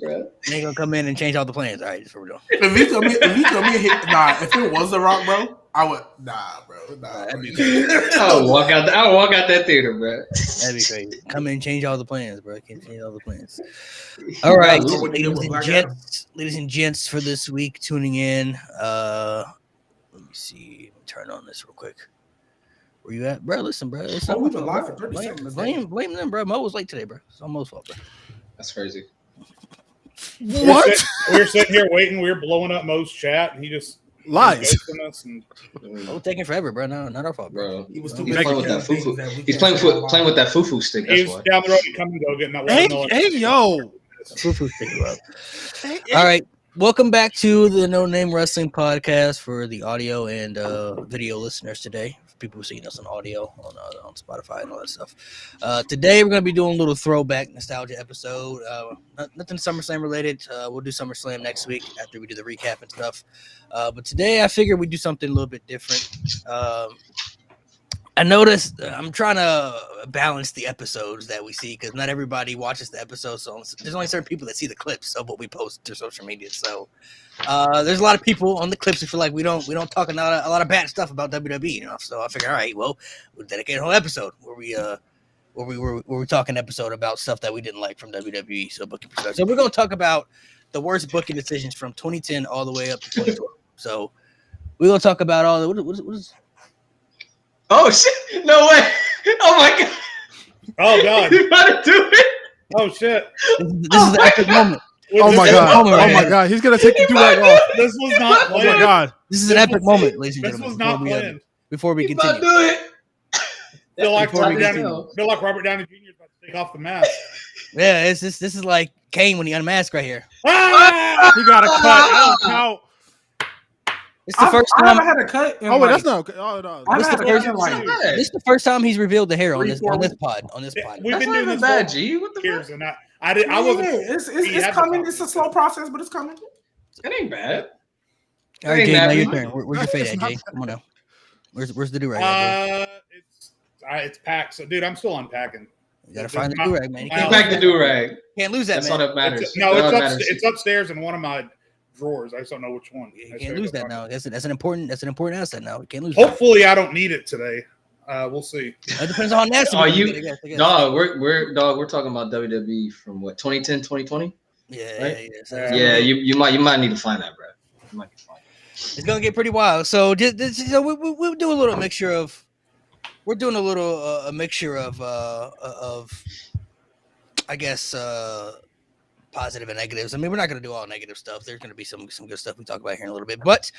bro. They gonna come in and change all the plans. All right, just for real. If he come in, if it was The Rock, bro, I would bro. That'd be I'll walk out that theater, bro. That'd be crazy. Come in and change all the plans, bro. Can't change all the plans. All right, ladies and gents, for this week, tuning in. Let me see. Turn on this real quick. Where you at, bro? Listen, bro. We've been live for 30 seconds. Blame them, bro. Mo was late today, bro. It's all Mo's fault, bro. That's crazy. What? We're sitting here waiting. We're blowing up Mo's chat, and he just lies. Mo taking forever, bro. No, not our fault, bro. He was playing with that foo-foo. He's playing with that foo-foo stick. That's He's why. down the road and come and go getting that. Hey, yo. Foo-foo stick you up. All right. Welcome back to the No Name Wrestling Podcast for the audio and video listeners today. For people who see us on audio on Spotify and all that stuff. Today we're going to be doing a little throwback nostalgia episode. Nothing SummerSlam related. We'll do SummerSlam next week after we do the recap and stuff. But today I figured we'd do something a little bit different. I noticed I'm trying to balance the episodes that we see because not everybody watches the episodes. So there's only certain people that see the clips of what we post to social media. So there's a lot of people on the clips who feel like we don't talk a lot of bad stuff about WWE, you know. So I figured, all right, well, we'll dedicate a whole episode where we talk an episode about stuff that we didn't like from WWE. So booking perspective. So we're gonna talk about the worst booking decisions from 2010 all the way up to 2012. So we're gonna talk about all the what is Oh shit! No way! Oh my god! Oh god! You gotta do it! Oh shit! This is the epic moment. Oh my god! Oh my god! He's gonna take the do-rag off. This was not planned. Oh my god! This is an epic moment, ladies and This gentlemen. was not planned. Before we You about continue, to do it? Feel like Before we Robert Downey Jr. is about to take off the mask. yeah, this is like Kane when he unmasked right here. Ah! He got a cut. Count. It's the first I time. haven't had a cut. Oh wait, that's not. Oh no. I've This had the a first- cut in like This is the first time he's revealed the hair on this 3-4 pod. On this Yeah, pod. we've That's been not doing even this bad, for G. What the years, fuck? and I wasn't. It's coming. It's a slow process, but it's coming. It ain't bad. All right, Ain't Jay, now that your bad. turn. Where's your fade at, Jay? Come on now. Where's the do rag? It's packed. So, dude, I'm still unpacking. You gotta find the do rag, man. You Get can't, back the do-rag. can't lose that, That's all man. that matters. It's upstairs in one of my drawers. I just don't know which one. You can't lose that now. That's an important asset now. You can't lose. That. Hopefully, I don't need it today. We'll see. It depends on how nasty. Oh, you you get, I guess. dog? We're talking about WWE from what 2010, 2020. Yeah, right? yeah. So Yeah, you might need to find that, bro. You might need to find it. it's gonna get pretty wild. So we'll do a little mixture of. We're doing a little a mixture of I guess positive and negatives. I mean, we're not going to do all negative stuff. There's going to be some good stuff we talk about here in a little bit, but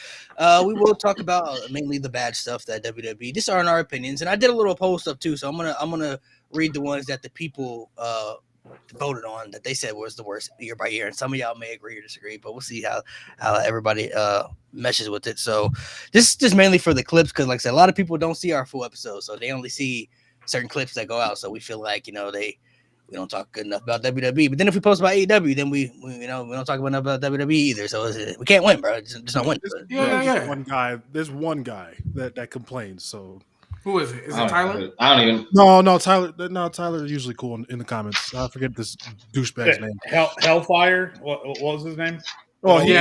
we will talk about mainly the bad stuff that WWE. These aren't our opinions, and I did a little poll stuff too. So I'm gonna read the ones that the people voted on that they said was the worst year by year, and some of y'all may agree or disagree, but we'll see how everybody meshes with it. So this is just mainly for the clips because, like I said, a lot of people don't see our full episodes, so they only see certain clips that go out. So we feel like we don't talk good enough about WWE. But then if we post about AEW, then we don't talk about WWE either. So we can't win, bro. Just not win. Yeah. There's one guy that complains. So Who is it? Is it Tyler? I don't even. no, Tyler. No, Tyler's usually cool in the comments. I forget this douchebag's name. Hellfire. What was his name? Oh, He's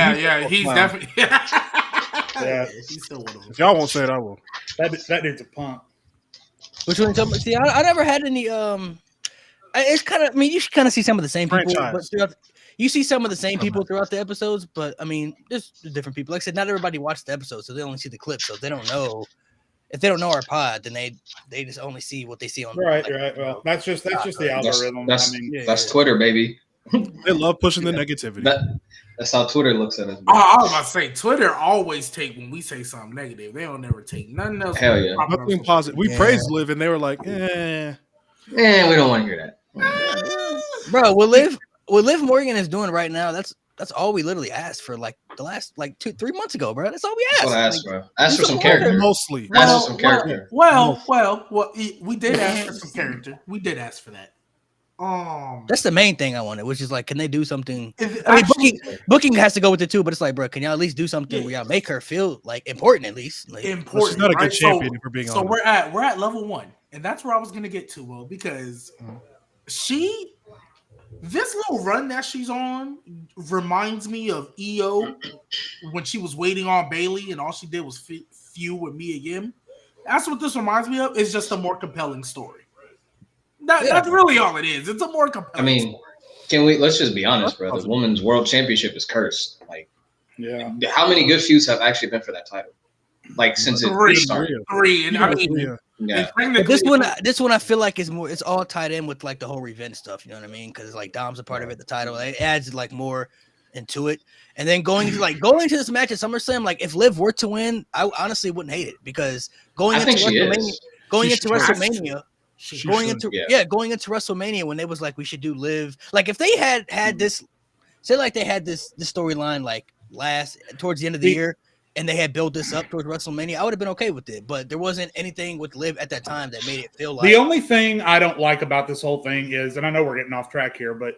definitely. Yeah. He's still one of them. If y'all won't say it, I will. That dude's a punk. Which one? See, I never had any. It's kind of. I mean, you should kind of see some of the same people. But you see some of the same people throughout the episodes, but I mean, there's different people. Like I said, not everybody watched the episode, so they only see the clips, so they don't know. If they don't know our pod, then they just only see what they see on. Right. Well, that's just the algorithm. That's Twitter, baby. They love pushing the negativity. That's how Twitter looks at us. I was about to say, Twitter always take when we say something negative. They don't never take nothing else. Hell yeah. Nothing positive. We praised Liv, and they were like, we don't want to hear that. Bro, what Liv Morgan is doing right now, that's all we literally asked for like the last 2-3 months ago, bro. That's all we asked. That's what I asked, bro. Ask for some character. Mostly. Ask for some character. Well, we did ask for some character. We did ask for that. That's the main thing I wanted, which is like, can they do something? I mean, booking has to go with it too, but it's like, bro, can y'all at least do something where y'all make her feel like important at least? Like, important. She's not a good champion for being honest. So we're at level 1, and that's where I was gonna get to, Will, because she This little run that she's on reminds me of EO when she was waiting on Bailey and all she did was feud with Mia Yim. That's what this reminds me of. It's just a more compelling story. That's really all it is. It's a more compelling story. Let's just be honest, bro. The women's world championship is cursed. Like, yeah. How many good feuds have actually been for that title? Like, since it started. Three. And I mean, yeah. But this one I feel like is more. It's all tied in with like the whole revenge stuff. You know what I mean? Because like Dom's a part of it. The title it adds like more into it. And then going into this match at SummerSlam, like if Liv were to win, I honestly wouldn't hate it because going into WrestleMania when they was like we should do Liv. Like if they had this, say like they had this storyline like towards the end of the year. And they had built this up towards WrestleMania, I would have been okay with it. But there wasn't anything with Liv at that time that made it feel like. The only thing I don't like about this whole thing is, and I know we're getting off track here, but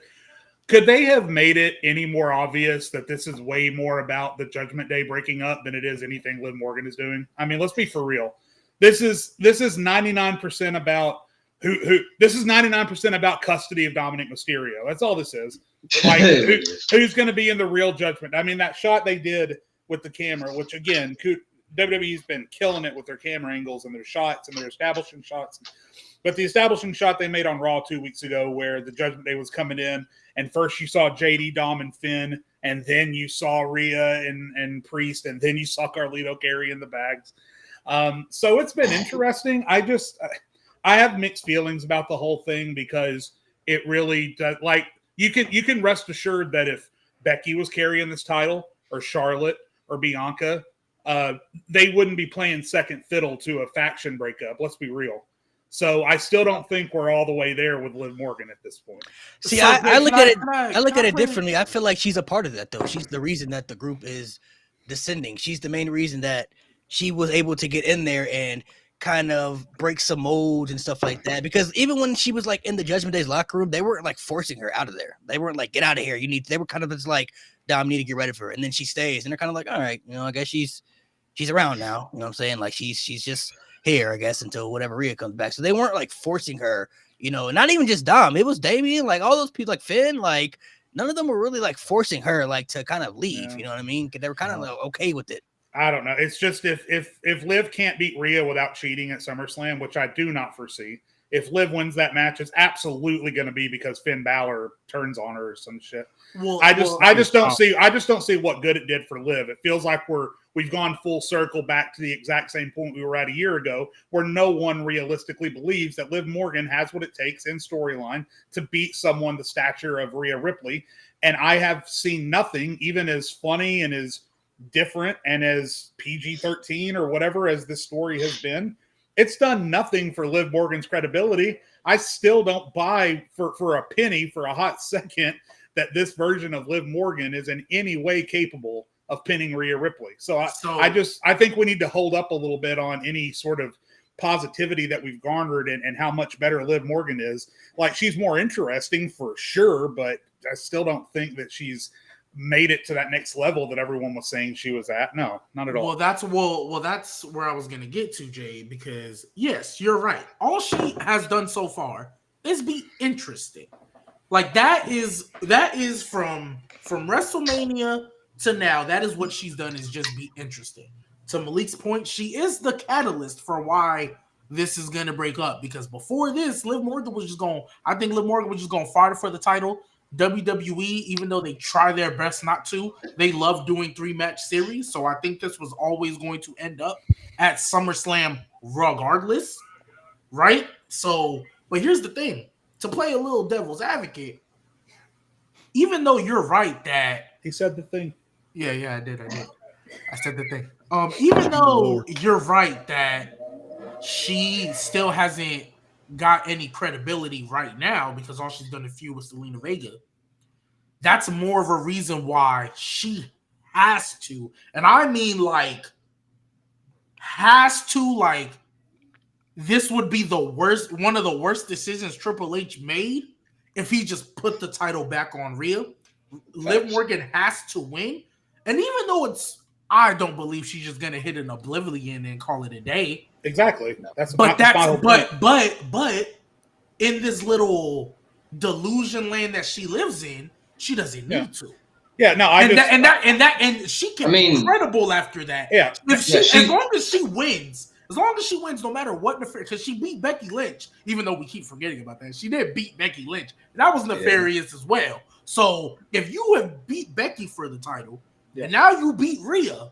could they have made it any more obvious that this is way more about the Judgment Day breaking up than it is anything Liv Morgan is doing? I mean, let's be for real. This is 99% about this is 99% about custody of Dominic Mysterio. That's all this is. Like who's going to be in the real Judgment? I mean, that shot they did with the camera, which again, WWE's been killing it with their camera angles and their shots and their establishing shots. But the establishing shot they made on Raw 2 weeks ago where the Judgment Day was coming in and first you saw JD, Dom, and Finn, and then you saw Rhea and Priest, and then you saw Carlito carrying the bags. So it's been interesting. I have mixed feelings about the whole thing because it really does, like you can rest assured that if Becky was carrying this title or Charlotte or Bianca, they wouldn't be playing second fiddle to a faction breakup. Let's be real. So I still don't think we're all the way there with Liv Morgan at this point. See, I look at it. I look at it differently. I feel like she's a part of that, though. She's the reason that the group is descending. She's the main reason that she was able to get in there and kind of break some molds and stuff like that. Because even when she was like in the Judgment Day's locker room, they weren't like forcing her out of there. They weren't like, get out of here. They were kind of just like, Dom, need to get ready for it. And then she stays. And they're kind of like, all right, I guess she's around now. You know what I'm saying? Like she's just here, I guess, until whatever Rhea comes back. So they weren't like forcing her, not even just Dom. It was Damien, like all those people, like Finn, like none of them were really like forcing her like to kind of leave. Yeah. You know what I mean? They were kind of like, okay with it. I don't know. It's just if Liv can't beat Rhea without cheating at SummerSlam, which I do not foresee. If Liv wins that match, it's absolutely going to be because Finn Balor turns on her or some shit. Well, I just don't see what good it did for Liv. It feels like we've gone full circle back to the exact same point we were at a year ago, where no one realistically believes that Liv Morgan has what it takes in storyline to beat someone the stature of Rhea Ripley. And I have seen nothing, even as funny and as different and as PG-13 or whatever as this story has been. It's done nothing for Liv Morgan's credibility. I still don't buy for a penny for a hot second that this version of Liv Morgan is in any way capable of pinning Rhea Ripley. So I think we need to hold up a little bit on any sort of positivity that we've garnered and how much better Liv Morgan is. Like she's more interesting for sure, but I still don't think that she's made it to that next level that everyone was saying she was at. No, not at all. Well, that's where I was going to get to, Jay, because yes, you're right. All she has done so far is be interesting. Like that is from WrestleMania to now. That is what she's done, is just be interesting. To Malik's point, she is the catalyst for why this is going to break up, because before this, Liv Morgan was just going to fight for the title. WWE, even though they try their best not to, they love doing 3-match series. So I think this was always going to end up at SummerSlam regardless, right? So, but here's the thing. To play a little devil's advocate, even though you're right that... He said the thing. Yeah, I did. I said the thing. Even though you're right that she still hasn't got any credibility right now because all she's done to feud with Selena Vega, that's more of a reason why she has to, and I mean like this would be one of the worst decisions Triple H made if he just put the title back on Rhea. Liv Morgan has to win, and even though I don't believe she's just gonna hit an oblivion and call it a day. Exactly. But in this little delusion land that she lives in, she doesn't need to. Yeah, no, and she can be credible after that. Yeah, as long as she wins, no matter what, because she beat Becky Lynch, even though we keep forgetting about that, she did beat Becky Lynch, and that was nefarious as well. So if you have beat Becky for the title, and now you beat Rhea,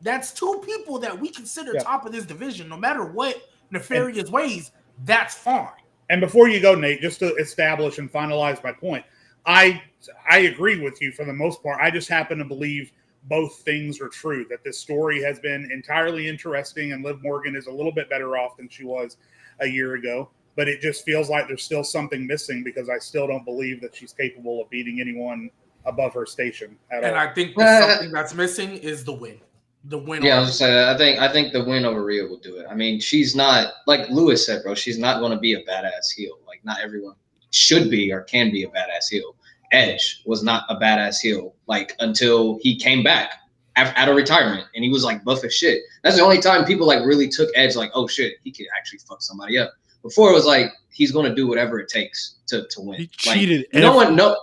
that's two people that we consider top of this division, no matter what nefarious ways. That's fine. And before you go, Nate, just to establish and finalize my point, I agree with you for the most part. I just happen to believe both things are true, that this story has been entirely interesting and Liv Morgan is a little bit better off than she was a year ago. But it just feels like there's still something missing because I still don't believe that she's capable of beating anyone above her station at all. And I think something that's missing is the win. The win. Yeah, I was saying, I think the win over Rhea will do it. I mean, she's not, like Lewis said, bro, she's not going to be a badass heel. Like, not everyone should be or can be a badass heel. Edge was not a badass heel, like, until he came back out of retirement, and he was, like, buff as shit. That's the only time people, like, really took Edge, like, oh, shit, he could actually fuck somebody up. Before, it was like, he's going to do whatever it takes to win. He cheated. Like, no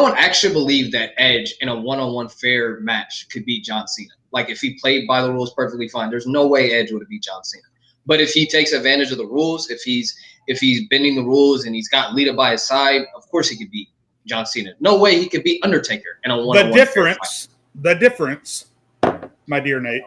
one actually believed that Edge in a one-on-one fair match could beat John Cena. Like, if he played by the rules perfectly fine, there's no way Edge would have beat John Cena. But if he takes advantage of the rules, if he's bending the rules and he's got Lita by his side, of course he could beat John Cena. No way he could beat Undertaker in a one-on-one The difference, my dear Nate,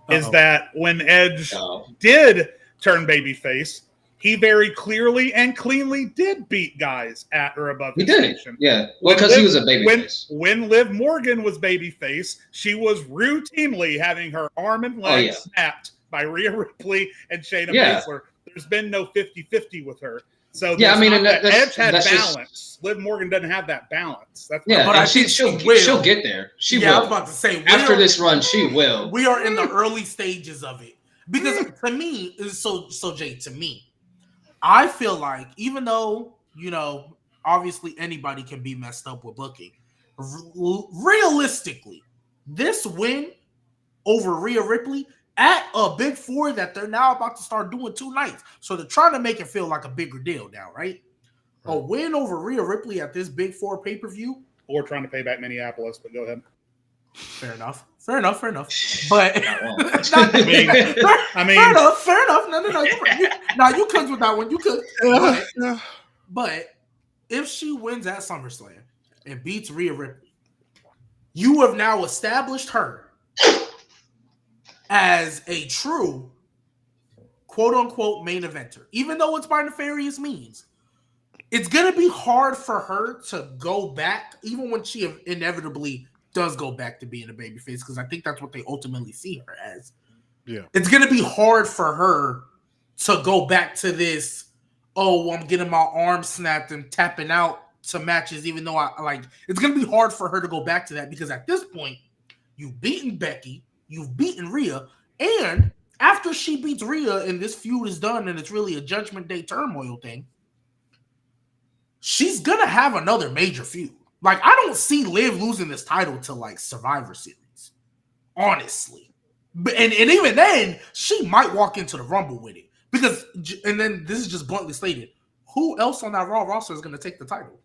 is that when Edge did turn babyface, he very clearly and cleanly did beat guys at or above his station. Yeah, well, because he was a babyface. When Liv Morgan was babyface, she was routinely having her arm and leg snapped by Rhea Ripley and Shayna Baszler. There's been no 50-50 with her. So I mean, Edge had balance. Liv Morgan doesn't have that balance. But I think she'll get there. She will. I was about to say, after this run, she will. We are in the early stages of it because to me, Jay, to me, I feel like even though, obviously anybody can be messed up with booking, realistically, this win over Rhea Ripley at a big four that they're now about to start doing 2 nights. So they're trying to make it feel like a bigger deal now, right? A win over Rhea Ripley at this big four pay-per-view. Or trying to pay back Minneapolis, but go ahead. Fair enough. But fair enough. No. You could with that one. You could. But if she wins at SummerSlam and beats Rhea Ripley, you have now established her as a true quote-unquote main eventer. Even though it's by nefarious means, it's going to be hard for her to go back, even when she inevitably does go back to being a babyface, because I think that's what they ultimately see her as. Yeah, it's gonna be hard for her to go back to this. Oh, I'm getting my arm snapped and tapping out to matches, even though I like. It's gonna be hard for her to go back to that because at this point, you've beaten Becky, you've beaten Rhea, and after she beats Rhea and this feud is done and it's really a Judgment Day turmoil thing, she's gonna have another major feud. Like, I don't see Liv losing this title to, like, Survivor Series. Honestly. And even then, she might walk into the Rumble with it. Because, and then this is just bluntly stated, who else on that Raw roster is going to take the title?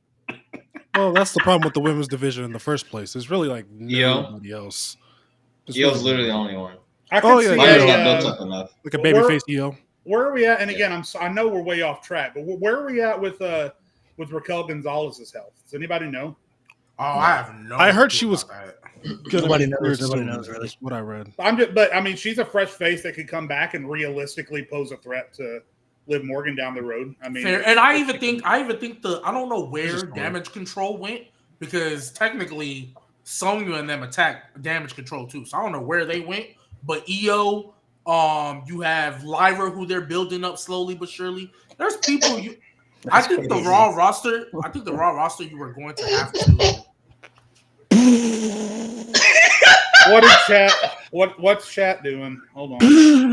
Well, that's the problem with the women's division in the first place. There's really, like, nobody else. Io's literally the only one. Like a babyface Io. Where are we at? And again, I know we're way off track, but where are we at with Raquel Gonzalez's health? Does anybody know? Oh, I have no. I heard she was. Nobody knows really. What I read. But I mean, she's a fresh face that could come back and realistically pose a threat to Liv Morgan down the road. I mean, fair. And I even think I don't know where Damage Control went because technically Sonya and them attacked Damage Control too. So I don't know where they went. But Io, you have Lyra who they're building up slowly but surely. There's people you. I think the Raw roster you were going to have to. What is chat? What's chat doing? Hold on.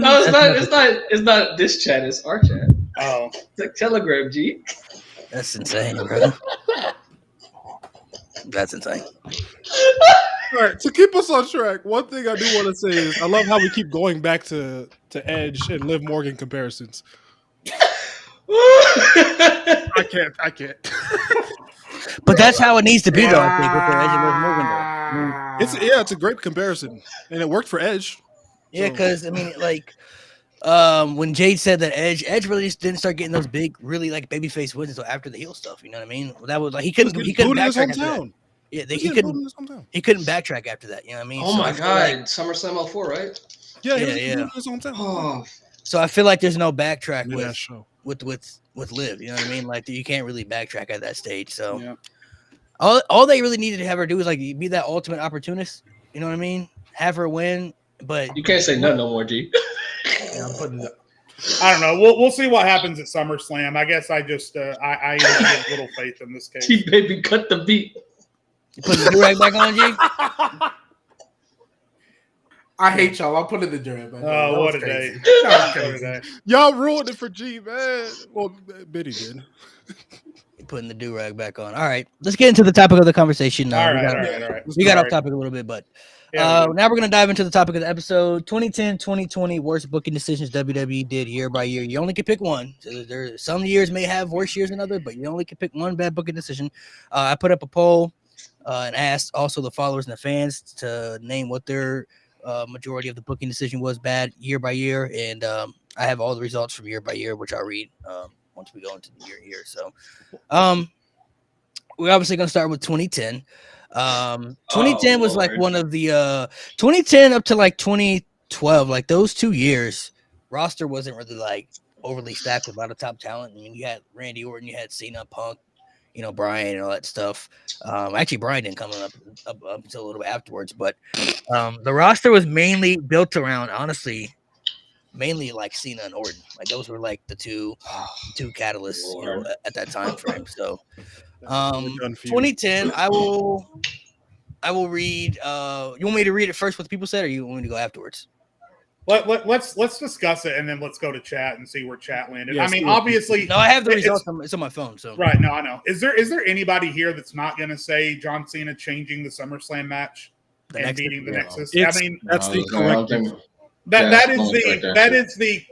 No, it's not this chat. It's our chat. Oh, it's like Telegram, G. That's insane, bro. That's insane. All right, to keep us on track, one thing I do want to say is I love how we keep going back to Edge and Liv Morgan comparisons. I can't. But that's how it needs to be, though. I think with the Edge and Liv Morgan, though. I mean, It's a great comparison, and it worked for Edge. yeah, because I mean, like, when Jade said that Edge really just didn't start getting those big, really like babyface wins until after the heel stuff. You know what I mean? That was like he couldn't backtrack after that. Yeah, he couldn't backtrack after that. You know what I mean? Oh my god, SummerSlam 04, right? Yeah. In his hometown. Oh. So I feel like there's no backtrack with Liv. You know what I mean? Like you can't really backtrack at that stage. So yeah. all they really needed to have her do is like be that ultimate opportunist. You know what I mean? Have her win, but you can't say no more, G. Yeah, I'm putting it. I don't know. We'll see what happens at SummerSlam. I guess I just I have little faith in this case. G baby, cut the beat. You put the durag back on, G. I hate y'all. I'll put it in the durag back. Oh, what a day! Y'all ruined it for G, man. Well, Biddy did. Putting the do-rag back on. All right, let's get into the topic of the conversation. All right. We got off topic a little bit, but now we're going to dive into the topic of the episode. 2010-2020 worst booking decisions WWE did year by year. You only can pick one. So some years may have worse years than others, but you only can pick one bad booking decision. I put up a poll and asked also the followers and the fans to name what their majority of the booking decision was bad year by year. And I have all the results from year by year, which I'll read once we go into the year here. So we're obviously going to start with 2010. 2010 was like one of the 2010 up to like 2012, like those 2 years, roster wasn't really like overly stacked with a lot of top talent. I mean, you had Randy Orton, you had Cena, Punk, you know, Bryan and all that stuff. Actually, Bryan didn't come up until a little bit afterwards, but the roster was mainly built around, honestly, mainly like Cena and Orton. Like those were like the two catalysts, you know, at that time frame. So 2010, I will read. You want me to read it first what the people said, or you want me to go afterwards? Let's discuss it and then let's go to chat and see where chat landed. Yes, I mean, obviously, no, I have the results. It's on my phone. So right, no, I know. Is there anybody here that's not going to say John Cena changing the SummerSlam match and beating the Nexus? I mean, that's the correct. That is the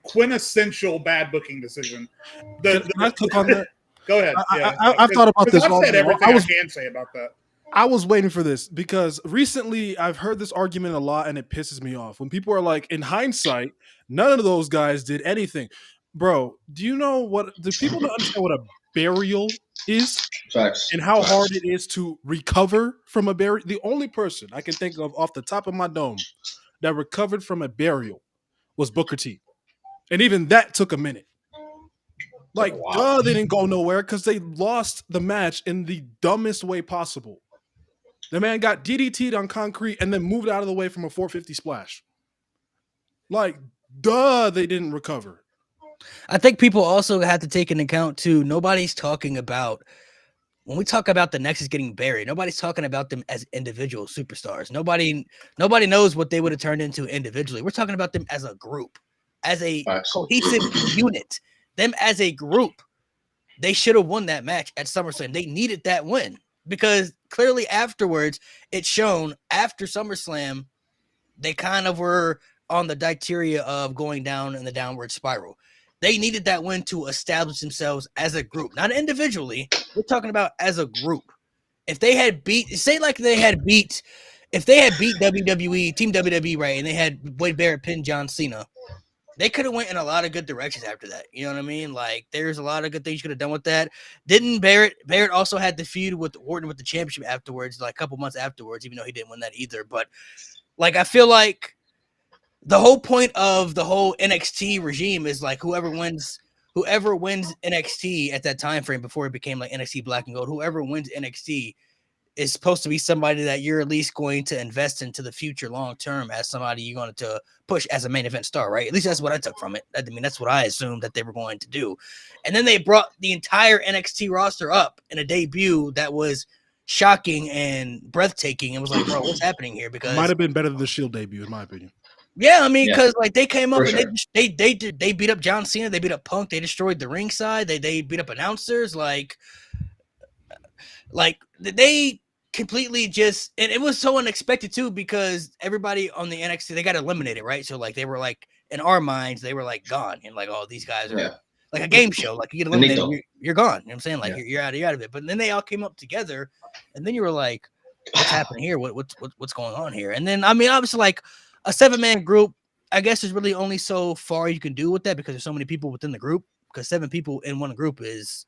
quintessential bad booking decision. Can I click on that? Go ahead. I've thought about this. I've said everything I can say about that. I was waiting for this because recently I've heard this argument a lot and it pisses me off. When people are like, in hindsight, none of those guys did anything. Bro, do you know people don't understand what a burial is? Facts. And how hard it is to recover from a burial? The only person I can think of off the top of my dome that recovered from a burial was Booker T. And even that took a minute. Like, they didn't go nowhere because they lost the match in the dumbest way possible. The man got DDT'd on concrete and then moved out of the way from a 450 splash. Like, they didn't recover. I think people also have to take into account, too, nobody's talking about, when we talk about the Nexus getting buried, nobody's talking about them as individual superstars. Nobody knows what they would have turned into individually. We're talking about them as a group, as a cohesive unit. Them as a group, they should have won that match at SummerSlam. They needed that win because clearly afterwards, it's shown after SummerSlam, they kind of were on the criteria of going down in the downward spiral. They needed that win to establish themselves as a group, not individually. We're talking about as a group. If they had beat WWE, Team WWE, right, and they had Wade Barrett pin John Cena, they could have went in a lot of good directions after that. You know what I mean? Like, there's a lot of good things you could have done with that. Didn't Barrett also had the feud with Orton with the championship afterwards, like a couple months afterwards, even though he didn't win that either. But, like, I feel like the whole point of the whole NXT regime is, like, whoever wins NXT at that time frame before it became, like, NXT Black and Gold, whoever wins NXT is supposed to be somebody that you're at least going to invest into the future long term as somebody you're going to push as a main event star, right? At least that's what I took from it. I mean, that's what I assumed that they were going to do. And then they brought the entire NXT roster up in a debut that was shocking and breathtaking. And was like, bro, what's happening here? Because might have been better than the Shield debut, in my opinion. Yeah, I mean, because like they came up and they beat up John Cena, they beat up Punk, they destroyed the ringside, they beat up announcers, like they completely just, and it was so unexpected too because everybody on the NXT, they got eliminated, right? So like they were like, in our minds, they were like gone, and like, oh, these guys are like a game show. Like you get eliminated, Benito. you're gone. You know what I'm saying? Like Yeah. you're out of it. But then they all came up together, and then you were like, what's happening here? What's going on here? And then I mean, obviously, like a 7-man group, I guess there's really only so far you can do with that because there's so many people within the group. Because 7 people in one group is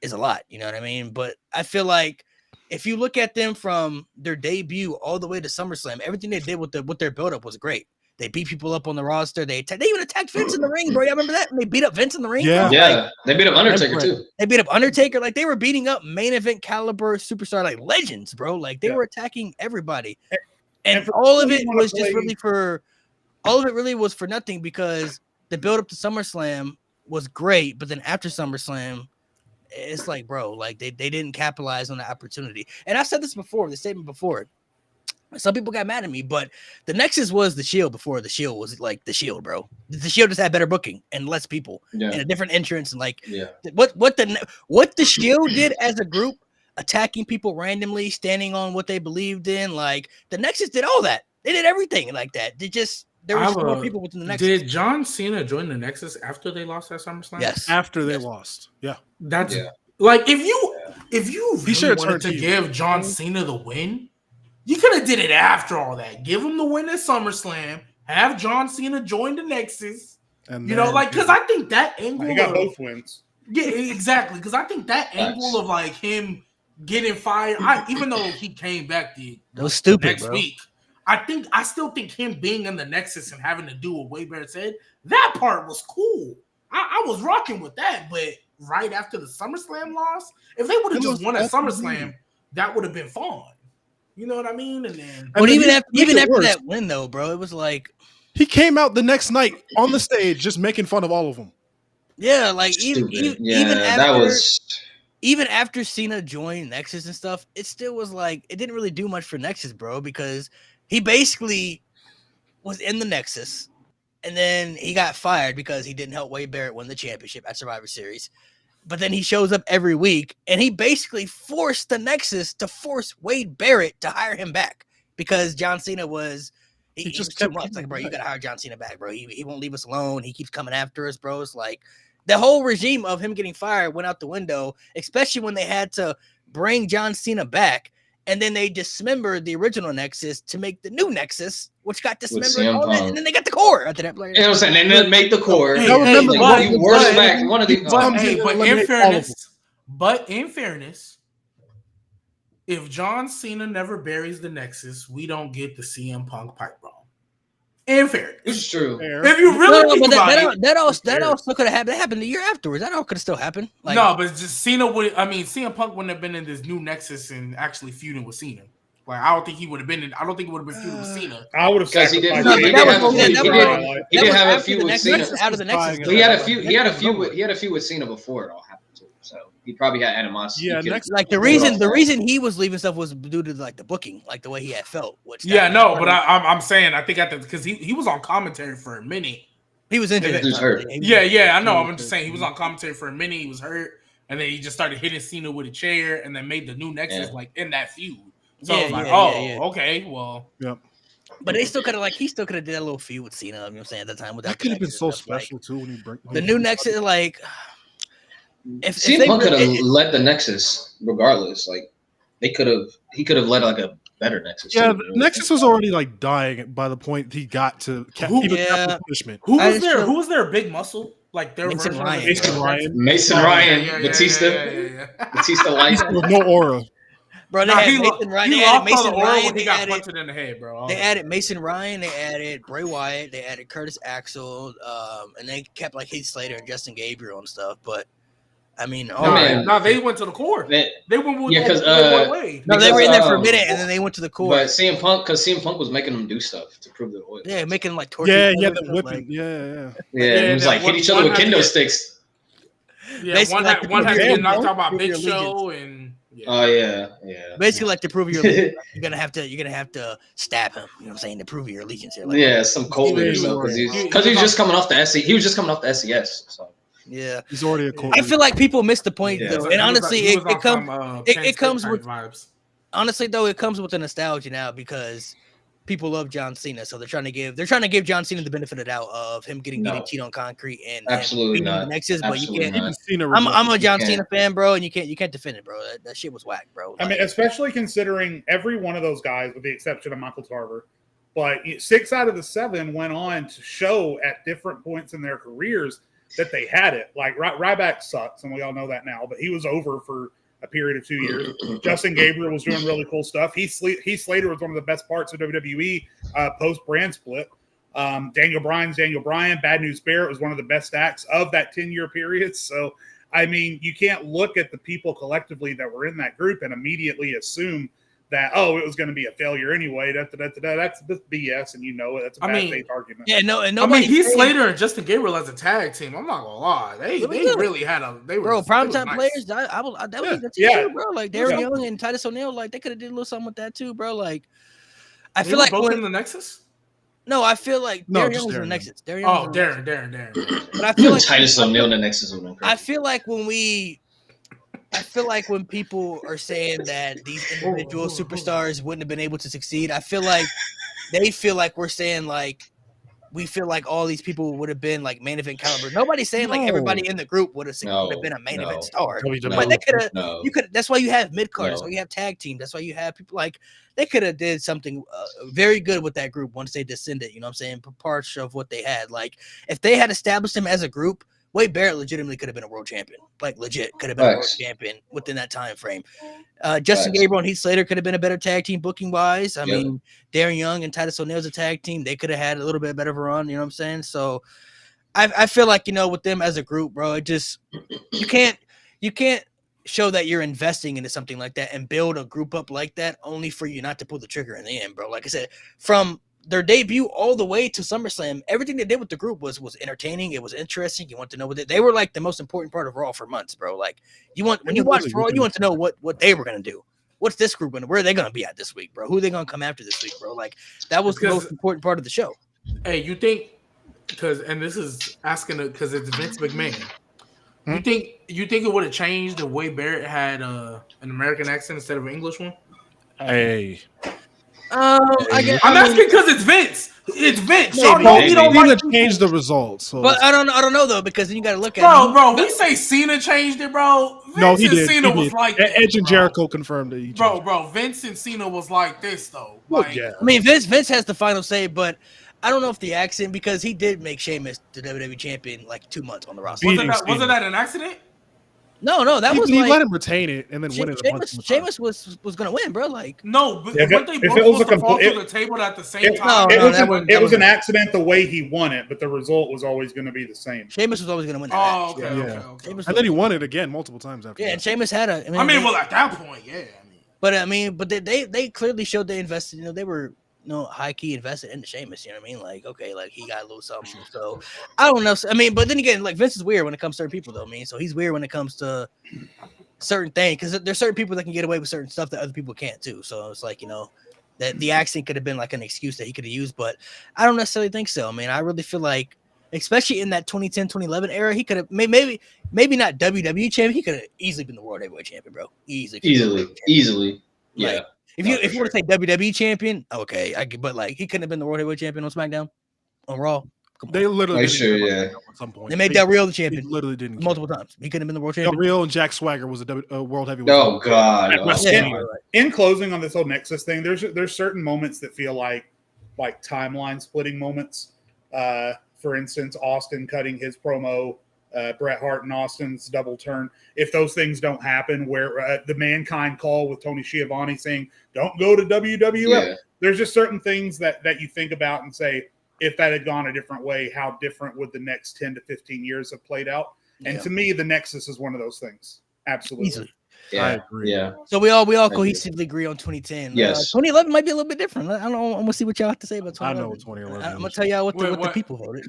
a lot, you know what I mean? But I feel like if you look at them from their debut all the way to SummerSlam, everything they did with their build-up was great. They beat people up on the roster. They even attacked Vince in the ring, bro. You remember that? They beat up Vince in the ring. Yeah. Bro? Yeah, Like, they beat up Undertaker too. they beat up Undertaker. Like they were beating up main event caliber superstar, like legends, bro. Like they were attacking everybody. And all of it was just really was for nothing because the build up to SummerSlam was great, but then after SummerSlam, it's like, bro, like they didn't capitalize on the opportunity. And I said this before, the statement before. Some people got mad at me, but the Nexus was the Shield before the Shield was like the Shield, bro. The Shield just had better booking and less people and a different entrance and like what the Shield did as a group, attacking people randomly, standing on what they believed in. Like the Nexus did all that. They did everything like that. There were more people within the Nexus. Did John Cena join the Nexus after they lost at SummerSlam? Yes. After they lost. Yeah. That's like if you really wanted to give John Cena the win, you could have did it after all that. Give him the win at SummerSlam. Have John Cena join the Nexus. And you know, like because I think that angle he got both wins. Yeah, exactly. Because I think that angle of like him getting fired, even though he came back the next week, I still think him being in the Nexus and having to do what Wade Barrett said, that part was cool. I was rocking with that, but right after the SummerSlam loss, if they would have just won at SummerSlam, that would have been fun. You know what I mean? And then, but even after that win, though, bro, it was like he came out the next night on the stage just making fun of all of them. Yeah, like even after Cena joined Nexus and stuff, it still was like it didn't really do much for Nexus, bro, because he basically was in the Nexus, and then he got fired because he didn't help Wade Barrett win the championship at Survivor Series. But then he shows up every week, and he basically forced the Nexus to force Wade Barrett to hire him back because John Cena was he just too much. Like, bro, you gotta hire John Cena back, bro. He won't leave us alone. He keeps coming after us, bro. It's like the whole regime of him getting fired went out the window, especially when they had to bring John Cena back, and then they dismembered the original Nexus to make the new Nexus, which got dismembered, and then they got the core after that. You know what I'm saying? And then make the core. But in fairness, if John Cena never buries the Nexus, we don't get the CM Punk pipe bomb. In fairness, it's true. If you really think about it, that also could have happened. That happened the year afterwards. That all could have still happened. Like, no, but just CM Punk wouldn't have been in this new Nexus and actually feuding with Cena. Like, I don't think he would have been. I don't think he would have been feuding with Cena. I would have because he did. He did have a feud with Cena. Out of the Nexus, he had a feud with Cena before it all happened too. So he probably had animosity. Yeah, like the reason he was leaving stuff was due to like the booking, like the way he had felt. But I'm saying I think because he was on commentary for a minute. He was injured. He was hurt. Yeah, I know. I'm just saying he was on commentary for a minute. He was hurt, and then he just started hitting Cena with a chair, and then made the new Nexus like in that feud. So I was like, okay, well, yep. But he still could have did a little feud with Cena. You know what I'm saying at the time. That could have been so special too when he bring the new Nexus. Like, if CM Punk could have led the Nexus regardless, like he could have led like a better Nexus. Yeah, the Nexus was already like dying by the point he got to punishment. Who was their big muscle? Like their Mason Ryan, Batista, Batista light with no aura. Bro, they had Mason Ryan. They added Mason Ryan. He got punted in the head, bro. They added Mason Ryan. They added Bray Wyatt. They added Curtis Axel. And they kept like Heath Slater and Justin Gabriel and stuff. But I mean, they went to the core. They went with one way. No, they were in there for a minute, and then they went to the core. But CM Punk was making them do stuff to prove their loyalty. Yeah, making like torture. Yeah, the whipping. Yeah. It was like hit each other with kendo sticks. Yeah, one had to get knocked out by Big Show and. Yeah. Oh yeah. Basically, like to prove your allegiance, you're gonna have to stab him. You know what I'm saying? To prove your allegiance here. Like, some cult leader stuff because he's just coming off the SC. He was just coming off the SES. So yeah, he's already a cult. I feel like people miss the point though, and honestly, it comes with vibes. Honestly, though, it comes with the nostalgia now because people love John Cena, so they're trying to give John Cena the benefit of the doubt of him getting DDT'd on concrete and Absolutely beating not. the Nexus. But Absolutely you can't. not. Cena I'm a John can't. Cena fan, bro, and you can't defend it, bro. That shit was whack, bro. I mean, especially considering every one of those guys, with the exception of Michael Tarver, but 6 out of the 7 went on to show at different points in their careers that they had it. Like Ryback sucks, and we all know that now, but he was over for a period of 2 years. Justin Gabriel was doing really cool stuff. Heath Slater was one of the best parts of WWE post brand split. Daniel Bryan's Daniel Bryan. Bad News Barrett was one of the best acts of that 10-year period. So, I mean, you can't look at the people collectively that were in that group and immediately assume that, it was going to be a failure anyway. That's BS, and you know it. That's a bad faith argument. Yeah, no, and I mean, Heath Slater and Justin Gabriel as a tag team. I'm not gonna lie, they really had they were primetime players. That was too, bro. Like Darren Young and Titus O'Neil, like they could have did a little something with that too, bro. Like I feel like both in the Nexus. No, I feel like Darren Young was in the Nexus. Darren. But I feel like Titus O'Neil in the Nexus would have been crazy. I feel like when people are saying that these individual superstars wouldn't have been able to succeed, I feel like they feel like we're saying like we feel like all these people would have been like main event caliber. Nobody's saying like everybody in the group would have been a main event star. But they could have. You could. That's why you have mid carders. That's why you have tag team. That's why you have people like they could have did something very good with that group once they descended. You know what I'm saying? Parts of what they had. Like if they had established them as a group. Wade Barrett legitimately could have been a world champion. Like legit could have been a world champion within that time frame. Justin Gabriel and Heath Slater could have been a better tag team booking wise. I mean, Darren Young and Titus O'Neil's a tag team. They could have had a little bit better of a run. You know what I'm saying? So I feel like, with them as a group, bro, it just you can't show that you're investing into something like that and build a group up like that only for you not to pull the trigger in the end, bro. Like I said, from their debut all the way to SummerSlam, everything they did with the group was entertaining. It was interesting. You want to know what they were like the most important part of Raw for months, bro. Like when you watch Raw, you want to know what they were going to do. What's this group going to, where are they going to be at this week, bro? Who are they going to come after this week, bro? Like that was the most important part of the show. Hey, you think, and this is asking because it's Vince McMahon. You think it would have changed if Wade Barrett had an American accent instead of an English one? Hey. I'm asking because it's Vince. It's Vince. He don't want to change the results. So. But I don't know though, because then you got to look at bro. We say Cena changed it, bro. Vince no, he did. Cena was like Edge and Jericho confirmed it. Bro. Vince and Cena was like this though. Like, yeah. I mean, Vince has the final say, but I don't know if the accent because he did make Sheamus the WWE champion like 2 months on the roster. Wasn't that an accident? No, that was he like let him retain it and then win it. Sheamus was gonna win, bro. Like no, but weren't they both supposed to fall to the table at the same time? It was an accident the way he won it, but the result was always going to be the same. Sheamus was always going to win. Okay. And then he won it again multiple times after. Yeah, and Sheamus had a. Well, at that point, yeah. But they clearly showed they invested. They were high key invested into Sheamus. You know what I mean? Like, okay, like he got a little something. So I don't know. I mean, but then again, like Vince is weird when it comes to certain people, though. I mean, so he's weird when it comes to certain things because there's certain people that can get away with certain stuff that other people can't too. So it's like that the accent could have been like an excuse that he could have used, but I don't necessarily think so. I mean, I really feel like, especially in that 2010, 2011 era, he could have maybe not WWE champion. He could have easily been the World Heavyweight Champion, bro. Easily. Yeah. Like, if you want to say WWE champion, okay, but like he couldn't have been the World Heavyweight Champion on SmackDown, on Raw. They literally at some point. They made Del Rio the champion. They literally didn't multiple times. He couldn't have been the world champion. Del Rio and Jack Swagger was a World Heavyweight. Oh God! In closing on this whole Nexus thing, there's certain moments that feel like timeline splitting moments. For instance, Austin cutting his promo. Bret Hart and Austin's double turn. If those things don't happen, where the Mankind call with Tony Schiavone saying, "Don't go to WWF," there's just certain things that you think about and say, if that had gone a different way, how different would the next 10 to 15 years have played out? And to me, the Nexus is one of those things. Absolutely. Easily. Yeah, I agree. Yeah. So we all cohesively agree on 2010. Yes. 2011 might be a little bit different. I don't know. I'm gonna see what y'all have to say about 2011. I know 2011. I'm gonna tell y'all what the people voted.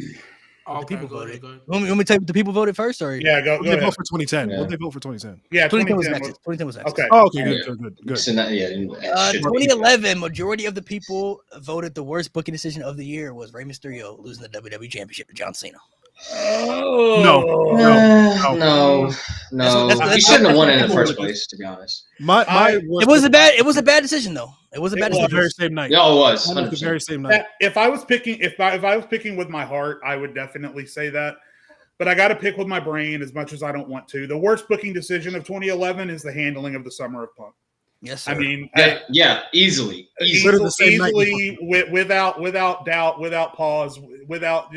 The people voted. Want me to tell you what the people voted first, or go ahead. Vote for 2010. What they vote for 2010? Yeah, 2010 was next. 2010 was next. Okay. Oh, okay, good. So 2011, majority of the people voted the worst booking decision of the year was Rey Mysterio losing the WWE Championship to John Cena. No. He shouldn't have won it in the first place, to be honest. It was a bad decision though. It was a bad decision. The very same night. Yeah, it was. Mine was the very same night. If I was picking with my heart, I would definitely say that. But I got to pick with my brain as much as I don't want to. The worst booking decision of 2011 is the handling of the Summer of Punk. Yes, sir. I mean, easily, without doubt, without pause, without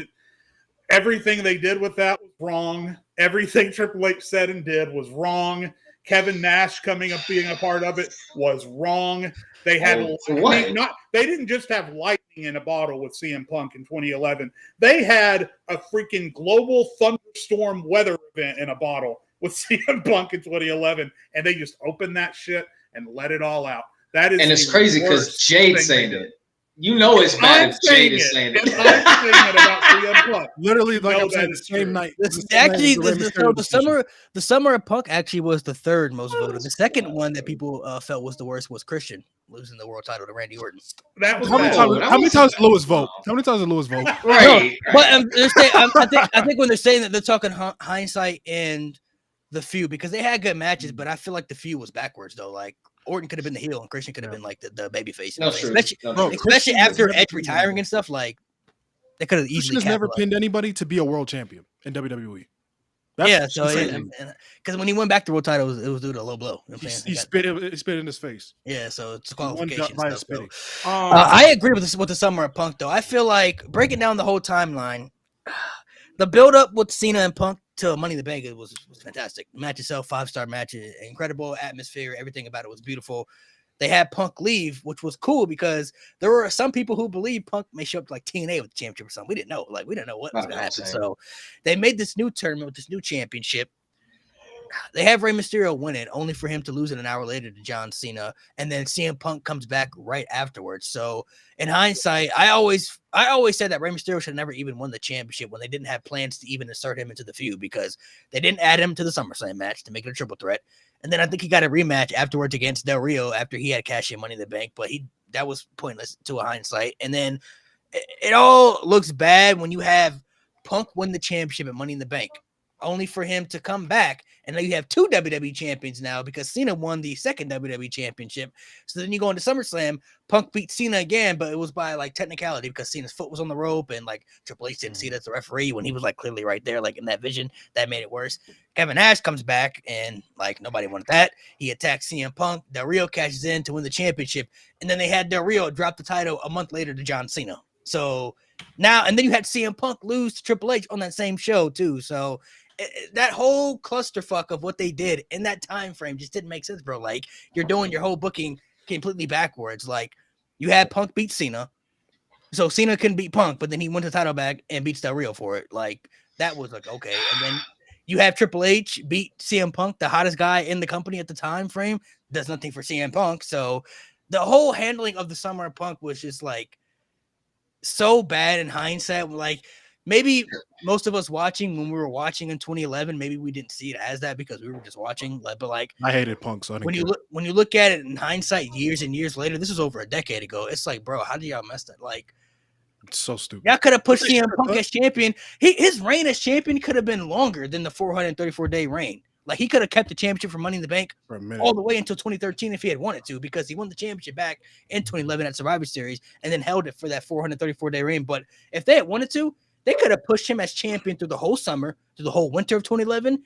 everything they did with that was wrong. Everything Triple H said and did was wrong. Kevin Nash coming up being a part of it was wrong. They had they didn't just have lightning in a bottle with CM Punk in 2011. They had a freaking global thunderstorm weather event in a bottle with CM Punk in 2011, and they just opened that shit and let it all out. That is, and it's crazy because Jade's saying it. You know it's bad if Jade is saying it. I'm saying it about CM Punk. Literally, like I'm saying, the same night. The summer of Punk actually was the third most voted. The second one that people felt was the worst was Christian losing the world title to Randy Orton. That was how many times did Lewis vote? How many times did Lewis vote? Right. No, but they're saying, I think when they're saying that, they're talking hindsight and the feud, because they had good matches, but I feel like the feud was backwards though. Like Orton could have been the heel and Christian could have been like the baby face. No, true. Especially after Edge retiring and stuff, like they could have easily. Christian has never pinned anybody to be a world champion in WWE. Because when he went back to world title, it was due to a low blow. You know he spit in his face. Yeah, so it's a qualification stuff. I agree with the Summer of Punk though. I feel like breaking down the whole timeline, the build up with Cena and Punk to Money in the Bank was fantastic. The match itself, 5-star match, incredible atmosphere, everything about it was beautiful. They had Punk leave, which was cool because there were some people who believed Punk may show up to like TNA with the championship or something. We didn't know. Like, we didn't know what was going to happen. So they made this new tournament with this new championship. They have Rey Mysterio win it, only for him to lose it an hour later to John Cena, and then CM Punk comes back right afterwards. So in hindsight, I always said that Rey Mysterio should have never even won the championship when they didn't have plans to even insert him into the feud, because they didn't add him to the SummerSlam match to make it a triple threat. And then I think he got a rematch afterwards against Del Rio after he had cashed in Money in the Bank, but that was pointless to a hindsight. And then it all looks bad when you have Punk win the championship at Money in the Bank, only for him to come back. And now you have two WWE champions now because Cena won the second WWE championship. So then you go into SummerSlam, Punk beat Cena again, but it was by like technicality because Cena's foot was on the rope and like Triple H didn't see it as the referee when he was like clearly right there, like in that vision. That made it worse. Kevin Nash comes back and like nobody wanted that. He attacks CM Punk. Del Rio cashes in to win the championship. And then they had Del Rio drop the title a month later to John Cena. So now, and then you had CM Punk lose to Triple H on that same show too. So that whole clusterfuck of what they did in that time frame just didn't make sense, bro. Like, you're doing your whole booking completely backwards. Like, you had Punk beat Cena, so Cena couldn't beat Punk, but then he went to the title back and beats Del Rio for it. Like, that was like, okay. And then you have Triple H beat CM Punk, the hottest guy in the company at the time frame, does nothing for CM Punk. So the whole handling of the Summer of Punk was just like so bad in hindsight. Like, maybe most of us watching when we were watching in 2011, maybe we didn't see it as that because we were just watching. But like, I hated Punk, so when you look at it in hindsight, years and years later, this was over a decade ago. It's like, bro, how did y'all mess that? Like, it's so stupid. Y'all could have pushed CM Punk as champion. His reign as champion could have been longer than the 434-day reign. Like, he could have kept the championship for Money in the Bank all the way until 2013 if he had wanted to, because he won the championship back in 2011 at Survivor Series and then held it for that 434-day reign. But if they had wanted to, they could have pushed him as champion through the whole summer, through the whole winter of 2011,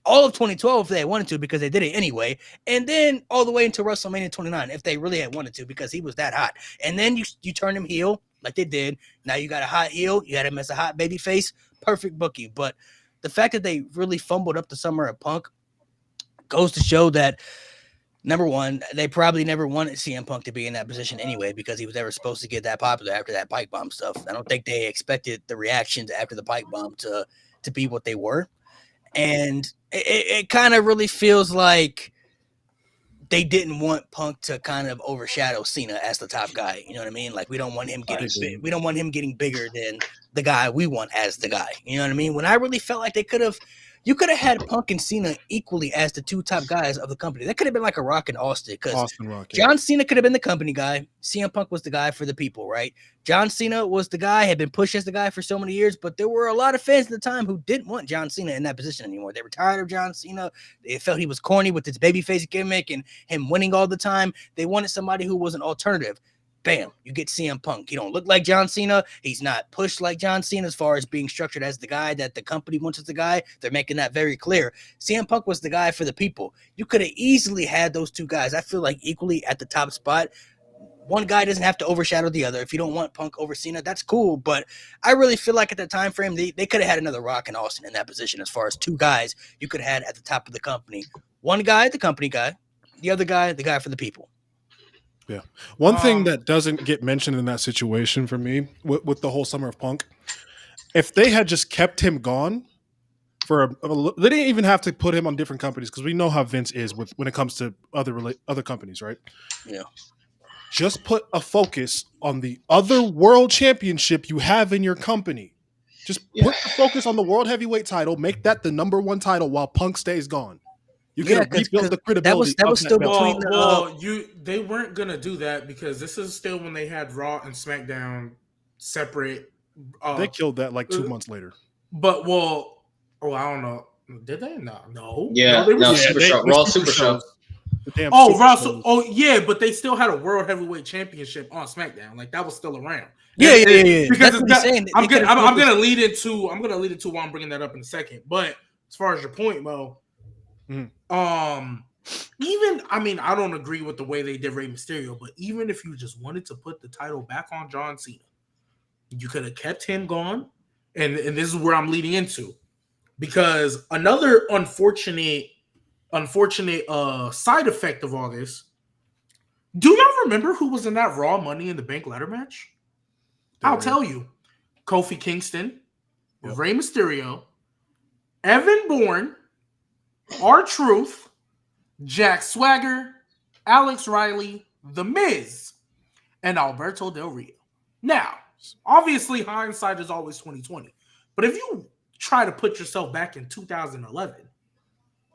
all of 2012 if they had wanted to, because they did it anyway, and then all the way into WrestleMania 29 if they really had wanted to, because he was that hot. And then you turn him heel like they did. Now you got a hot heel. You had him as a hot baby face. Perfect booking. But the fact that they really fumbled up the Summer of Punk goes to show that, number one, they probably never wanted CM Punk to be in that position anyway, because he was never supposed to get that popular after that pipe bomb stuff. I don't think they expected the reactions after the pipe bomb to be what they were. And it kind of really feels like they didn't want Punk to kind of overshadow Cena as the top guy. You know what I mean? Like, we don't want him getting big. We don't want him getting bigger than the guy we want as the guy. You know what I mean? When I really felt like they could have You could have had Punk and Cena equally as the two top guys of the company. That could have been like a Rock and Austin, because Austin Rock. Yeah. John Cena could have been the company guy. CM Punk was the guy for the people, right? John Cena was the guy, had been pushed as the guy for so many years, but there were a lot of fans at the time who didn't want John Cena in that position anymore. They were tired of John Cena. They felt he was corny with his babyface gimmick and him winning all the time. They wanted somebody who was an alternative. Bam, you get CM Punk. He don't look like John Cena. He's not pushed like John Cena as far as being structured as the guy that the company wants as the guy. They're making that very clear. CM Punk was the guy for the people. You could have easily had those two guys, I feel like, equally at the top spot. One guy doesn't have to overshadow the other. If you don't want Punk over Cena, that's cool. But I really feel like at that time frame, they could have had another Rock and Austin in that position as far as two guys you could have had at the top of the company. One guy, the company guy. The other guy, the guy for the people. Yeah. One thing that doesn't get mentioned in that situation for me with the whole Summer of Punk, if they had just kept him gone for they didn't even have to put him on different companies, because we know how Vince is when it comes to other companies, right? Yeah. Just put a focus on the other world championship you have in your company. Just put the focus on the world heavyweight title. Make that the #1 title while Punk stays gone. You can rebuild the credibility. That was still between they weren't gonna do that because this is still when they had Raw and SmackDown separate. They killed that like 2 months later. But I don't know. Did they? No. Yeah, Super Show. Raw Super Show. Raw. Yeah, but they still had a World Heavyweight Championship on SmackDown. Like that was still around. Yeah. Because I'm gonna lead into why I'm bringing that up in a second. But as far as your point, Mo. I don't agree with the way they did Rey Mysterio, but even if you just wanted to put the title back on John Cena, you could have kept him gone. And this is where I'm leading into, because another unfortunate side effect of all this. Do y'all remember who was in that Raw Money in the Bank ladder match? I'll tell you. Kofi Kingston, Rey Mysterio, Evan Bourne, R-Truth, Jack Swagger, Alex Riley, The Miz, and Alberto Del Rio. Now, obviously, hindsight is always 20/20. But if you try to put yourself back in 2011,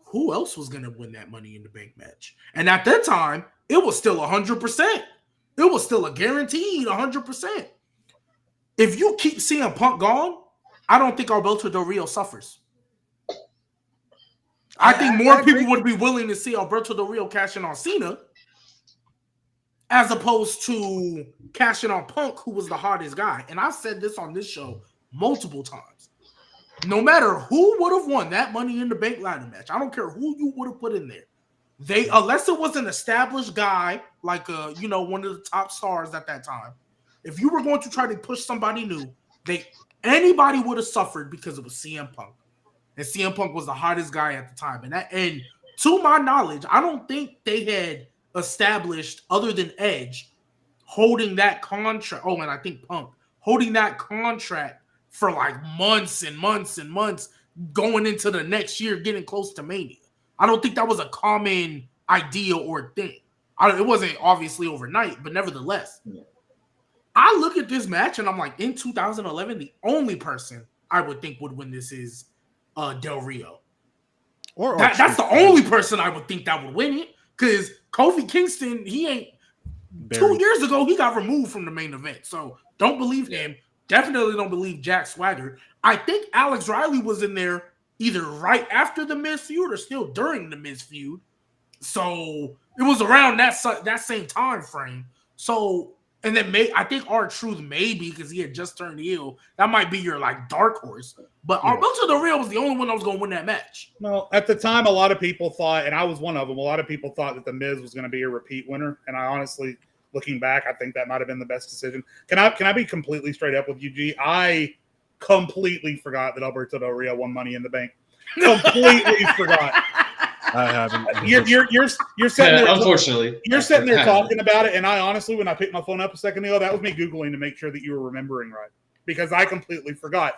who else was going to win that Money in the Bank match? And at that time, it was still 100%. It was still a guaranteed 100%. If you keep CM Punk gone, I don't think Alberto Del Rio suffers. I think more people would be willing to see Alberto Del Rio cash in on Cena as opposed to cashing on Punk, who was the hardest guy. And I've said this on this show multiple times. No matter who would have won that Money in the Bank ladder match, I don't care who you would have put in there. Unless it was an established guy, like one of the top stars at that time, if you were going to try to push somebody new, anybody would have suffered because it was CM Punk. And CM Punk was the hottest guy at the time. And to my knowledge, I don't think they had established, other than Edge, holding that contract. Oh, and I think Punk holding that contract for like months and months and months going into the next year, getting close to Mania. I don't think that was a common idea or thing. It wasn't obviously overnight, but nevertheless. Yeah. I look at this match and I'm like, in 2011, the only person I would think would win this is Del Rio. That's the only person I would think that would win it, because Kofi Kingston, he ain't. 2 years ago, he got removed from the main event, so don't believe him. Definitely don't believe Jack Swagger. I think Alex Riley was in there either right after the Miz feud or still during the Miz feud, so it was around that same time frame. So. And then I think R-Truth maybe, because he had just turned heel. That might be your like dark horse. But Alberto Del Rio was the only one that was going to win that match. No, at the time, a lot of people thought, and I was one of them, a lot of people thought that The Miz was going to be a repeat winner. And I honestly, looking back, I think that might have been the best decision. Can I be completely straight up with you, G? I completely forgot that Alberto Del Rio won Money in the Bank. Completely forgot. I haven't. You're sitting there. Unfortunately, you're sitting there talking about it, and I honestly, when I picked my phone up a second ago, that was me Googling to make sure that you were remembering right, because I completely forgot.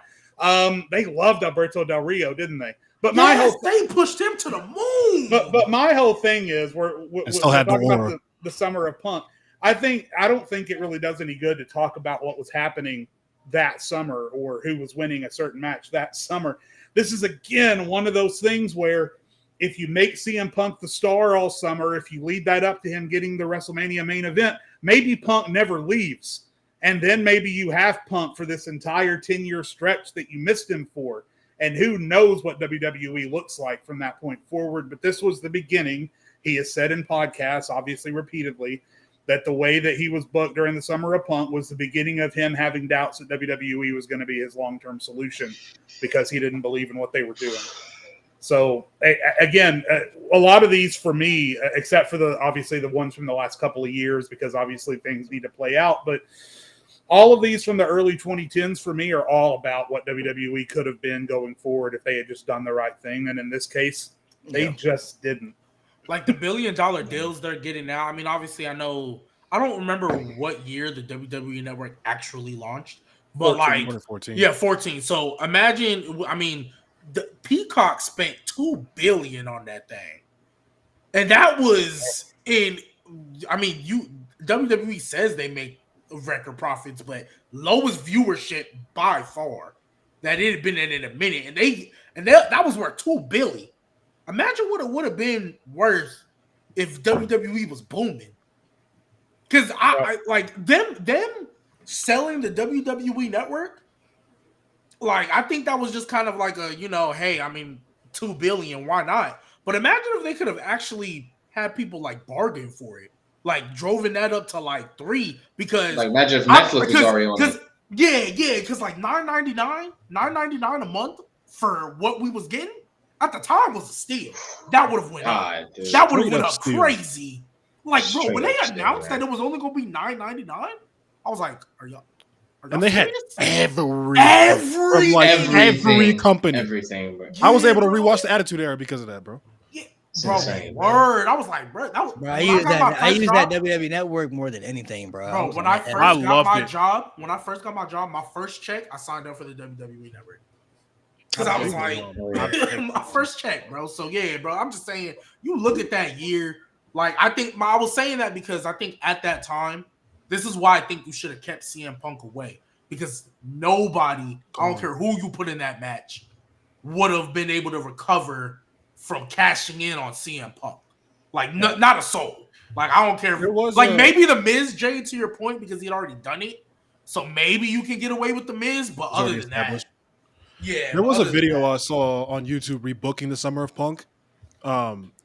They loved Alberto Del Rio, didn't they? But they pushed him to the moon. But my whole thing is we're still had talking about the Summer of Punk. I don't think it really does any good to talk about what was happening that summer or who was winning a certain match that summer. this is again one of those things where if you make CM Punk the star all summer, if you lead that up to him getting the WrestleMania main event, maybe Punk never leaves. And then maybe you have Punk for this entire 10-year stretch that you missed him for. And who knows what WWE looks like from that point forward. But this was the beginning. He has said in podcasts, obviously repeatedly, that the way that he was booked during the summer of Punk was the beginning of him having doubts that WWE was going to be his long-term solution because he didn't believe in what they were doing. So, again, a lot of these for me, except for obviously the ones from the last couple of years, because obviously things need to play out, but all of these from the early 2010s for me are all about what WWE could have been going forward if they had just done the right thing. And in this case, they just didn't. Like the $1 billion deals they're getting now. I mean, obviously, I don't remember what year the WWE Network actually launched, but 14. 14. So imagine, I mean, the Peacock spent $2 billion on that thing, and that was WWE says they make record profits, but lowest viewership by far that it had been in a minute, and that was worth $2 billion. Imagine what it would have been worth if WWE was booming. Because I like them selling the WWE Network. Like, I think that was just kind of like a, hey, I mean, $2 billion, why not? But imagine if they could have actually had people like bargain for it, like drove that up to like 3, because like imagine if Netflix was already on it. Because like $9.99 a month for what we was getting at the time was a steal. That would have went up. Dude. That would have went up steal. crazy. Like, bro, when they announced steal, that it was only gonna be $9.99, I was like, are y'all And they had serious? every company. Everything, bro. I was able to rewatch the Attitude Era because of that, bro. Yeah, It's bro, insane, word. I was like, bro, that was. Bro, I use that WWE Network more than anything, bro. Bro, when I first got my job, my first check, I signed up for the WWE Network. Because I was like, my first check, bro. So yeah, bro, I'm just saying, you look at that year. Like, I was saying that because I think at that time, this is why I think you should have kept CM Punk away, because nobody, I don't care who you put in that match, would have been able to recover from cashing in on CM Punk. Like, not a soul. Like, I don't care. Maybe the Miz, Jay, to your point, because he'd already done it. So maybe you can get away with the Miz, but other than that, yeah. There was a video I saw on YouTube rebooking the Summer of Punk.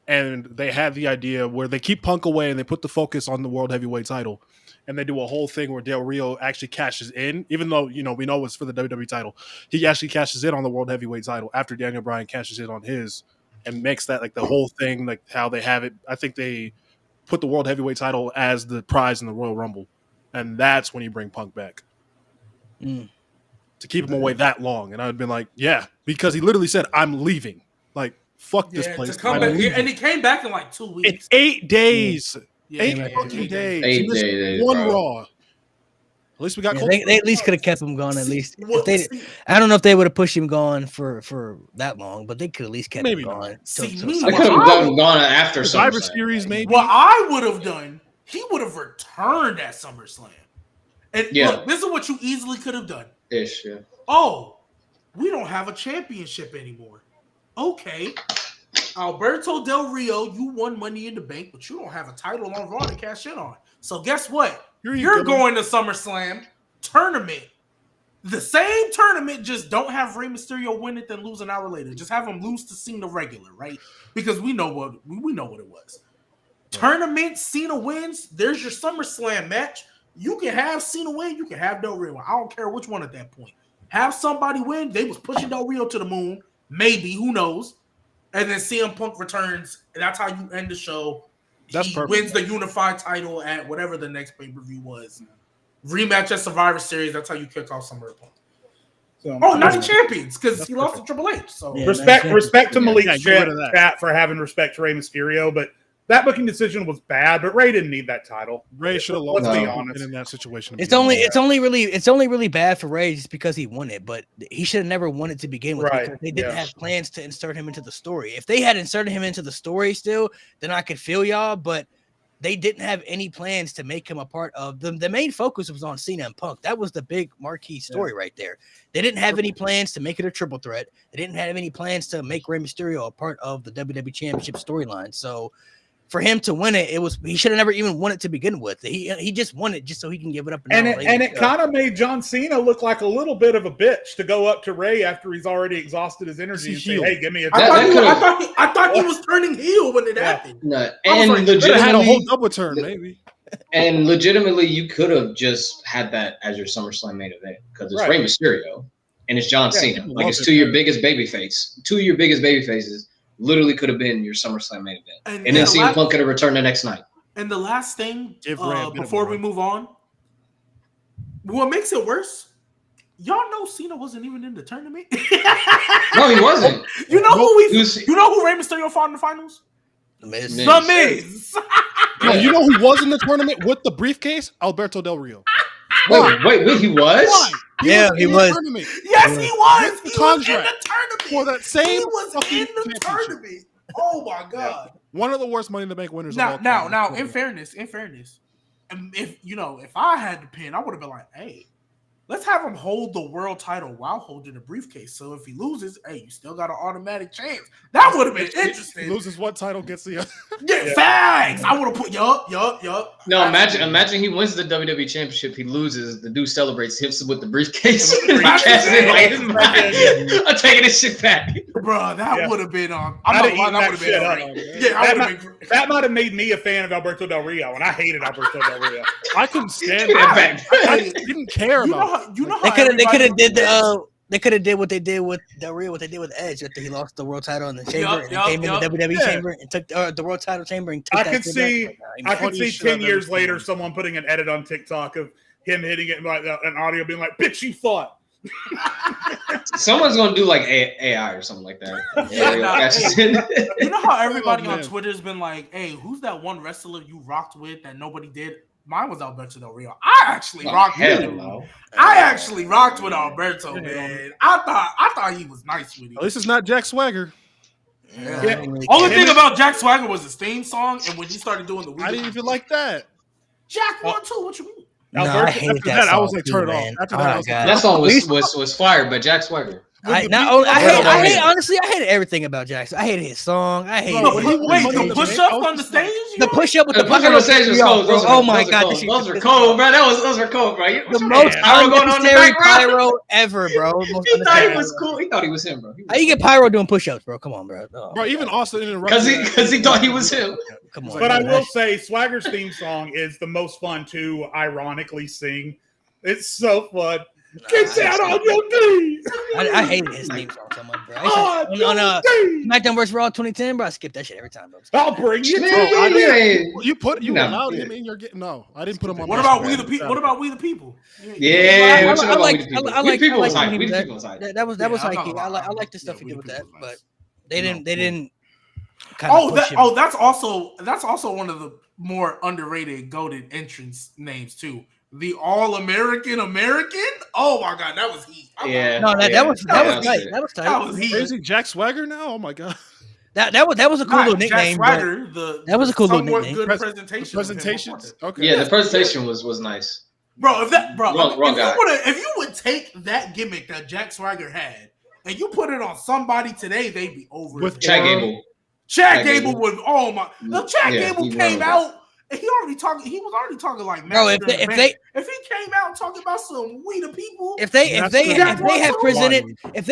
And they had the idea where they keep Punk away and they put the focus on the World Heavyweight title. And they do a whole thing where Del Rio actually cashes in, even though, we know it's for the WWE title. He actually cashes in on the World Heavyweight title after Daniel Bryan cashes in on his, and makes that like the whole thing, like how they have it. I think they put the World Heavyweight title as the prize in the Royal Rumble. And that's when you bring Punk back. To keep him away that long. And I'd been like, yeah, because he literally said, I'm leaving. Like, fuck this place. And he came back in like 2 weeks. It's 8 days. Yeah. 8 fucking days. 8 days. One bro. Raw. At least we got. They at least could have kept him gone. At least I don't know if they would have pushed him gone for that long, but they could at least kept him gone. I could have gone after Survivor Series, maybe. What I would have done, he would have returned at SummerSlam. And look, this is what you easily could have done. Yeah. Oh, we don't have a championship anymore. Okay. Alberto Del Rio, you won Money in the Bank, but you don't have a title on Raw to cash in on. So guess what? You're going to SummerSlam tournament. The same tournament, just don't have Rey Mysterio win it, then lose an hour later. Just have him lose to Cena regular, right? Because we know what it was. Tournament, Cena wins. There's your SummerSlam match. You can have Cena win. You can have Del Rio win. I don't care which one at that point. Have somebody win. They was pushing Del Rio to the moon. Maybe. Who knows? And then CM Punk returns. And that's how you end the show. That's he perfect. wins the unified title at whatever the next pay-per-view was. Rematch at Survivor Series. That's how you kick off Summer of Punk. So, not champions, because he lost to Triple H. So respect to Malik's chat for having respect to Rey Mysterio, but that booking decision was bad. But Rey didn't need that title. Rey should have lost. Let's be honest. In that situation. It's only really bad for Rey just because he won it, but he should have never won it to begin with. Right. Because they didn't have plans to insert him into the story. If they had inserted him into the story still, then I could feel y'all. But they didn't have any plans to make him a part of them. The main focus was on Cena and Punk. That was the big marquee story right there. They didn't have any plans to make it a triple threat. They didn't have any plans to make Rey Mysterio a part of the WWE Championship storyline. So for him to win it, he should have never even won it to begin with. He just won it just so he can give it up. And it kind of made John Cena look like a little bit of a bitch to go up to Ray after he's already exhausted his energy and say, "Hey, give me a." I thought he was turning heel when it happened. No, and legitimately had a whole double turn, maybe. And legitimately, you could have just had that as your SummerSlam main event because it's Rey Mysterio and it's John Cena. Like it's two of your biggest babyfaces. Literally could have been your SummerSlam main event. And then CM Punk could have returned the next night. And the last thing, before we move on, what makes it worse, y'all know Cena wasn't even in the tournament. No, he wasn't. You know who Rey Mysterio fought in the finals? The Miz. The Miz. No, you know who was in the tournament with the briefcase? Alberto Del Rio. Wait, he was? Why? He was. Yes, he was. He was in the tournament. For that same he was in the tournament. Oh my god! One of the worst Money in the Bank winners. Now, in fairness, if I had the pin, I would have been like, hey, let's have him hold the world title while holding the briefcase. So if he loses, hey, you still got an automatic chance. That would have been interesting. He loses what title gets the facts. I would have put yup. No, imagine he wins the WWE Championship. He loses. The dude celebrates, hits him with the briefcase. I'm taking this shit back, bro. That would have been on. That might have made me a fan of Alberto Del Rio, and I hated Alberto Del Rio. I couldn't stand it. I didn't care about. They could have did what they did with Del Rio, what they did with Edge after he lost the world title in the chamber and came in the WWE chamber and took the world title chamber and took I could see 10 years later someone putting an edit on TikTok of him hitting it and like an audio being like, "Bitch, you thought." Someone's gonna do like AI or something like that. You know how everybody on Twitter's been like, "Hey, who's that one wrestler you rocked with that nobody did?" Mine was Alberto Del Rio. I actually rocked with him. I actually rocked with Alberto, man. I thought he was nice with him. This is not Jack Swagger. Yeah. Only thing about Jack Swagger was his theme song, and when he started doing the I didn't even like that. Jack 1 2. What you mean? I hated that song. I was like, turn it off. After that, that song was fired by Jack Swagger. I hated everything about Jackson. I hated his song. I hated the push-up on the stage. The push-up with the push-up on the stage was cold. Oh my god, those were cold, bro. Those were cold, bro. The most unnecessary pyro ever, bro. He thought he was cool. He thought he was him, bro. How you get pyro doing push-ups, bro? Come on, bro. Bro, even Austin interrupted because he thought he was him. Come on. But I will say, Swagger's theme song is the most fun to ironically sing. It's so fun. Get down on your knees. I hated his theme song so much, bro. On SmackDown vs. Raw 2010, bro, I skipped that shit every time, bro. I'll bring you. You allowed him in your game. No, I didn't put him on. What about We the People? What about We the People? Yeah, I like We the People was hype. That was hype. I like the stuff he did with that, but they didn't. That's also one of the more underrated goated entrance names too. The All-American American. Oh my god, that was heat. That was tight. That was tight. That was heat. Crazy Jack Swagger now. Oh my god. That was a cool little nickname. Swagger, that was a cool little nickname. Good presentations. Okay. Yeah, the presentation was nice. Bro, if you would take that gimmick that Jack Swagger had and you put it on somebody today, they'd be over with Chad Gable. Chad Gable was Chad Gable came out. And he was already talking like bro. If he came out talking about some We the People, if they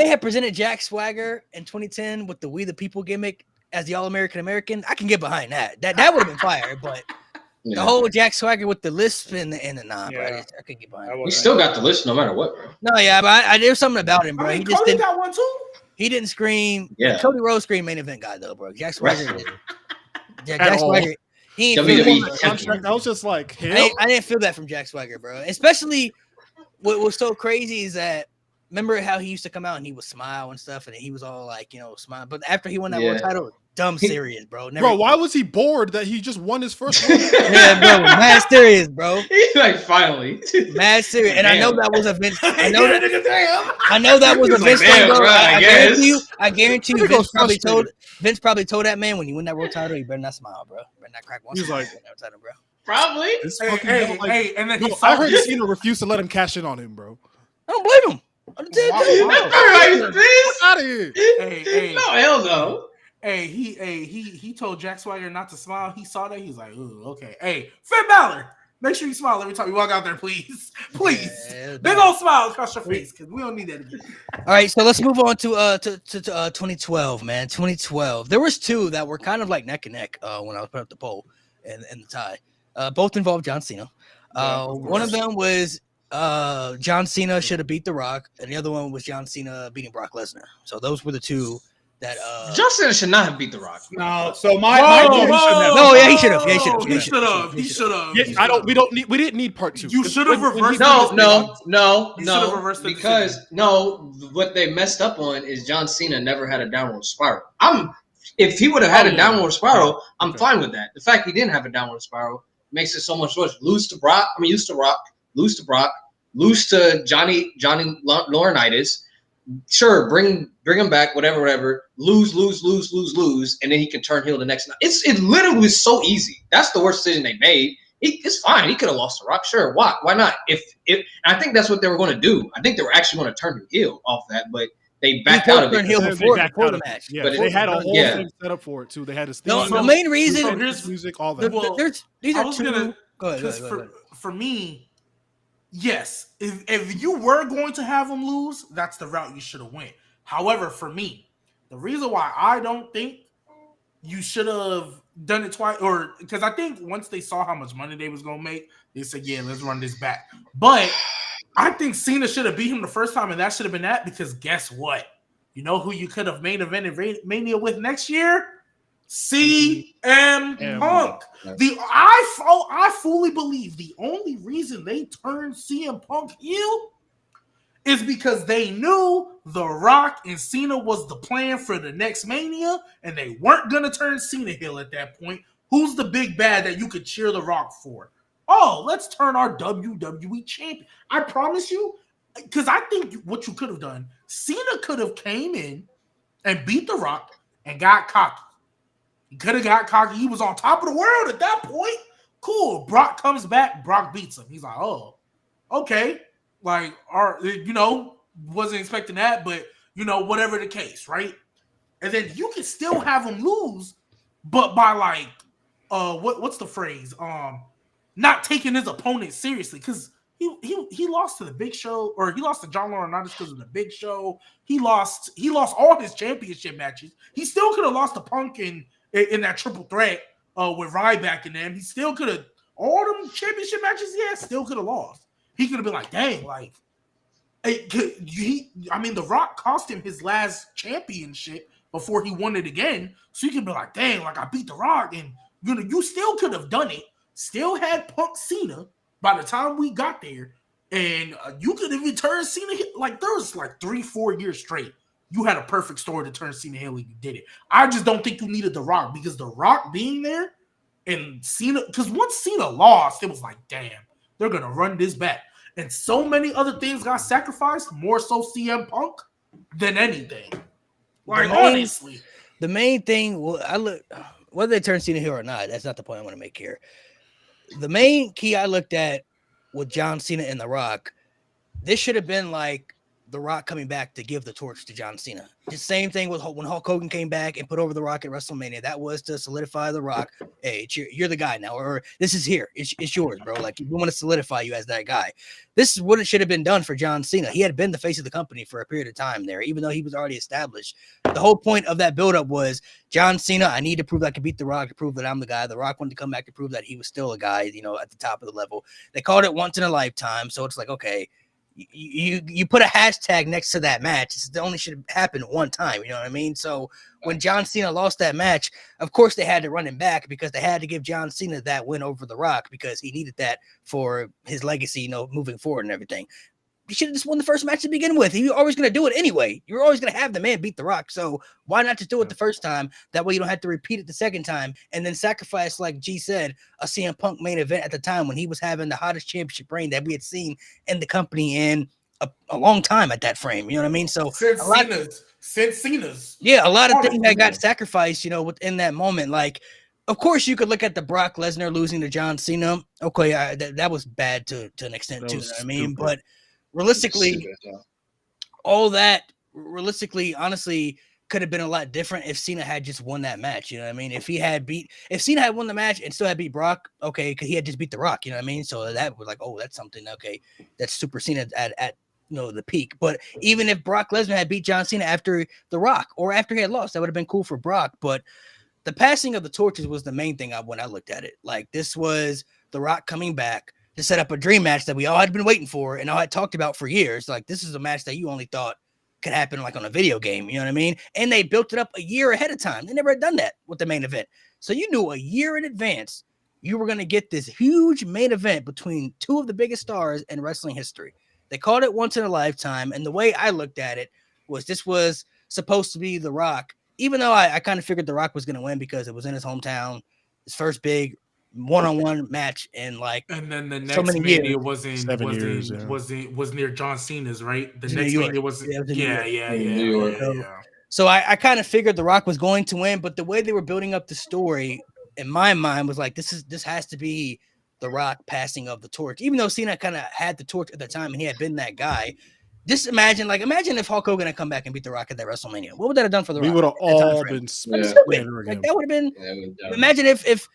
had presented Jack Swagger in 2010 with the We the People gimmick as the All-American American, I can get behind that. That would have been fire. But the whole Jack Swagger with the lisp and the bro, I could get behind. He still got the lisp no matter what, bro. No, yeah, but there's something about him, bro. He just didn't got one too. He didn't scream. Yeah, Cody Rhodes screamed main event guy though, bro. Jack Swagger. Jack Swagger. He ain't I was just like, I didn't feel that from Jack Swagger, bro. Especially what was so crazy is that remember how he used to come out and he would smile and stuff, and he was all like, smile. But after he won that world title, dumb serious, bro. Bro, why was he bored that he just won his first one? Yeah, bro, mad serious, bro. He's like, finally, mad serious. And I know that was a Vince. I know that was a Vince thing, bro. I guarantee you, Vince probably told that man when you win that world title, you better not smile, bro. not crack one. He's like, outside him, bro. Probably. this Hey, fucking hey, hell, like, hey, and then yo, he I saw heard this. Cena refused to let him cash in on him, bro. I don't blame him. Wow. Everybody's pissed. Out of here. Hey, No, hell no. hey, he told Jack Swagger not to smile. He saw that. He's like, ooh, okay. Hey, Finn Balor, make sure you smile every time you walk out there, please. Please. Yeah, Big old smile across your face, because we don't need that again. All right, so let's move on to 2012, man. 2012. There was two that were kind of like neck and neck when I was putting up the poll and the tie. Both involved John Cena. One of them was John Cena should have beat The Rock, and the other one was John Cena beating Brock Lesnar. So those were the two that John Cena should not have beat The Rock. No, so my Whoa, No, yeah, he should have. Yeah, He should have. He should have. Yeah, we didn't need part two. You should have reversed. No, You should have reversed the because what they messed up on is John Cena never had a downward spiral. If he would have had a downward spiral, I'm fine with that. The fact he didn't have a downward spiral makes it so much worse. Lose to Brock, lose to Johnny Laurinaitis. Sure, bring him back, whatever. Lose, and then he can turn heel the next night. It literally was so easy. That's the worst decision they made. It's fine. He could have lost to Rock. Sure, why not? If I think that's what they were going to do. I think they were actually going to turn him heel off that, but they backed out of it. Heel before the match. Yeah, they had a whole thing set up for it too. They had a the main reason music, all that. These are two. Go ahead. For me, yes, if you were going to have him lose, that's the route you should have went. However, for me, the reason why I don't think you should have done it twice, or because I think once they saw how much money they was gonna make, they said, "Yeah, let's run this back." But I think Cena should have beat him the first time, and that should have been that. Because guess what? You know who you could have main evented Mania with next year? CM Punk. I fully believe the only reason they turned CM Punk heel is because they knew The Rock and Cena was the plan for the next Mania, and they weren't going to turn Cena heel at that point. Who's the big bad that you could cheer The Rock for? Oh, let's turn our WWE champion. I promise you, because I think what you could have done, Cena could have came in and beat The Rock and got cocky. He could have got cocky. He was on top of the world at that point. Cool. Brock comes back. Brock beats him. He's like, oh, okay. Like, wasn't expecting that, but, whatever the case, right? And then you can still have him lose, but by like, what's the phrase? Not taking his opponent seriously, because he lost to the Big Show, or he lost to John Laurinaitis because of the Big Show. He lost all his championship matches. He still could have lost to Punk in that triple threat with Ryback and them. He still could have all them championship matches. Yeah, still could have lost. He could have been like, dang, like, The Rock cost him his last championship before he won it again. So you could be like, dang, like I beat The Rock, and you still could have done it. Still had Punk Cena by the time we got there, and you could even turn Cena like there was like 3-4 years straight. You had a perfect story to turn Cena heel, and you did it. I just don't think you needed The Rock, because The Rock being there and Cena, because once Cena lost, it was like, damn, they're gonna run this back. And so many other things got sacrificed, more so CM Punk than anything. Like, honestly. The main thing, whether they turn Cena heel or not, that's not the point I want to make here. The main key I looked at with John Cena and The Rock, this should have been like The Rock coming back to give the torch to John Cena. The same thing with when Hulk Hogan came back and put over The Rock at WrestleMania. That was to solidify The Rock. Hey, you're the guy now, or this is here. It's yours, bro. Like, we want to solidify you as that guy. This is what it should have been done for John Cena. He had been the face of the company for a period of time there, even though he was already established. The whole point of that buildup was, John Cena, I need to prove that I can beat The Rock, to prove that I'm the guy. The Rock wanted to come back to prove that he was still a guy, at the top of the level. They called it once in a lifetime, so it's like, okay, you put a hashtag next to that match. It only should happen one time. You know what I mean? So when John Cena lost that match, of course they had to run him back, because they had to give John Cena that win over The Rock, because he needed that for his legacy, moving forward and everything. You should have just won the first match to begin with. You're always going to do it anyway. You're always going to have the man beat The Rock. So why not just do it the first time? That way you don't have to repeat it the second time, and then sacrifice, like G said, a CM Punk main event at the time when he was having the hottest championship reign that we had seen in the company in a long time at that frame. You know what I mean? So since Cena's. Yeah, a lot of things that got sacrificed, within that moment. Like, of course, you could look at the Brock Lesnar losing to John Cena. Okay, that was bad to an extent That too. You was know what I mean, stupid. but realistically, Stupid, huh? all that honestly could have been a lot different if Cena had just won that match. You know what I mean? If Cena had won the match and still had beat Brock, okay, because he had just beat The Rock. You know what I mean? So that was like, oh, that's something. Okay, that's Super Cena at the peak. But even if Brock Lesnar had beat John Cena after The Rock or after he had lost, that would have been cool for Brock. But the passing of the torches was the main thing when I looked at it. Like, this was The Rock coming back to set up a dream match that we all had been waiting for and all had talked about for years. Like, this is a match that you only thought could happen like on a video game, you know what I mean? And they built it up a year ahead of time. They never had done that with the main event. So you knew a year in advance you were going to get this huge main event between two of the biggest stars in wrestling history. They called it once in a lifetime. And the way I looked at it was this was supposed to be The Rock, even though I kind of figured The Rock was going to win because it was in his hometown, his first big one-on-one match in like And then the so next many Mania years. was near John Cena's, right? The It was next New York. Mania was Yeah, it was in New York. New York. So I kind of figured The Rock was going to win, but the way they were building up the story in my mind was like, this has to be The Rock passing of the torch. Even though Cena kind of had the torch at the time and he had been that guy. Just imagine if Hulk Hogan had come back and beat The Rock at that WrestleMania. What would that have done for The Rock? We would have all been Like, that would have been. Imagine if that's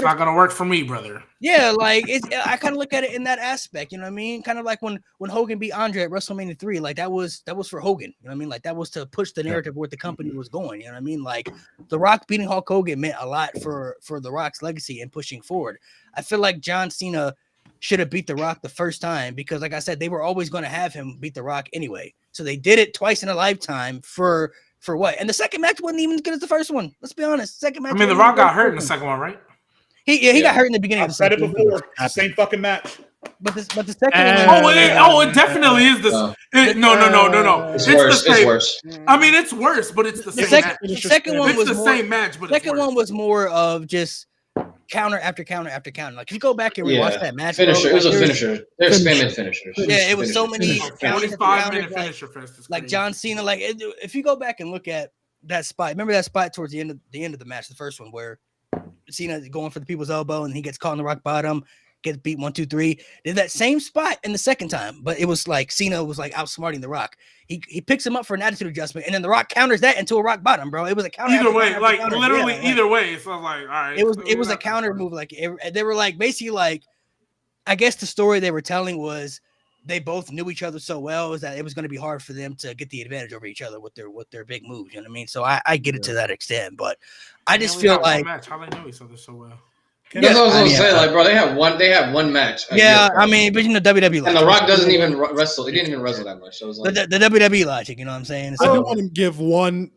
not gonna work for me, brother. Yeah, like I kind of look at it in that aspect. You know what I mean? Kind of like when Hogan beat Andre at WrestleMania 3. Like that was for Hogan. You know what I mean? Like that was to push the narrative where the company was going. You know what I mean? Like The Rock beating Hulk Hogan meant a lot for The Rock's legacy and pushing forward. I feel like John Cena should have beat The Rock the first time because, like I said, they were always going to have him beat The Rock anyway. So they did it twice in a lifetime for what? And the second match wasn't even as good as the first one. Let's be honest. Second match. I mean, The Rock got hurt in the second one, right? He got hurt in the beginning. I've said it before. Same fucking match. But the second one. It definitely is this. No. It's worse. It's worse. I mean, it's worse, but it's the same match. The second one was more, same match, but second one was more of just counter after counter after counter. Like if you go back and rewatch that match, finisher. Bro, it was a finisher. They're spamming finishers. Yeah, it was so many 45-minute finisher fest. Like John Cena. Like if you go back and look at that spot, remember that spot towards the end of the match, the first one where Cena going for the people's elbow and he gets caught in the rock bottom, gets beat 1, 2, 3. Did that same spot in the second time, but it was like Cena was like outsmarting The Rock. He picks him up for an attitude adjustment, and then The Rock counters that into a rock bottom, bro. It was a counter. Either way, like counter. literally Yeah, either way. So I was like, all right. It was a counter move. Like they were like basically like, I guess the story they were telling was they both knew each other so well is that it was going to be hard for them to get the advantage over each other with their big moves. You know what I mean? So I get it to that extent, but I just feel like how they know each other so well. That's what I was gonna say. Like, bro, they have one match. Yeah, I mean, but you know, WWE. And The Rock doesn't even wrestle. He didn't even wrestle that much. So it was like the WWE logic. You know what I'm saying? So, I do want to give one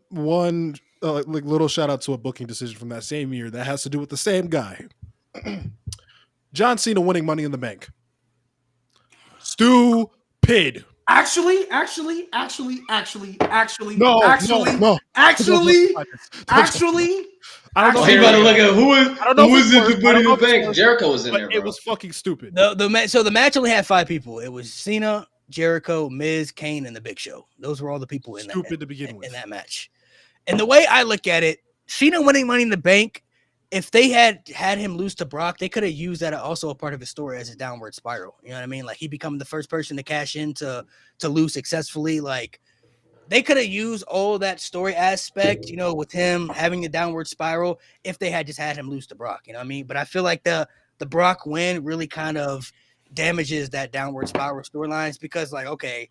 like little shout out to a booking decision from that same year that has to do with the same guy, John Cena winning Money in the Bank. Stupid. Actually, no. I don't know. he about to look at who is it to put in the bank. Jericho was in there, bro. It was fucking stupid. So the match only had 5 people. It was Cena, Jericho, Miz, Kane, and the Big Show. Those were all the people in that match. And the way I look at it, Cena winning Money in the Bank, if they had him lose to Brock, they could have used that also a part of his story as a downward spiral. You know what I mean? Like he become the first person to cash in to lose successfully. Like they could have used all that story aspect, you know, with him having the downward spiral if they had just had him lose to Brock. You know what I mean? But I feel like the Brock win really kind of damages that downward spiral storylines because, like, okay,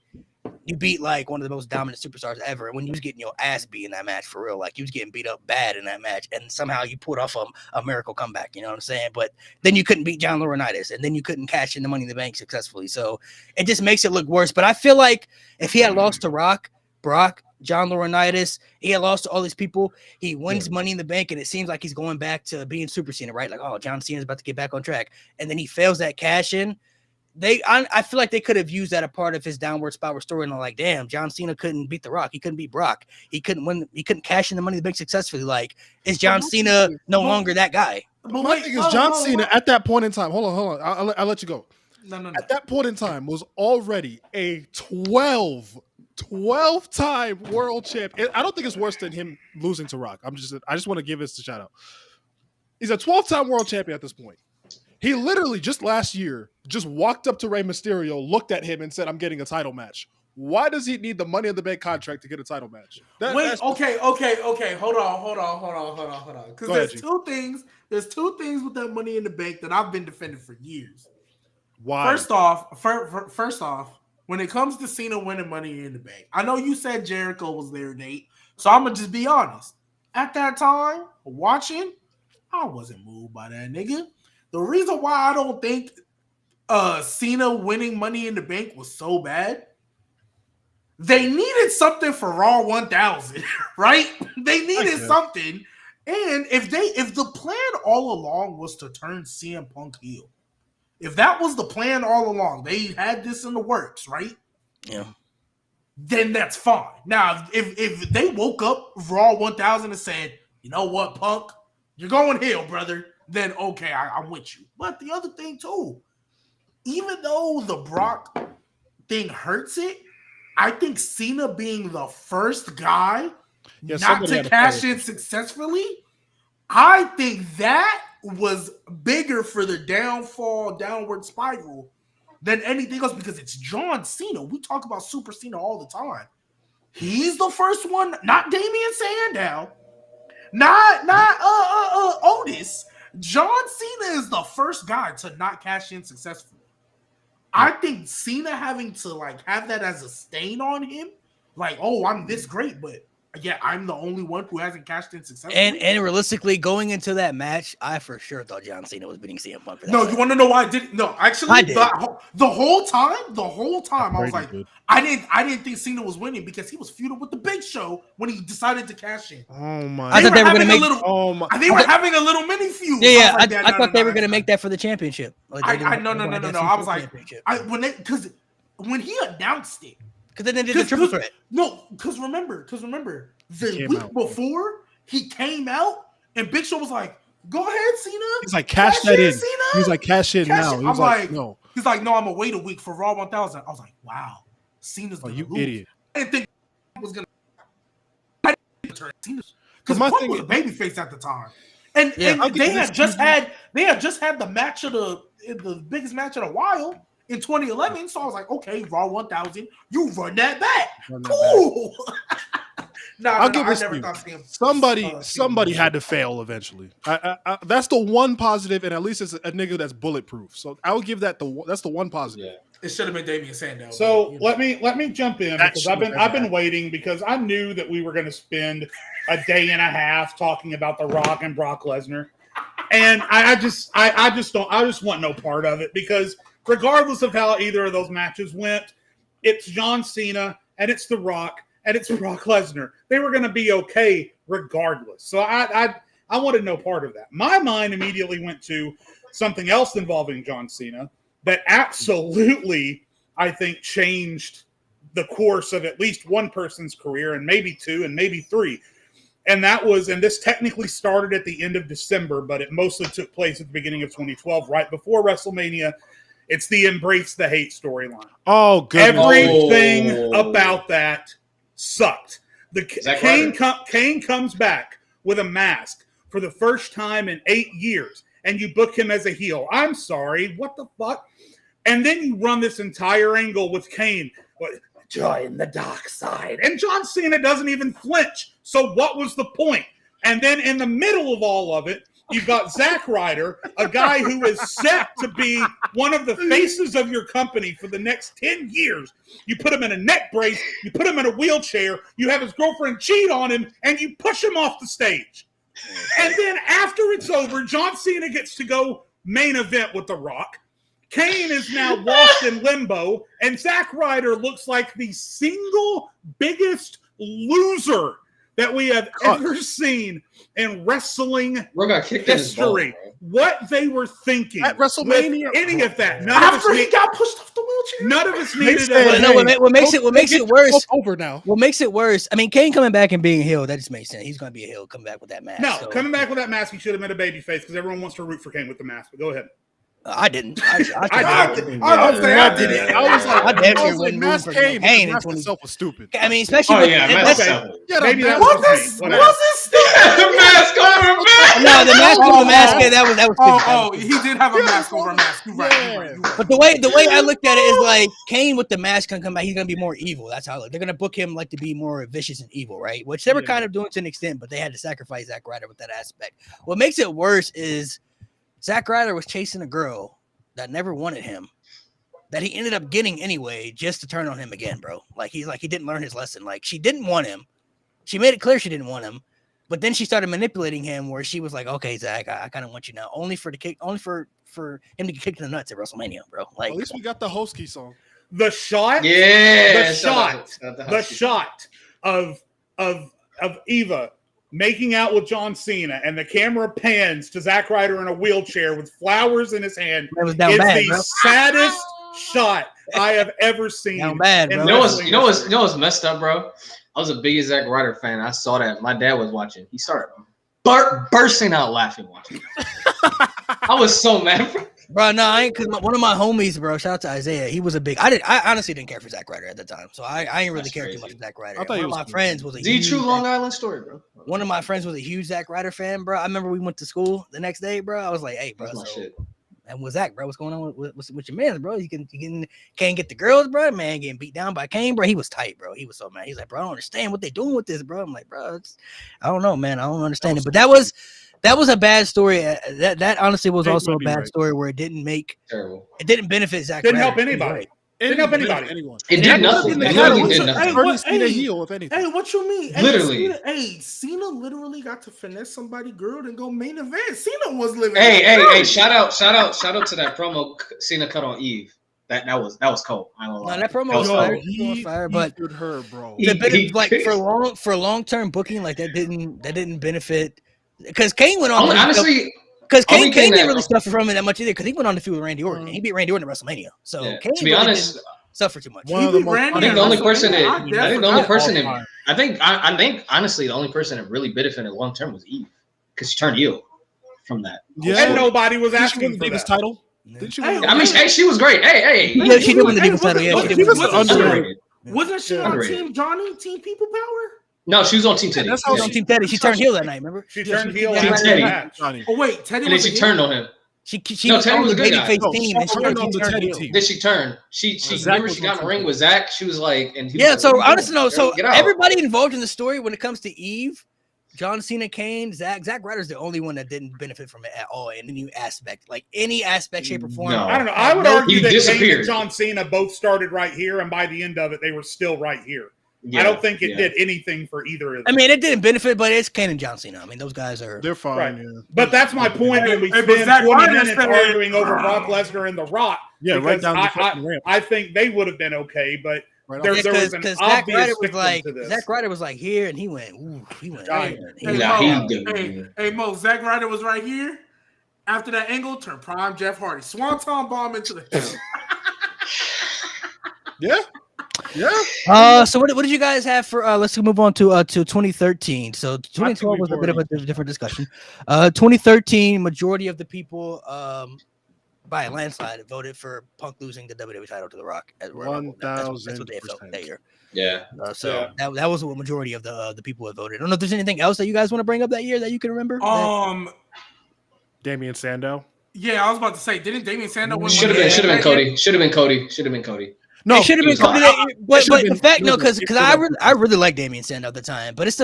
you beat like one of the most dominant superstars ever. When you was getting your ass beat in that match for real, like you was getting beat up bad in that match, and somehow you pulled off a miracle comeback. You know what I'm saying? But then you couldn't beat John Laurinaitis, and then you couldn't cash in the Money in the Bank successfully. So it just makes it look worse. But I feel like if he had lost to Brock, John Laurinaitis, he had lost to all these people. He wins Money in the Bank, and it seems like he's going back to being Super Cena, right? Like, oh, John Cena's about to get back on track, and then he fails that cash in. I feel like they could have used that a part of his downward spiral story, and they're like, damn, John Cena couldn't beat The Rock. He couldn't beat Brock. He couldn't win. He couldn't cash in the Money in the Bank successfully. Like, is John Cena no longer that guy? But my thing is, John Cena at that point in time. Hold on. I'll let you go. No. At that point in time, was already a 12-time world champ. I don't think it's worse than him losing to Rock. I just want to give this a shout out. He's a 12-time world champion at this point. He literally just last year just walked up to Rey Mysterio, looked at him, and said, "I'm getting a title match." Why does he need the Money in the Bank contract to get a title match? Wait, okay. Hold on. Because there's two things with that Money in the Bank that I've been defending for years. Why? First off, when it comes to Cena winning Money in the Bank, I know you said Jericho was there, Nate. So I'm gonna just be honest. At that time, watching, I wasn't moved by that nigga. The reason why I don't think Cena winning Money in the Bank was so bad, they needed something for Raw 1000, right? They needed something. And if the plan all along was to turn CM Punk heel, if that was the plan all along, they had this in the works, right? Yeah. Then that's fine. Now, if they woke up Raw 1000 and said, "You know what, Punk, you're going heel, brother," then okay, I'm with you. But the other thing too, even though the Brock thing hurts it, I think Cena being the first guy not to cash in successfully, I think that was bigger for the downward spiral than anything else, because it's John Cena. We talk about Super Cena all the time. He's the first one, not Damian Sandow, not Otis. John Cena is the first guy to not cash in successfully. I think Cena having to have that as a stain on him, oh, I'm this great, but yeah, I'm the only one who hasn't cashed in successfully. And realistically, going into that match, I for sure thought John Cena was beating CM Punk. No, you want to know why I didn't? No, actually, I did. The whole time, I was like, I didn't think Cena was winning because he was feuding with the Big Show when he decided to cash in. Oh my! I thought they were going to make. They were having a little mini feud. Yeah, I thought they were going to make that for the championship. No. I was like, when he announced it. Because then they did the triple threat. No, because remember, the week before he came out and Big Show was like, "Go ahead, Cena." He's like, "Cash that in." Cena. He's like, "Cash in now." He's like, "No." He's like, "No, I'm gonna wait a week for Raw 1000." I was like, "Wow, Cena's gonna lose." Idiot. I didn't think he was gonna. I didn't turn Cena because Punk was a babyface at the time, and they had just had the match of the biggest match in a while. In 2011, so I was like, okay, Raw 1000, you run that back. Cool. I'll give this to you. Somebody had to fail eventually. That's the one positive, and at least it's a nigga that's bulletproof. So I'll give that's the one positive. Yeah. It should have been Damian Sandow. So let me jump in because I've been waiting because I knew that we were going to spend a day and a half talking about The Rock and Brock Lesnar, and I just want no part of it because. Regardless of how either of those matches went, it's John Cena and it's The Rock and it's Brock Lesnar. They were going to be okay regardless. So I wanted no part of that. My mind immediately went to something else involving John Cena that absolutely, I think, changed the course of at least one person's career and maybe two and maybe three. And this technically started at the end of December, but it mostly took place at the beginning of 2012, right before WrestleMania. It's the Embrace the Hate storyline. Oh, good. Everything about that sucked. Kane comes back with a mask for the first time in 8 years, and you book him as a heel. I'm sorry, what the fuck? And then you run this entire angle with Kane. Join the dark side. And John Cena doesn't even flinch. So what was the point? And then in the middle of all of it, you've got Zack Ryder, a guy who is set to be one of the faces of your company for the next 10 years. You put him in a neck brace, you put him in a wheelchair, you have his girlfriend cheat on him, and you push him off the stage. And then after it's over, John Cena gets to go main event with The Rock. Kane is now lost in limbo, and Zack Ryder looks like the single biggest loser that we have ever seen in wrestling history. What they were thinking at WrestleMania, any of that. After he got pushed off the wheelchair, none of us needed it. What makes it worse? Over now. What makes it worse? I mean, Kane coming back and being a heel, that just makes sense. He's going to be a heel, coming back with that mask. No, coming back with that mask, he should have been a babyface because everyone wants to root for Kane with the mask. But go ahead. I didn't. I did. I was like, I damn sure like, wouldn't Mask root for Kane. Kane The in mask 20. itself was stupid. I mean, especially Oh with yeah, that's- that's okay. Yeah, Maybe that Was was this me. Whatever. Mask over mask. no, the mask of the mask. Oh, That was stupid. Oh, he did have a mask over a mask. You're right. But the way I looked at it is like Kane with the mask can come back. He's gonna be more evil. That's how they're gonna book him like to be more vicious and evil, right? Which they were kind of doing to an extent, but they had to sacrifice Zack Ryder with that aspect. What makes it worse is Zack Ryder was chasing a girl that never wanted him, that he ended up getting anyway, just to turn on him again, bro. Like he didn't learn his lesson. Like she didn't want him. She made it clear she didn't want him. But then she started manipulating him where she was like, okay, Zach, I kind of want you now. Only for him to get kicked in the nuts at WrestleMania, bro. Like at least we got the Hosky song. The shot, Yeah, the shot of Eva making out with John Cena, and the camera pans to Zack Ryder in a wheelchair with flowers in his hand. It's the saddest shot I have ever seen. Down bad, bro. You know what's messed up, bro? I was a big Zack Ryder fan. I saw that. My dad was watching. He started bursting out laughing watching. I was so mad, bro. No, I ain't, because one of my homies, bro. Shout out to Isaiah. He was a big. I honestly didn't care for Zack Ryder at the time, so I ain't really care too much for Zack Ryder. I thought one of my friends was a the true Long Island story, bro. One of my friends was a huge Zack Ryder fan, bro. I remember we went to school the next day, bro. I was like, hey, bro. And with Zach, bro, what's going on with your man, bro? Can't get the girls, bro. Man, getting beat down by Kane, bro. He was tight, bro. He was so mad. He's like, bro, I don't understand what they're doing with this, bro. I'm like, bro, I don't know, man. I don't understand it. But that was a bad story. That honestly was also a bad story where it didn't benefit Zach. Didn't help anybody. Didn't help anybody. Anyone. It did nothing. It literally did nothing. Hey, what you mean? Literally. Cena literally got to finesse somebody girl and go main event. Cena was living. Hey, shout out to that promo Cena cut on Eve. That was cold. I don't know. No, that promo was fire, but her, bro. For long term booking, like that didn't benefit because Kane went on. Honestly. Because Kane didn't really suffer from it that much either. Because he went on to feud with Randy Orton, and he beat Randy Orton at WrestleMania. So Kane, to be honest, didn't suffer too much. I think the only person that really benefited long term was Eve, because she turned heel from that. Yeah, and nobody was asking for that title. Did she? I mean, she was great. Hey, yeah, she did win the Divas title. Yeah, she was underrated. Wasn't she on Team Johnny, Team People Power? No, she was on Team Teddy. That's how on Team Teddy. She turned heel that night. Remember? She turned heel. Team Teddy. Oh wait, Teddy. And then she turned on him. She was on the babyface team, and she turned on the Teddy team. Then she turned. She remember she got in the ring with Zach. She was like, and so honestly, no. So everybody involved in the story when it comes to Eve, John Cena, Kane, Zack Ryder's the only one that didn't benefit from it at all in any aspect, shape, or form. No. I don't know. I would argue that Kane and John Cena both started right here, and by the end of it, they were still right here. Yeah, I don't think it did anything for either of them. I mean, it didn't benefit, but it's Kane and John Cena. I mean, those guys they're fine. Right. Yeah. But that's my point when we spend 20 minutes arguing over Brock Lesnar and The Rock. Yeah, right down the ramp. I think they would have been okay, but there was an Zack obvious victim to this. Zack Ryder was like here, and he went. Hey, Mo, Zack Ryder was right here. After that angle, turned prime Jeff Hardy. Swanton bomb into the Yeah. So what did you guys have for? Let's move on to 2013. So 2012 was a bit of a different discussion. 2013, majority of the people, by a landslide, voted for Punk losing the WWE title to The Rock. 1,000%. That's what they felt that year. Yeah. That was what majority of the people had voted. I don't know if there's anything else that you guys want to bring up that year that you can remember. Damian Sandow. Yeah, I was about to say, didn't Damian Sandow win? Should have been Cody. Should have been Cody. No, it should have been Cody. But the fact, no, because I really like Damian Sandow at the time, but it's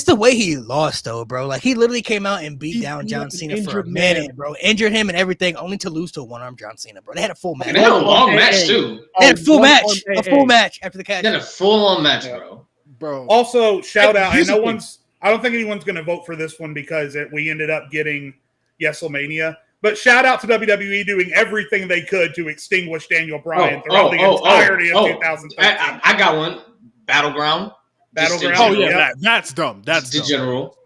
the way he lost though, bro. Like he literally came out and beat down John Cena for a minute, bro. Injured him and everything, only to lose to a one-arm John Cena, bro. They had a full match. And they had a long match too. They had a full match after the catch. They had a full-on match, bro. Also, shout out. And I don't think anyone's going to vote for this one because we ended up getting Yeselmania. But shout out to WWE doing everything they could to extinguish Daniel Bryan throughout the entirety of 2013. I got one. Battleground. Oh, yeah. That's dumb. That's the general.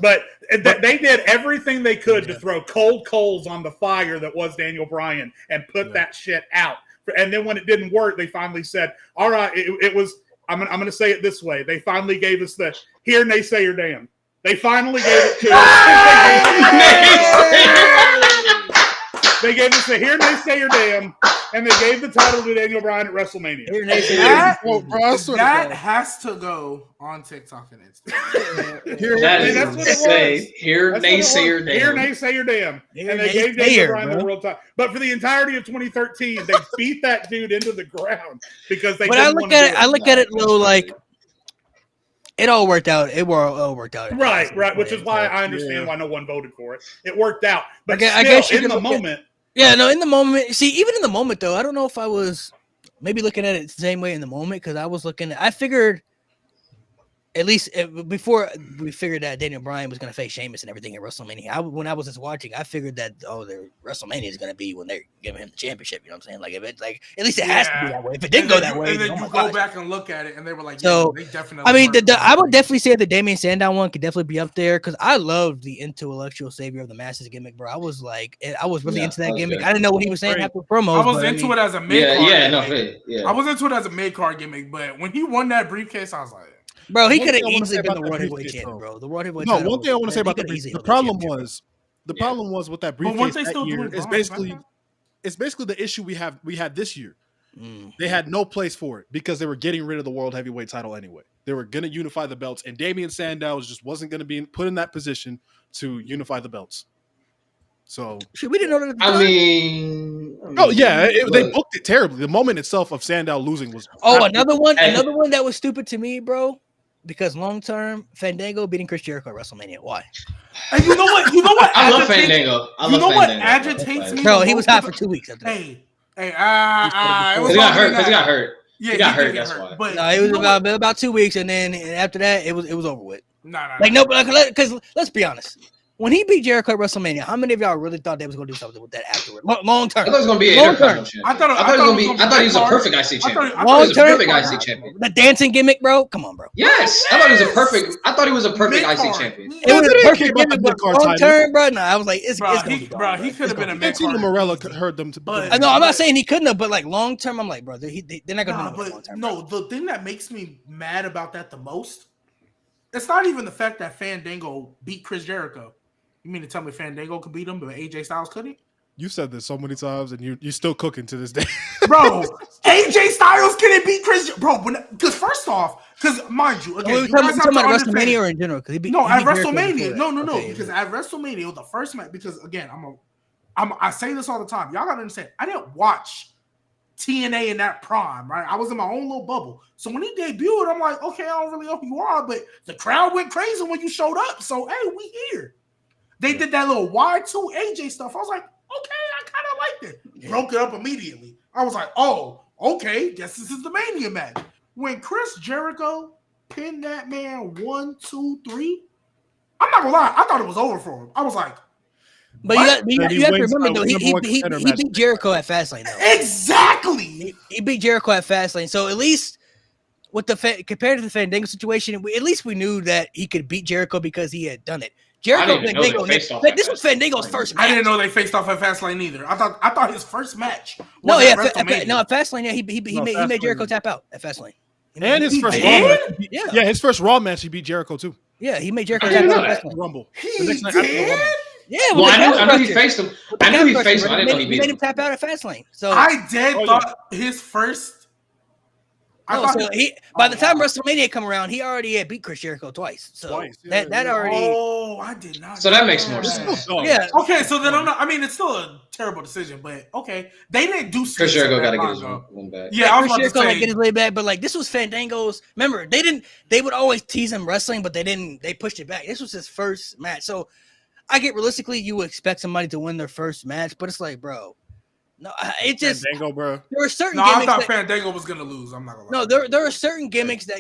But they did everything they could to throw cold coals on the fire that was Daniel Bryan and put that shit out. And then when it didn't work, they finally said, all right, it was, I'm going to say it this way. They finally gave us the, here, naysayer, damn. They finally gave it to us. They gave us the Here Naysayer Damn, and they gave the title to Daniel Bryan at WrestleMania. That has to go on TikTok and Instagram. That's what it was. Here Naysayer Damn. Here Naysayer Damn. And they gave Daniel Bryan the world title. But for the entirety of 2013, they beat that dude into the ground because they. But I look at it though, like it all worked out. It all worked out. Right. Which is why I understand why no one voted for it. It worked out. But I guess in the moment. In the moment. See, even in the moment though, I don't know if I was maybe looking at it the same way in the moment because I figured. At least before we figured that Daniel Bryan was going to face Sheamus and everything at WrestleMania, when I was just watching, I figured that the WrestleMania is going to be when they're giving him the championship. You know what I'm saying? Like if it's like at least it has to be that way. If it didn't go that way, and then you go back and look at it, and they were like, they definitely. I mean, I would definitely say the Damian Sandow one could definitely be up there because I loved the intellectual savior of the masses gimmick, bro. I was really into that gimmick. Good. I didn't know what he was saying after promos. I was into it as a mid card. I was into it as a mid card gimmick, but when he won that briefcase, I was like. Bro, he could have easily been the world heavyweight champion, bro. The world heavyweight. No, one thing I want to say about the problem was with that briefcase that year is basically the issue we had this year. They had no place for it because they were getting rid of the world heavyweight title anyway. They were going to unify the belts, and Damian Sandow just wasn't going to be put in that position to unify the belts. So we didn't know that. They booked it terribly. The moment itself of Sandow losing was another one that was stupid to me, bro. Because long term, Fandango beating Chris Jericho at WrestleMania. Why? And you know what? I love Fandango. What agitates me? Bro, he was hot for 2 weeks after that. He got hurt. Yeah, he got hurt. That's why. But no, it was about 2 weeks, and then after that, it was over with. Because let's be honest. When he beat Jericho at WrestleMania, how many of y'all really thought they was going to do something with that afterward? Long term. I thought it was going to be an Intercontinental champion. I thought he was a perfect IC champion. Long term. Perfect IC champion. The dancing gimmick, bro. Come on, bro. Yes, I thought he was a perfect IC champion. It was a perfect gimmick, but long term, bro. No, I was like, it's bro. He could have been a mid card. Morella heard them. No, I'm not saying he couldn't have, but like long term, I'm like, bro, they're not going to do it long term. No, the thing that makes me mad about that the most, it's not even the fact that Fandango beat Chris Jericho. You mean to tell me Fandango could beat him, but AJ Styles couldn't? You said this so many times, and you're still cooking to this day. Bro, AJ Styles couldn't beat Chris. Bro, because first off, because mind you, again, you talking about WrestleMania or in general? At WrestleMania. No. Okay, because at WrestleMania, the first match. Because again, I say this all the time. Y'all gotta understand. I didn't watch TNA in that prime, right? I was in my own little bubble. So when he debuted, I'm like, okay, I don't really know who you are, but the crowd went crazy when you showed up. So hey, we here. They did that little Y2 AJ stuff. I was like, okay, I kind of liked it. Yeah. Broke it up immediately. I was like, oh, okay, guess this is the Mania match. When Chris Jericho pinned that man 1, 2, 3, I'm not gonna lie, I thought it was over for him. I was like, but you have to remember though, he beat Jericho at Fastlane though. Exactly. He beat Jericho at Fastlane. So at least with compared to the Fandango situation, at least we knew that he could beat Jericho because he had done it. Jericho Fandango. This was Fandango's first match. I didn't know they faced off at Fastlane either. I thought his first match. At Fastlane, he made Jericho tap out at Fastlane. And his first Raw match. His first Raw match, he beat Jericho too. Yeah, he made Jericho tap out at Fastlane. Rumble. He did? Yeah, well, I knew he faced him. I knew he faced him. I didn't know he beat him. Made him tap out at Fastlane. So I thought his first. By the time WrestleMania come around, he already had beat Chris Jericho twice. So that already. Oh, I did not. So that makes more sense. Yeah. Okay, so then I'm not. I mean, it's still a terrible decision, but okay, they didn't do. Chris Jericho got to get his win back. Yeah, I was Chris about to say get his way back, but like this was Fandango's. Remember, they would always tease him wrestling, but they pushed it back. This was his first match, so I get realistically, you would expect somebody to win their first match, but it's like, bro. No, it just Fandango, bro. There are certain. I thought Fandango was gonna lose. I'm not gonna lie. No, there are certain gimmicks that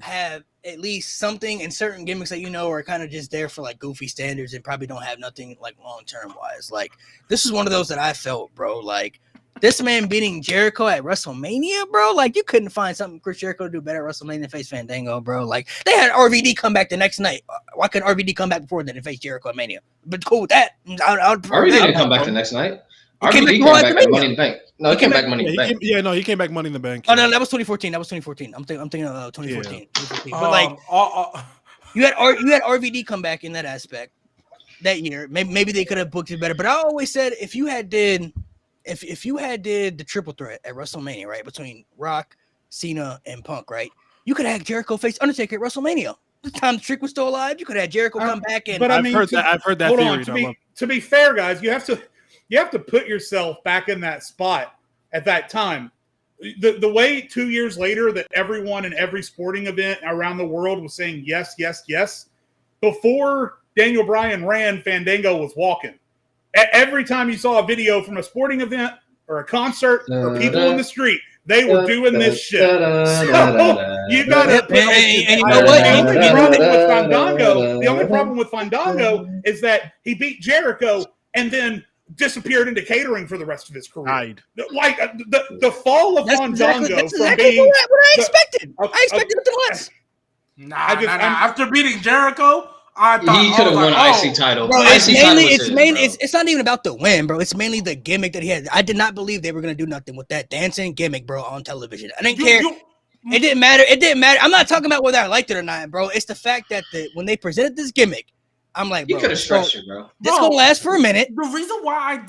have at least something, and certain gimmicks that are kind of just there for like goofy standards and probably don't have nothing like long term wise. Like this is one of those that I felt, bro. Like this man beating Jericho at WrestleMania, bro. Like you couldn't find something Chris Jericho to do better at WrestleMania than face Fandango, bro. Like they had RVD come back the next night. Why couldn't RVD come back before then and face Jericho at Mania? But cool with that. RVD didn't come back the next night. RVD came back Money in the Bank. No, he came back Money in the Bank. He came back Money in the Bank. Oh no, that was 2014. I'm thinking of 2014. Yeah. But like, you had RVD come back in that aspect. that year. Maybe they could have booked it better. But I always said if you had did the triple threat at WrestleMania, right, between Rock, Cena, and Punk, right, you could have had Jericho face Undertaker at WrestleMania. The time the Trick was still alive, you could have had Jericho come back and. But I've heard that hold theory. on, to be fair, guys, you have to put yourself back in that spot at that time. The way 2 years later that everyone in every sporting event around the world was saying yes, yes, yes. Before Daniel Bryan ran, Fandango was walking. Every time you saw a video from a sporting event or a concert or people in the street, they were doing this shit. So you gotta. And you know what? The only problem with Fandango is that he beat Jericho and then disappeared into catering for the rest of his career. Died. Like the fall of Fandango. That's exactly what I expected. I expected nothing less. Nah. After beating Jericho, I thought he could have won an IC title. Bro, it's it's not even about the win, bro. It's mainly the gimmick that he had. I did not believe they were gonna do nothing with that dancing gimmick, bro, on television. I didn't care. It didn't matter. It didn't matter. I'm not talking about whether I liked it or not, bro. It's the fact that when they presented this gimmick, I'm like, bro, you could have stretched it, bro. This gonna last for a minute. The reason why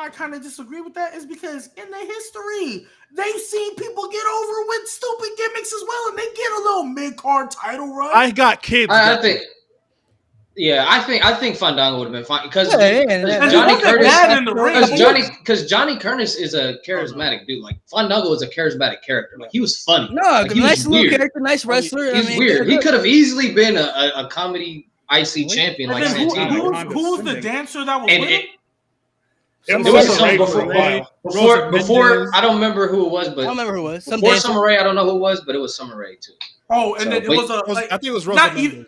I kind of disagree with that is because in the history, they've seen people get over with stupid gimmicks as well, and they get a little mid-card title run. I got kids. I think. Yeah, I think Fandango would have been fine because Johnny Curtis is a charismatic dude. Like Fandango is a charismatic character. Like he was funny. No, like, nice little character, nice wrestler. He's weird. He could have easily been a comedy IC champion like Santino. Who was the dancer that was with him? It was before I don't remember who it was, but I don't remember who it was. Before Summer Rae, I don't know who it was, but it was Summer Rae too. Oh, and then it was I think it was Rosa Mendez.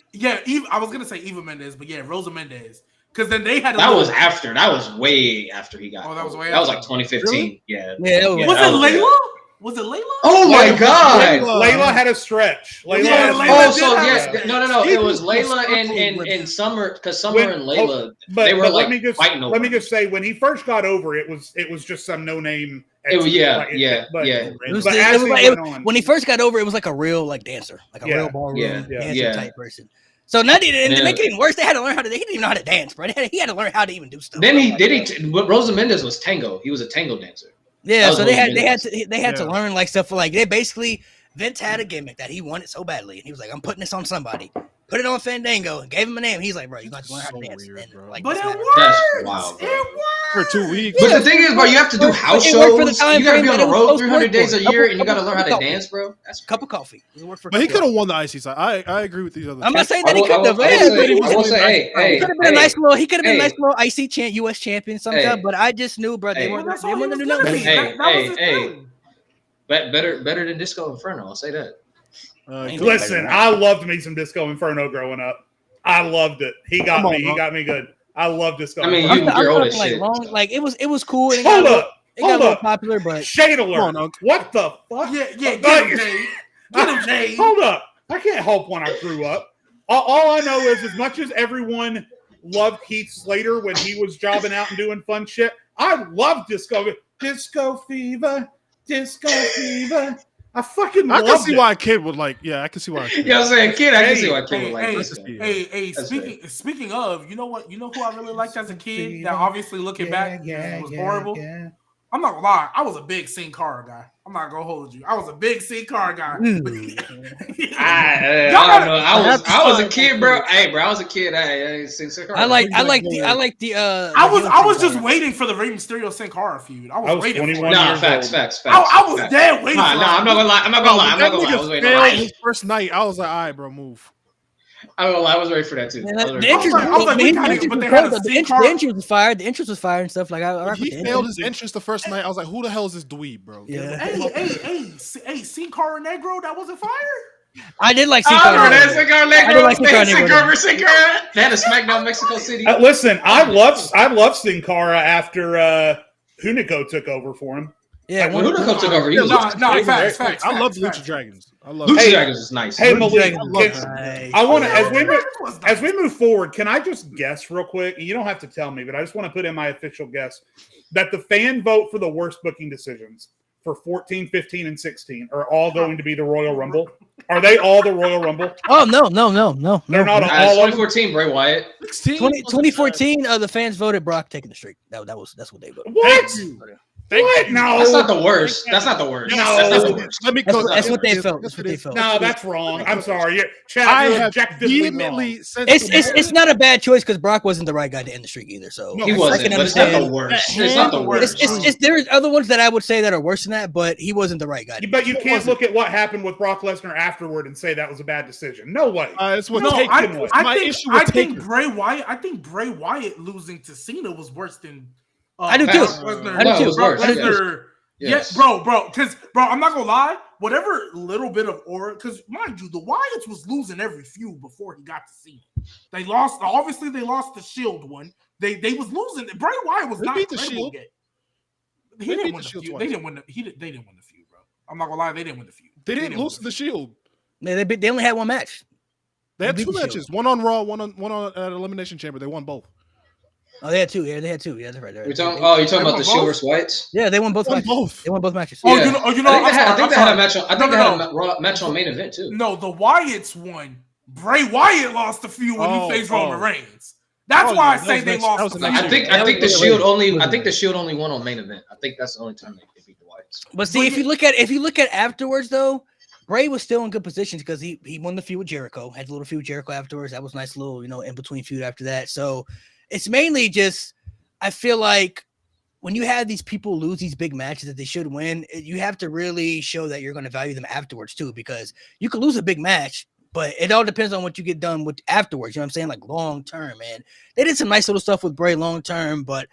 I was gonna say Eva Mendes, but yeah, Rosa Mendez. Because then they had that was after. That was way after he got. Oh, that was way. That was like 2015. Really? Yeah. Was it Layla? Was it Layla? Oh my God! Layla had a stretch. No. It was Layla and Summer because Summer and Layla they were like fighting over. Let me just say, when he first got over, it was just some no name. When he first got over, it was like a real like dancer, like a real ballroom dancer type person. So now to make it even worse, they had to learn how to. He didn't even know how to dance, bro. He had to learn how to even do stuff. Then Rosa Mendez was tango. He was a tango dancer. Yeah, so they had to learn like stuff for like they basically Vince had a gimmick that he wanted so badly, and he was like, "I'm putting this on somebody." Put it on Fandango and gave him a name. He's like, "Bro, you got to learn how to dance." Weird, like, but it works. That's wild, bro. It works for 2 weeks. But the thing is, bro, you have to do house shows. You got to be on the road 300 days a year, and you got to learn how to dance, bro. That's a cup of coffee. But he could have won the IC side. I agree with these other. I'm not saying that he could have. He could have been a nice little. He could have been a nice little IC US champion sometime. But I just knew, bro, they weren't going to do nothing. Hey. Better than Disco Inferno. I'll say that. Listen, I loved me some Disco Inferno growing up. I loved it. He got me good. I love Disco. I mean, you're old as shit. Like it was cool. It got a little popular, but shade alert. What the fuck? Yeah, get him, Jay. Get him, Jay. Hold up. I can't help when I grew up. All I know is as much as everyone loved Heath Slater when he was jobbing out and doing fun shit, I loved Disco Fever. I fucking loved it. I can see why a kid would like. Yeah, I can see why. I'm saying, kid. I can see why a kid would like. Hey. Speaking of, you know what? You know who I really liked as a kid? That obviously looking back was horrible. Yeah. I'm not gonna lie. I was a big Sin Cara guy. I'm not gonna hold you. I was a big Sin Cara guy. I don't know. I was a kid, bro. Hey, bro, I was a kid. I was just waiting for the Rey Mysterio Sin Cara feud. I was waiting 21 for it. Facts. I was dead waiting. I'm not gonna lie. I'm not gonna lie. I was waiting. His first night, I was like, all right, bro, move. I was ready for that too. The entrance was fired. The entrance was fired and stuff like that. He failed his entrance the first night. I was like, who the hell is this dweeb, bro? Yeah. Hey, Sin Cara Negro, that wasn't fire. I did like Sin Cara. Sin Cara Negro. They had a SmackDown Mexico City. Listen, I love Sin Cara after Hunico took over for him. Yeah, when Hunico took over, he was facts. I love Lucha Dragons. Lucha Dragons is nice. Hey, Malik, I want to as we move forward. Can I just guess real quick? You don't have to tell me, but I just want to put in my official guess that the fan vote for the worst booking decisions for 14, 15, and 16 are all going to be the Royal Rumble? Are they all the Royal Rumble? Oh no. They're not all It's of them? 2014, Bray Wyatt. 2014, the fans voted Brock taking the streak. That's what they voted. What? What? No. That's not the worst. That's not the worst. No. That's not the worst. Let me That's go. what they felt. That's what they felt. No, that's wrong. I'm sorry. Chad, I you're have objectively wrong. vehemently said It's not a bad choice because Brock wasn't the right guy to end the streak either. So He wasn't, but it's not the worst. It's not the worst. There's other ones that I would say that are worse than that, but he wasn't the right guy. But you can't look at what happened with Brock Lesnar afterward and say that was a bad decision. No way. It's what No, Taker was. My issue with Taker. I think Bray Wyatt losing to Cena was worse than. I do too. Lesnar. I do too. Brock Yes. Lesnar. Yes. Yeah, bro, because I'm not gonna lie, whatever little bit of aura, because mind you, the Wyatts was losing every feud before he got to Cena. They lost, obviously they lost the Shield one. They was losing. Bray Wyatt was not beat the credible Shield. yet. They He didn't beat win the the Shield feud. twice. They didn't win the feud, bro. I'm not gonna lie, they didn't win the feud. They didn't lose to the Shield. They only had one match. They had They beat two the matches. One on Raw, one on Elimination Chamber. They won both. Oh, they had two. Yeah, they had two. Yeah, that's right. You're talking about the Shield versus Whites? Yeah, they won both Won matches. both. They won both matches. Oh, Yeah. you know, I think they had a match on. I think they had No. a match on main event too. No, the Wyatts won. Bray Wyatt lost the feud when he faced Roman Reigns. That's Oh, why I yeah, that say was they next- lost. that was the the feud. next I think the Shield only. I think the Shield only won on main event. I think that's the only time they beat the Whites. But see, if you look at afterwards though, Bray was still in good positions because he won the feud with Jericho, had a little feud with Jericho afterwards. That was a nice little in between feud after that. So it's mainly just I feel like when you have these people lose these big matches that they should win, you have to really show that you're going to value them afterwards too, because you could lose a big match, but it all depends on what you get done with afterwards. You know what I'm saying? Like long term, man. They did some nice little stuff with Bray long term, but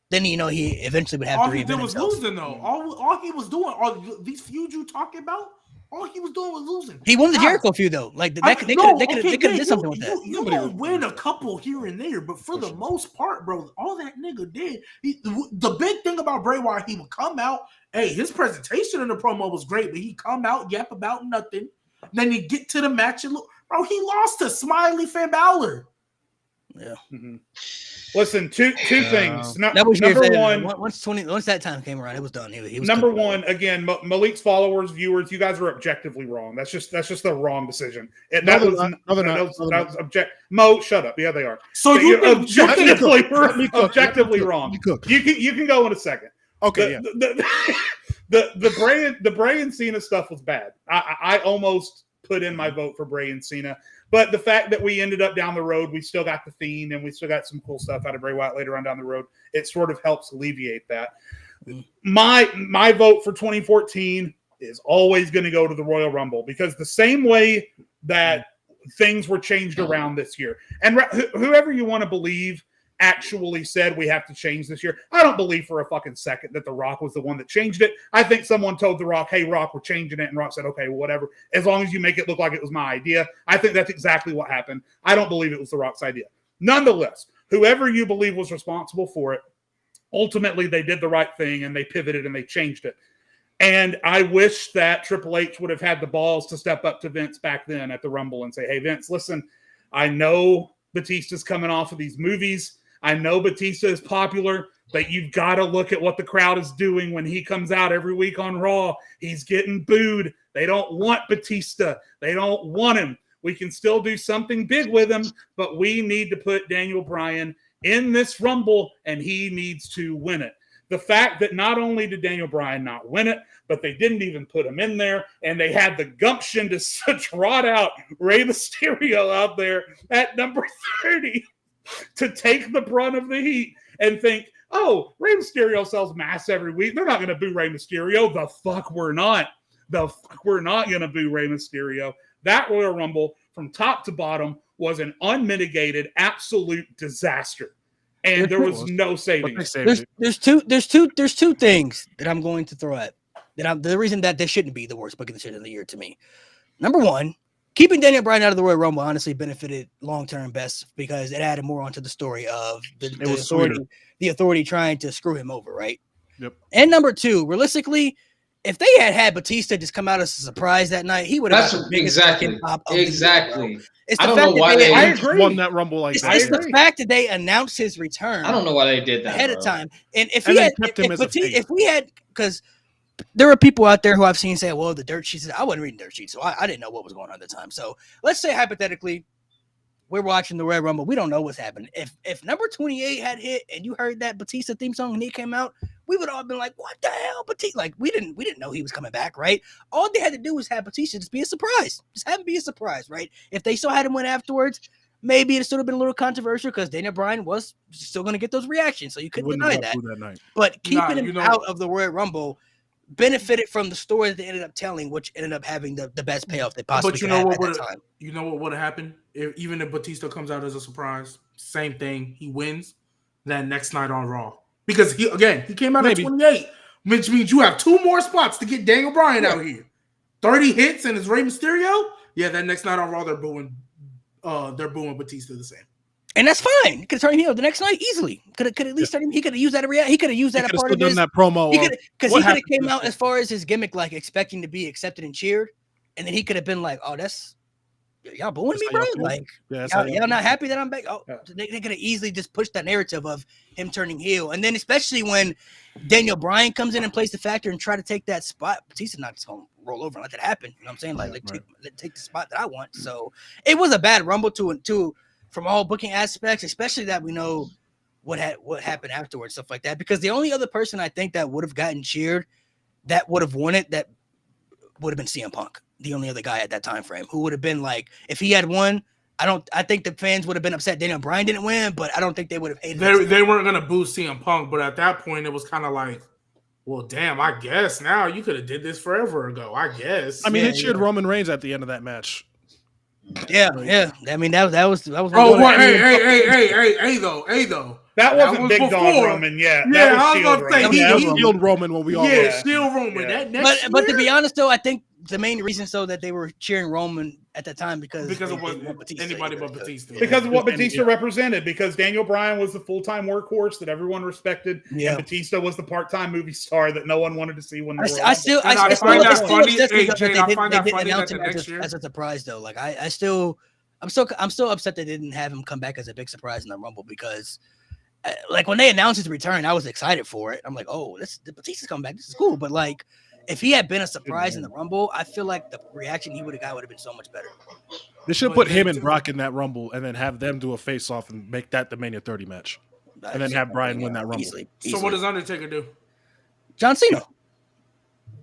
then he eventually would have All to he reinvent did was himself. losing though. All he was doing, all these feuds you talking about, all he was doing was losing. He won the God. Jericho feud though. Like they could have did something with that. You don't win a couple here and there, but for the most part, bro, all that nigga did. The big thing about Bray Wyatt, he would come out. Hey, his presentation in the promo was great, but he come out yap about nothing. Then you get to the match and look, bro, he lost to Smiley Finn Balor. Yeah. Mm-hmm. Listen, two things. That was number your one. Once that time came around, it was done. He was Number good. one, again, Malik's followers, viewers, you guys are objectively wrong. That's just the wrong decision. That was object. Mo, shut up. Yeah, they are. So you think objectively wrong. You can go in a second. Okay. The Bray and Cena stuff was bad. I almost put in my vote for Bray and Cena. But the fact that we ended up down the road, we still got the Fiend and we still got some cool stuff out of Bray Wyatt later on down the road. It sort of helps alleviate that. My vote for 2014 is always going to go to the Royal Rumble because the same way that things were changed around this year, and whoever you want to believe actually said we have to change this year. I don't believe for a fucking second that The Rock was the one that changed it. I think someone told The Rock, hey, Rock, we're changing it. And Rock said, okay, well, whatever. As long as you make it look like it was my idea. I think that's exactly what happened. I don't believe it was The Rock's idea. Nonetheless, whoever you believe was responsible for it, ultimately they did the right thing and they pivoted and they changed it. And I wish that Triple H would have had the balls to step up to Vince back then at the Rumble and say, hey, Vince, listen, I know Batista's coming off of these movies. I know Batista is popular, but you've got to look at what the crowd is doing when he comes out every week on Raw. He's getting booed. They don't want Batista. They don't want him. We can still do something big with him, but we need to put Daniel Bryan in this Rumble, and he needs to win it. The fact that not only did Daniel Bryan not win it, but they didn't even put him in there, and they had the gumption to trot out Rey Mysterio out there at number 30 to take the brunt of the heat and think, oh, Rey Mysterio sells masks every week. They're not going to boo Rey Mysterio. The fuck we're not. We're not going to boo Rey Mysterio. That Royal Rumble from top to bottom was an unmitigated, absolute disaster. And there was no saving it. There's two things that I'm going to throw at the reason that this shouldn't be the worst booking decision of the year to me. Number one, keeping Daniel Bryan out of the Royal Rumble honestly benefited long-term best because it added more onto the story of the authority trying to screw him over, right? Yep. And number two, realistically, if they had Batista just come out as a surprise that night, he would have got the biggest pop of the year, I don't know why they won that Rumble like that. It's the fact that they announced his return. I don't know why they did that ahead of time. And if And he they had, kept him as a face. if we had, because there are people out there who I've seen say, well, the dirt sheets. I wasn't reading dirt sheets, so I didn't know what was going on at the time. So let's say hypothetically, we're watching the Royal Rumble. We don't know what's happening. If number 28 had hit and you heard that Batista theme song and he came out, we would all been like, what the hell, Batista? Like we didn't know he was coming back, right? All they had to do was have Batista just be a surprise. Just have him be a surprise, right? If they still had him win afterwards, maybe it still have been a little controversial because Daniel Bryan was still going to get those reactions, so you couldn't deny that. But keeping him out of the Royal Rumble benefited from the story that they ended up telling, which ended up having the best payoff they possibly could have at that time. You know what would have happened? Even if Batista comes out as a surprise, same thing. He wins that next night on Raw. Because he came out at 28, which means you have 2 more spots to get Daniel Bryan out here. 30 hits and it's Rey Mysterio. Yeah, that next night on Raw, they're booing Batista the same. And that's fine. He could have turned heel the next night easily. Could at least turn him. He could have used that. He could have used that as part of his that promo. Because he could have came out as far as his gimmick, like expecting to be accepted and cheered, and then he could have been like, "Oh, that's y'all booing me, bro. Like, y'all not happy that I'm back." Oh, they could have easily just pushed that narrative of him turning heel, and then especially when Daniel Bryan comes in and plays the factor and try to take that spot, Batista not just gonna roll over and let that happen. You know what I'm saying? Like, take the spot that I want. So it was a bad Rumble to from all booking aspects, especially that we know what happened afterwards, stuff like that. Because the only other person I think that would have gotten cheered, that would have won it, that would have been CM Punk. The only other guy at that time frame who would have been like, if he had won, I think the fans would have been upset Daniel Bryan didn't win, but I don't think they would have hated it. They weren't gonna boo CM Punk, but at that point it was kind of like, well, damn, I guess now you could have did this forever ago. I guess. I mean, they cheered Roman Reigns at the end of that match. Yeah. I mean, that was. Oh, well, hey, though. That wasn't Big Dog Roman, yeah. That was Shield Roman. That was Shield Roman when we all. Yeah, Shield Roman. Yeah. But to be honest, though, I think the main reason so that they were cheering Roman at the time because it wasn't anybody but Batista. Because of what Batista represented. Because Daniel Bryan was the full-time workhorse that everyone respected, and Batista was the part-time movie star that no one wanted to see when they were. I still find that funny that they didn't announce him as a surprise though. Like I'm still upset they didn't have him come back as a big surprise in the Rumble because. Like when they announced his return, I was excited for it. I'm like, oh, Batista's coming back. This is cool. But like, if he had been a surprise in the Rumble, I feel like the reaction he would have got would have been so much better. They should put him and Brock in that Rumble and then have them do a face-off and make that the Mania 30 match. And then have Bryan win that Rumble. Easily. So what does Undertaker do? John Cena.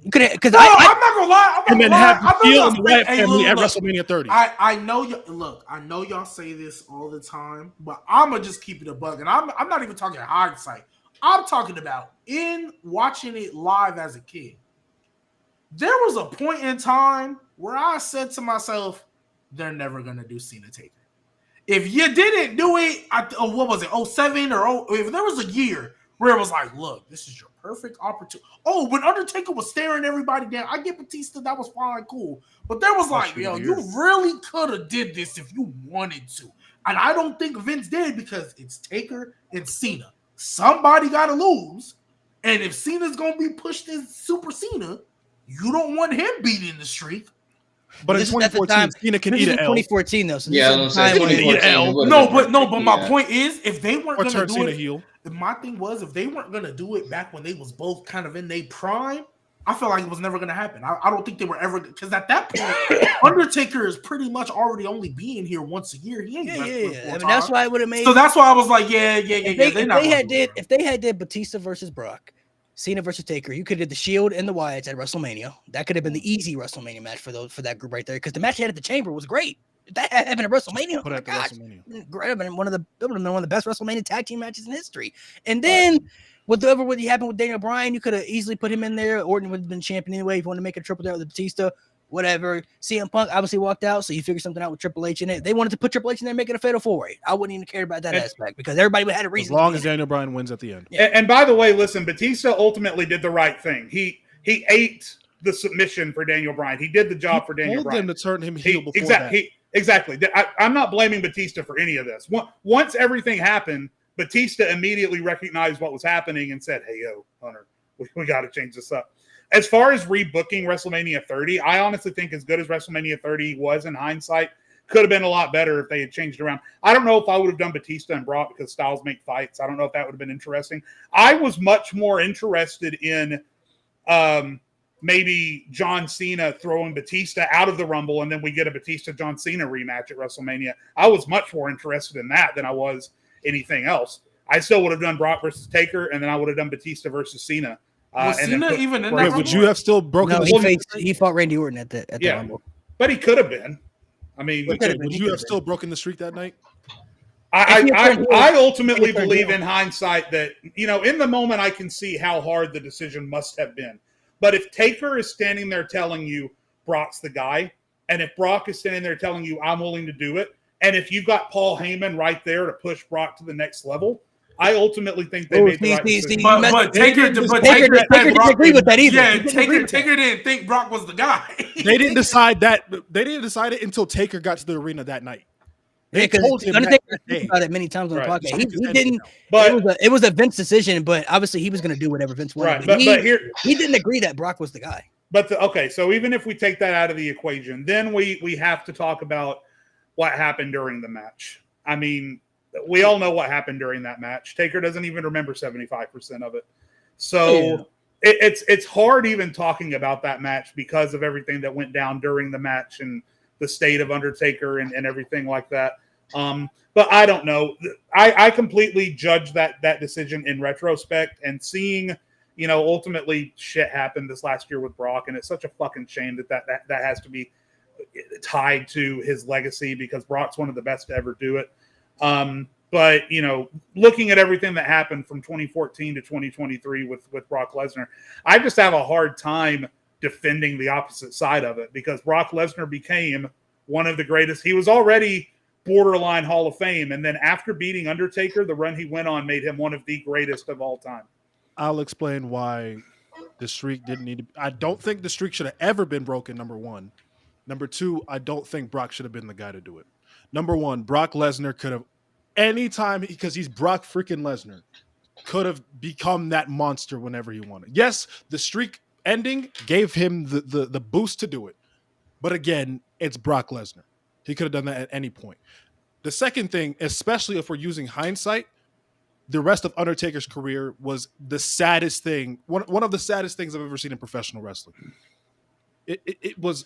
You could because I'm not gonna lie. And then have the Shield and the Wyatt family at WrestleMania 30. I know you. Look, I know y'all say this all the time, but I'm gonna just keep it a bug. And I'm not even talking hindsight. I'm talking about in watching it live as a kid. There was a point in time where I said to myself, "They're never gonna do Cena Taker." If you didn't do it, what was it? 07 or if there was a year where it was like, "Look, this is your perfect opportunity." Oh, when Undertaker was staring everybody down, I get Batista, that was fine, cool. But there was like, yo, you really could have did this if you wanted to. And I don't think Vince did because it's Taker and Cena. Somebody got to lose. And if Cena's going to be pushed as Super Cena, you don't want him beating the streak. But in 2014, Cena can eat an L. 2014 though. So but my point is, if they weren't going to do Cena it, heel. my thing was, if they weren't going to do it back when they was both kind of in their prime, I feel like it was never going to happen. I don't think they were ever, because at that point, Undertaker is pretty much already only being here once a year. He ain't I mean, that's why it would have made. So that's why I was like, If they had did Batista versus Brock, Cena versus Taker, you could have did the Shield and the Wyatts at WrestleMania. That could have been the easy WrestleMania match for that group right there. Because the match they had at the Chamber was great. If that happened at WrestleMania, put it at WrestleMania. One of the best WrestleMania tag team matches in history. And then whatever would happen with Daniel Bryan, you could have easily put him in there. Orton would have been champion anyway. If you want to make a triple threat with Batista, whatever. CM Punk obviously walked out, so you figure something out with Triple H in it. They wanted to put Triple H in there and make it a fatal four-way. I wouldn't even care about that aspect because everybody had a reason. As long as Daniel Bryan wins at the end. Yeah. And by the way, listen, Batista ultimately did the right thing. He ate the submission for Daniel Bryan. He did the job for Daniel Bryan. Him to turn him heel before that. Exactly. I'm not blaming Batista for any of this. Once everything happened, Batista immediately recognized what was happening and said, "Hey, yo, Hunter, we got to change this up." As far as rebooking WrestleMania 30, I honestly think as good as WrestleMania 30 was in hindsight, could have been a lot better if they had changed around. I don't know if I would have done Batista and Brock because styles make fights. I don't know if that would have been interesting. I was much more interested in maybe John Cena throwing Batista out of the Rumble, and then we get a Batista-John Cena rematch at WrestleMania. I was much more interested in that than I was anything else. I still would have done Brock versus Taker, and then I would have done Batista versus Cena. Was Cena even in that Wait, Rumble? would you have still broken No, the he fought Randy Orton at the Yeah. Rumble. But he could have been. I mean, would you have still broken the streak that night? I ultimately believe in hindsight that, in the moment I can see how hard the decision must have been. But if Taker is standing there telling you Brock's the guy, and if Brock is standing there telling you I'm willing to do it, and if you've got Paul Heyman right there to push Brock to the next level, I ultimately think they made the right decision. But Taker didn't agree with that either. Yeah, Taker didn't think Brock was the guy. They didn't decide that. They didn't decide it until Taker got to the arena that night. They told him Undertaker about it many times on the podcast. He didn't. But it was a Vince decision. But obviously, he was going to do whatever Vince wanted. Right, but he didn't agree that Brock was the guy. But so even if we take that out of the equation, then we have to talk about what happened during the match. I mean, we all know what happened during that match. Taker doesn't even remember 75% of it. So it's hard even talking about that match because of everything that went down during the match and the state of Undertaker and everything like that. But I don't know. I completely judge that decision in retrospect, and seeing, ultimately shit happened this last year with Brock, and it's such a fucking shame that has to be tied to his legacy because Brock's one of the best to ever do it. But looking at everything that happened from 2014 to 2023 with Brock Lesnar, I just have a hard time defending the opposite side of it because Brock Lesnar became one of the greatest. He was already borderline Hall of Fame, and then after beating Undertaker, the run he went on made him one of the greatest of all time. I'll explain why the streak didn't need to. I don't think the streak should have ever been broken, number one. Number two, I don't think Brock should have been the guy to do it. Number one, Brock Lesnar could have, anytime, because he's Brock freaking Lesnar, could have become that monster whenever he wanted. Yes, the streak ending gave him the boost to do it. But again, it's Brock Lesnar. He could have done that at any point. The second thing, especially if we're using hindsight, the rest of Undertaker's career was the saddest thing, one of the saddest things I've ever seen in professional wrestling. It was,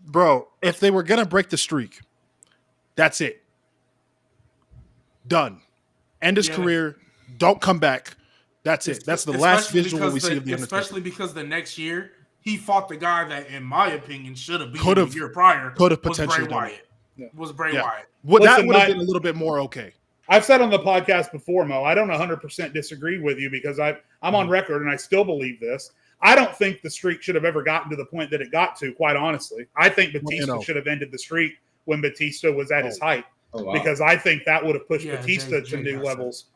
bro, if they were going to break the streak, that's it. Done. End his career. Don't come back. That's it. That's the last visual we see of the Undertaker. Especially because the next year, he fought the guy that, in my opinion, should have been the year prior. Could have potentially done it. Was Bray Wyatt. Well, that would have been a little bit more okay. I've said on the podcast before, Mo, I don't 100% disagree with you because I'm on record and I still believe this. I don't think the streak should have ever gotten to the point that it got to, quite honestly. I think Batista should have ended the streak when Batista was at his height because I think that would have pushed Batista to new levels.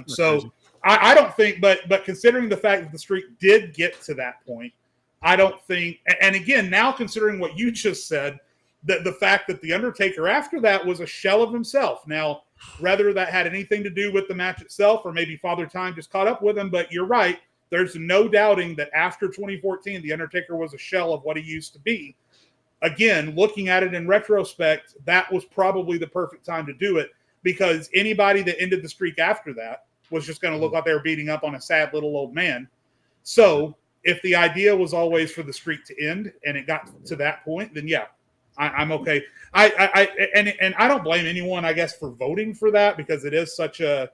So I don't think, but considering the fact that the streak did get to that point, I don't think, and again, now considering what you just said, that the fact that The Undertaker after that was a shell of himself. Now, whether that had anything to do with the match itself or maybe Father Time just caught up with him, but you're right. There's no doubting that after 2014, The Undertaker was a shell of what he used to be. Again, looking at it in retrospect, that was probably the perfect time to do it because anybody that ended the streak after that was just going to look like they were beating up on a sad little old man. So if the idea was always for the streak to end and it got to that point, then yeah, I'm okay. And I don't blame anyone, I guess, for voting for that because it is such a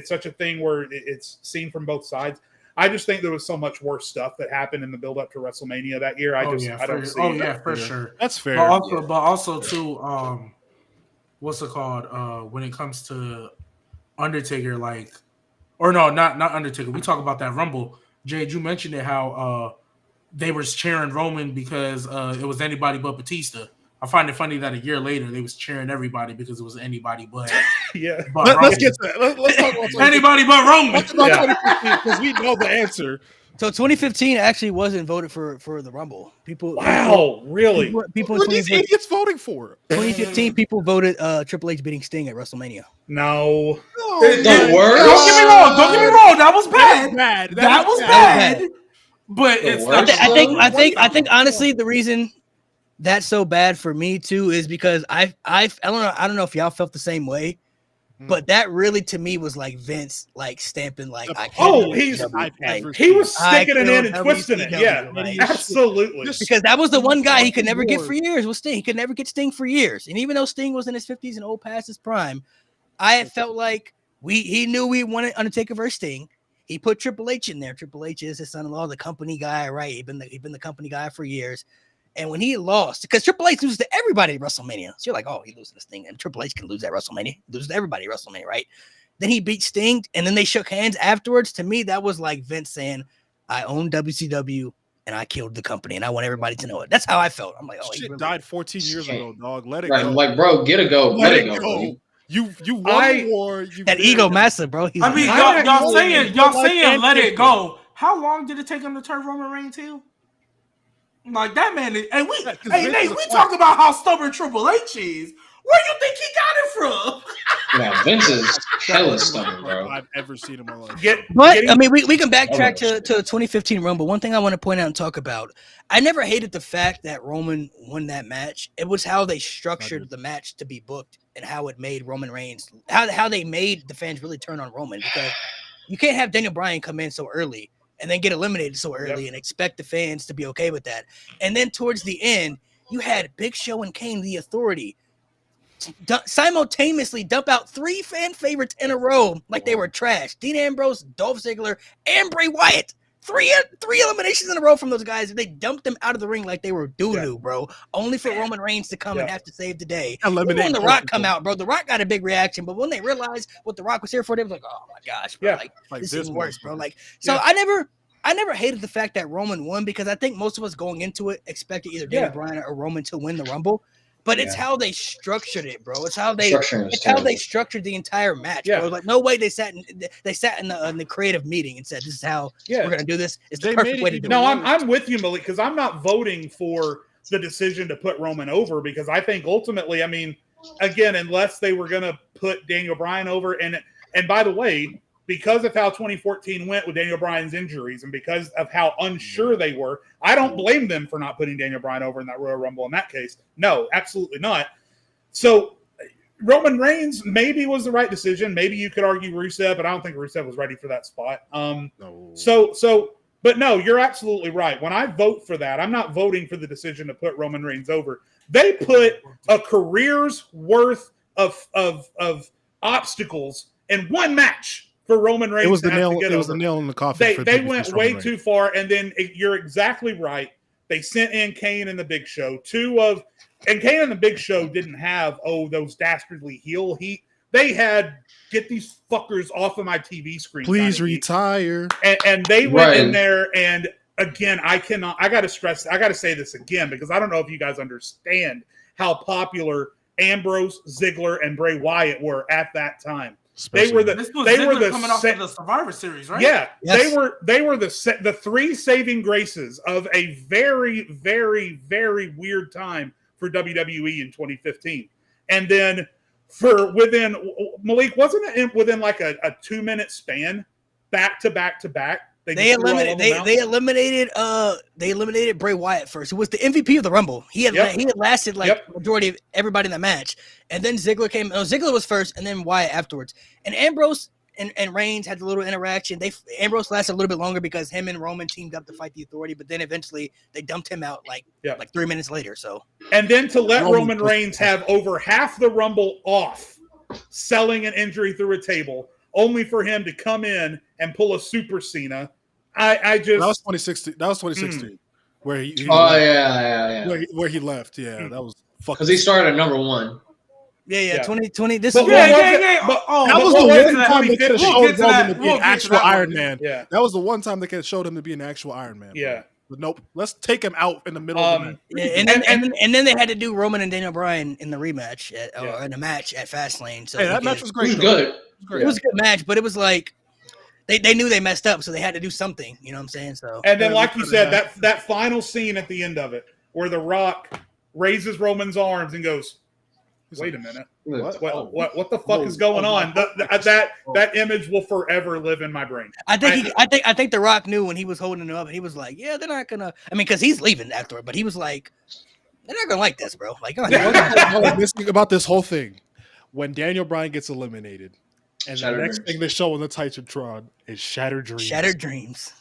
such a thing where it's seen from both sides. I just think there was so much worse stuff that happened in the build up to WrestleMania that year. I don't see it. Oh yeah, for sure. That's fair. But also too, what's it called? When it comes to Undertaker, like, or no, not Undertaker. We talk about that Rumble. Jade, you mentioned it how they were cheering Roman because it was anybody but Batista. I find it funny that a year later they was cheering everybody because it was anybody but let's get to that. Let's talk about anybody but Roman. Let's talk about 2015 because we know the answer. So 2015 actually wasn't voted for the Rumble. Really? People what are these idiots voting for? 2015 people voted Triple H beating Sting at WrestleMania. No. The worst. Don't get me wrong. That was bad. That was bad. But it's not. I think honestly the reason that's so bad for me too is because I don't know if y'all felt the same way, But that really, to me, was like Vince, like stamping, like I Oh, killed I've WCW. ever he was I sticking it in and killed twisting it. WCW, Yeah, like, absolutely. because that was the one guy he could never get Lord. for years was Sting. He could never get Sting for years. And even though Sting was in his 50s and old past his prime, I felt like he knew we wanted Undertaker versus Sting. He put Triple H in there. Triple H is his son-in-law, the company guy, right? He's been the company guy for years. And when he lost, because Triple H loses to everybody at WrestleMania. So you're like, oh, he loses to Sting. And Triple H can lose at WrestleMania. He loses to everybody at WrestleMania, right? Then he beat Sting, and then they shook hands afterwards. To me, that was like Vince saying, I own WCW, and I killed the company, and I want everybody to know it. That's how I felt. I'm like, oh, Shit he really died 14 years ago, dog. Let it Right, go. like, bro, get it go. Let Let it it go. go. Bro. You won the war. You that did ego it. massive, bro. He's I mean, I'm y'all actually- saying let it go. How long did it take him to turn Roman Reigns heel? Like that man is, and Yeah, 'cause hey Vince Nate, is a we quack. talk about how stubborn Triple H is. Where you think he got it from? Now, Vince is hella stubborn, bro. I've ever seen in my life. But I mean, we can backtrack to 2015 Rumble. One thing I want to point out and talk about, I never hated the fact that Roman won that match. It was how they structured the match to be booked and how it made Roman Reigns, how they made the fans really turn on Roman, because you can't have Daniel Bryan come in so early and then get eliminated so early and expect the fans to be okay with that. And then towards the end, you had Big Show and Kane, the Authority, simultaneously dump out 3 fan favorites in a row like they were trash. Dean Ambrose, Dolph Ziggler, and Bray Wyatt. Three eliminations in a row from those guys. They dumped them out of the ring like they were doo-doo, bro. Only for Roman Reigns to come and have to save the day. Even when The Rock come out, bro, The Rock got a big reaction. But when they realized what The Rock was here for, they was like, oh my gosh, bro. Like this is worse, bro. Like, so I never hated the fact that Roman won, because I think most of us going into it expected either Daniel Bryan or Roman to win the Rumble. But it's how they structured it, bro. It's how they structured the entire match, bro. Like no way they sat in the creative meeting and said, "This is how we're gonna do this." It's the perfect way to do it. No, I'm with you, Malik, because I'm not voting for the decision to put Roman over, because I think ultimately, I mean, again, unless they were gonna put Daniel Bryan over, and by the way, because of how 2014 went with Daniel Bryan's injuries and because of how unsure they were, I don't blame them for not putting Daniel Bryan over in that Royal Rumble in that case. No, absolutely not. So Roman Reigns maybe was the right decision. Maybe you could argue Rusev, but I don't think Rusev was ready for that spot. But no, you're absolutely right. When I vote for that, I'm not voting for the decision to put Roman Reigns over. They put a career's worth of obstacles in one match for Roman Reigns. It was the nail in the coffin. They went way too far, and then you're exactly right. They sent in Kane and the Big Show. And Kane and the Big Show didn't have those dastardly heel heat. They had get these fuckers off of my TV screen. Please retire. And they went in there, and again, I got to say this again, because I don't know if you guys understand how popular Ambrose, Ziggler, and Bray Wyatt were at that time. They were coming off of the Survivor Series, right? Yeah, yes. They were the 3 saving graces of a very, very, very weird time for WWE in 2015. And then within Malik, wasn't it within like a 2-minute span, back to back to back? They eliminated Bray Wyatt first, who was the MVP of the Rumble. He had lasted the majority of everybody in the match, and then Ziggler came. No, Ziggler was first, and then Wyatt afterwards. And Ambrose and Reigns had a little interaction. Ambrose lasted a little bit longer because him and Roman teamed up to fight the Authority, but then eventually they dumped him out like 3 minutes later. So and then to let Roman Reigns have over half the Rumble off, selling an injury through a table, only for him to come in and pull a Super Cena. That was 2016. That was 2016. Where he where he left. Yeah, that was fucking. Because he started at number 1. Yeah. 2020. This is that was the one time they could have showed Roman to be an actual Iron Man. Yeah, that was the one time they could have showed him to be an actual Iron Man. Yeah. But nope, let's take him out in the middle of the match. And then they had to do Roman and Daniel Bryan in the rematch or in a match at Fastlane. So that match was great. It was good. It was a good match, but it was like they knew they messed up, so they had to do something. You know what I'm saying? So and then, like you said, that final scene at the end of it, where The Rock raises Roman's arms and goes, "Wait a minute, what the fuck is going on?" That image will forever live in my brain. I think The Rock knew when he was holding him up, and he was like, "Yeah, they're not gonna." I mean, because he's leaving afterward, but he was like, "They're not gonna like this, bro." Like, what was missing about this whole thing when Daniel Bryan gets eliminated, and Shattered the next Dreams. thing they show on the Titantron is Shattered Dreams. Shattered Dreams.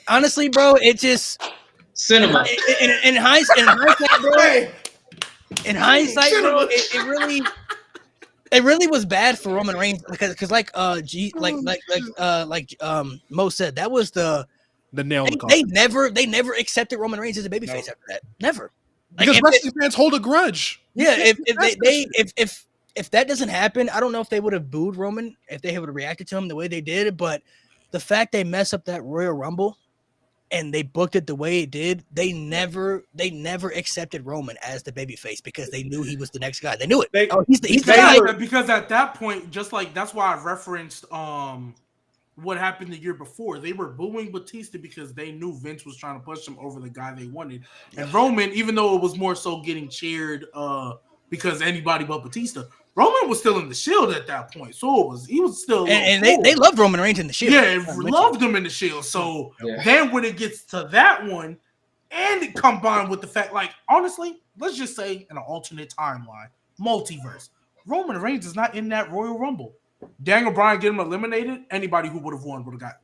Honestly, bro, it just Cinema. in hindsight, bro. Hey, In hindsight, bro, cinema. it really was bad for Roman Reigns because like Mo said, that was the nail in the they coffin. they never accepted Roman Reigns as a babyface after that. Never. Because wrestling fans hold a grudge. Yeah, if that doesn't happen, I don't know if they would have booed Roman if they would have reacted to him the way they did. But the fact they mess up that Royal Rumble and they booked it the way it did, they never accepted Roman as the babyface because they knew he was the next guy. They knew it. He's the guy. Because at that point, just like that's why I referenced what happened the year before. They were booing Batista because they knew Vince was trying to push him over the guy they wanted. And Roman, even though it was more so getting cheered because anybody but Batista, Roman was still in the Shield at that point. So he was still and they loved Roman Reigns in the Shield. Yeah, loved him in the Shield. So then when it gets to that one, and it combined with the fact, like, honestly, let's just say in an alternate timeline, multiverse, Roman Reigns is not in that Royal Rumble. Daniel Bryan get him eliminated. Anybody who would have won would have got.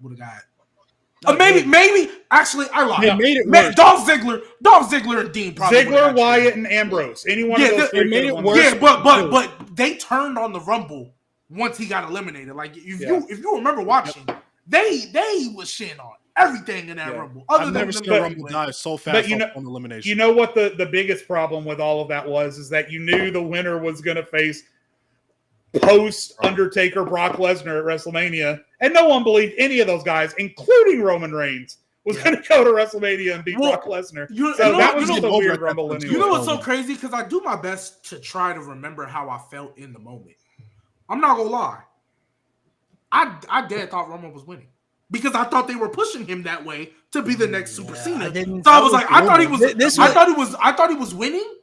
Maybe. Actually, I lied. They made it worse. Dolph Ziggler, and Dean. Probably Ziggler, Wyatt, and Ambrose. Any one of those three. They made it worse. Yeah, but they turned on the Rumble once he got eliminated. Like if you remember watching, they was shitting on everything in that Rumble. I've never seen a Rumble die so fast on elimination. You know what the biggest problem with all of that was is that you knew the winner was going to face post Undertaker Brock Lesnar at WrestleMania, and no one believed any of those guys, including Roman Reigns, was going to go to WrestleMania and beat Brock Lesnar. That was just a weird Rumble. You know what's so crazy? Because I do my best to try to remember how I felt in the moment. I'm not gonna lie. I dead thought Roman was winning because I thought they were pushing him that way to be the next Super Cena. I thought he was winning.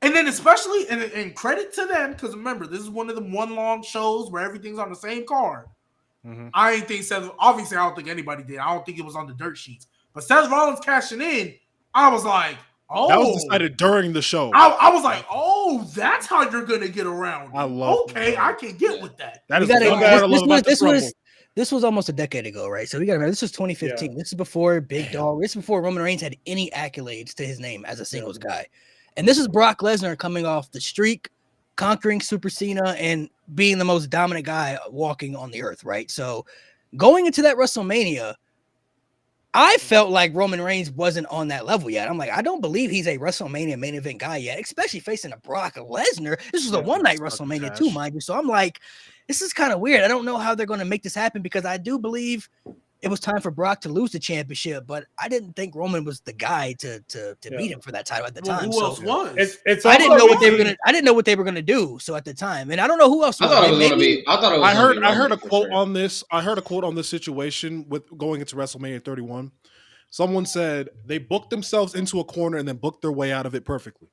And then especially, and credit to them, because remember, this is one of the one long shows where everything's on the same card. Mm-hmm. I ain't think Seth, obviously I don't think anybody did. I don't think it was on the dirt sheets. But Seth Rollins cashing in, I was like, oh. That was decided during the show. I was like, oh, that's how you're going to get around. I love Okay, I can get with that. This was almost a decade ago, right? So we got to remember, this was 2015. Yeah. This is before Big Dog. This is before Roman Reigns had any accolades to his name as a singles guy. And this is Brock Lesnar coming off the streak, conquering Super Cena, and being the most dominant guy walking on the earth, right? So going into that WrestleMania, I felt like Roman Reigns wasn't on that level yet. I'm like, I don't believe he's a WrestleMania main event guy yet, especially facing a Brock Lesnar. This was a one-night WrestleMania too, mind you. So I'm like, this is kind of weird. I don't know how they're going to make this happen because I do believe it was time for Brock to lose the championship, but I didn't think Roman was the guy to beat him for that title at the time. Who else was? I didn't know what they were gonna. I didn't know what they were gonna do. So at the time, and I don't know who else. I thought it was gonna be. I heard a quote on this. I heard a quote on this situation with going into WrestleMania 31. Someone said they booked themselves into a corner and then booked their way out of it perfectly.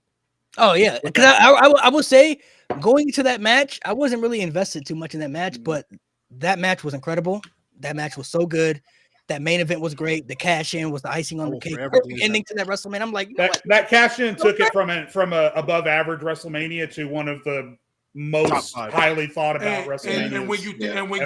Oh yeah, because I will say going into that match, I wasn't really invested too much in that match, but that match was incredible. That match was so good. That main event was great. The cash in was the icing on the cake. Perfect ending to that WrestleMania. I'm like, that cash in took it from a above average WrestleMania to one of the most highly thought about WrestleMania. And when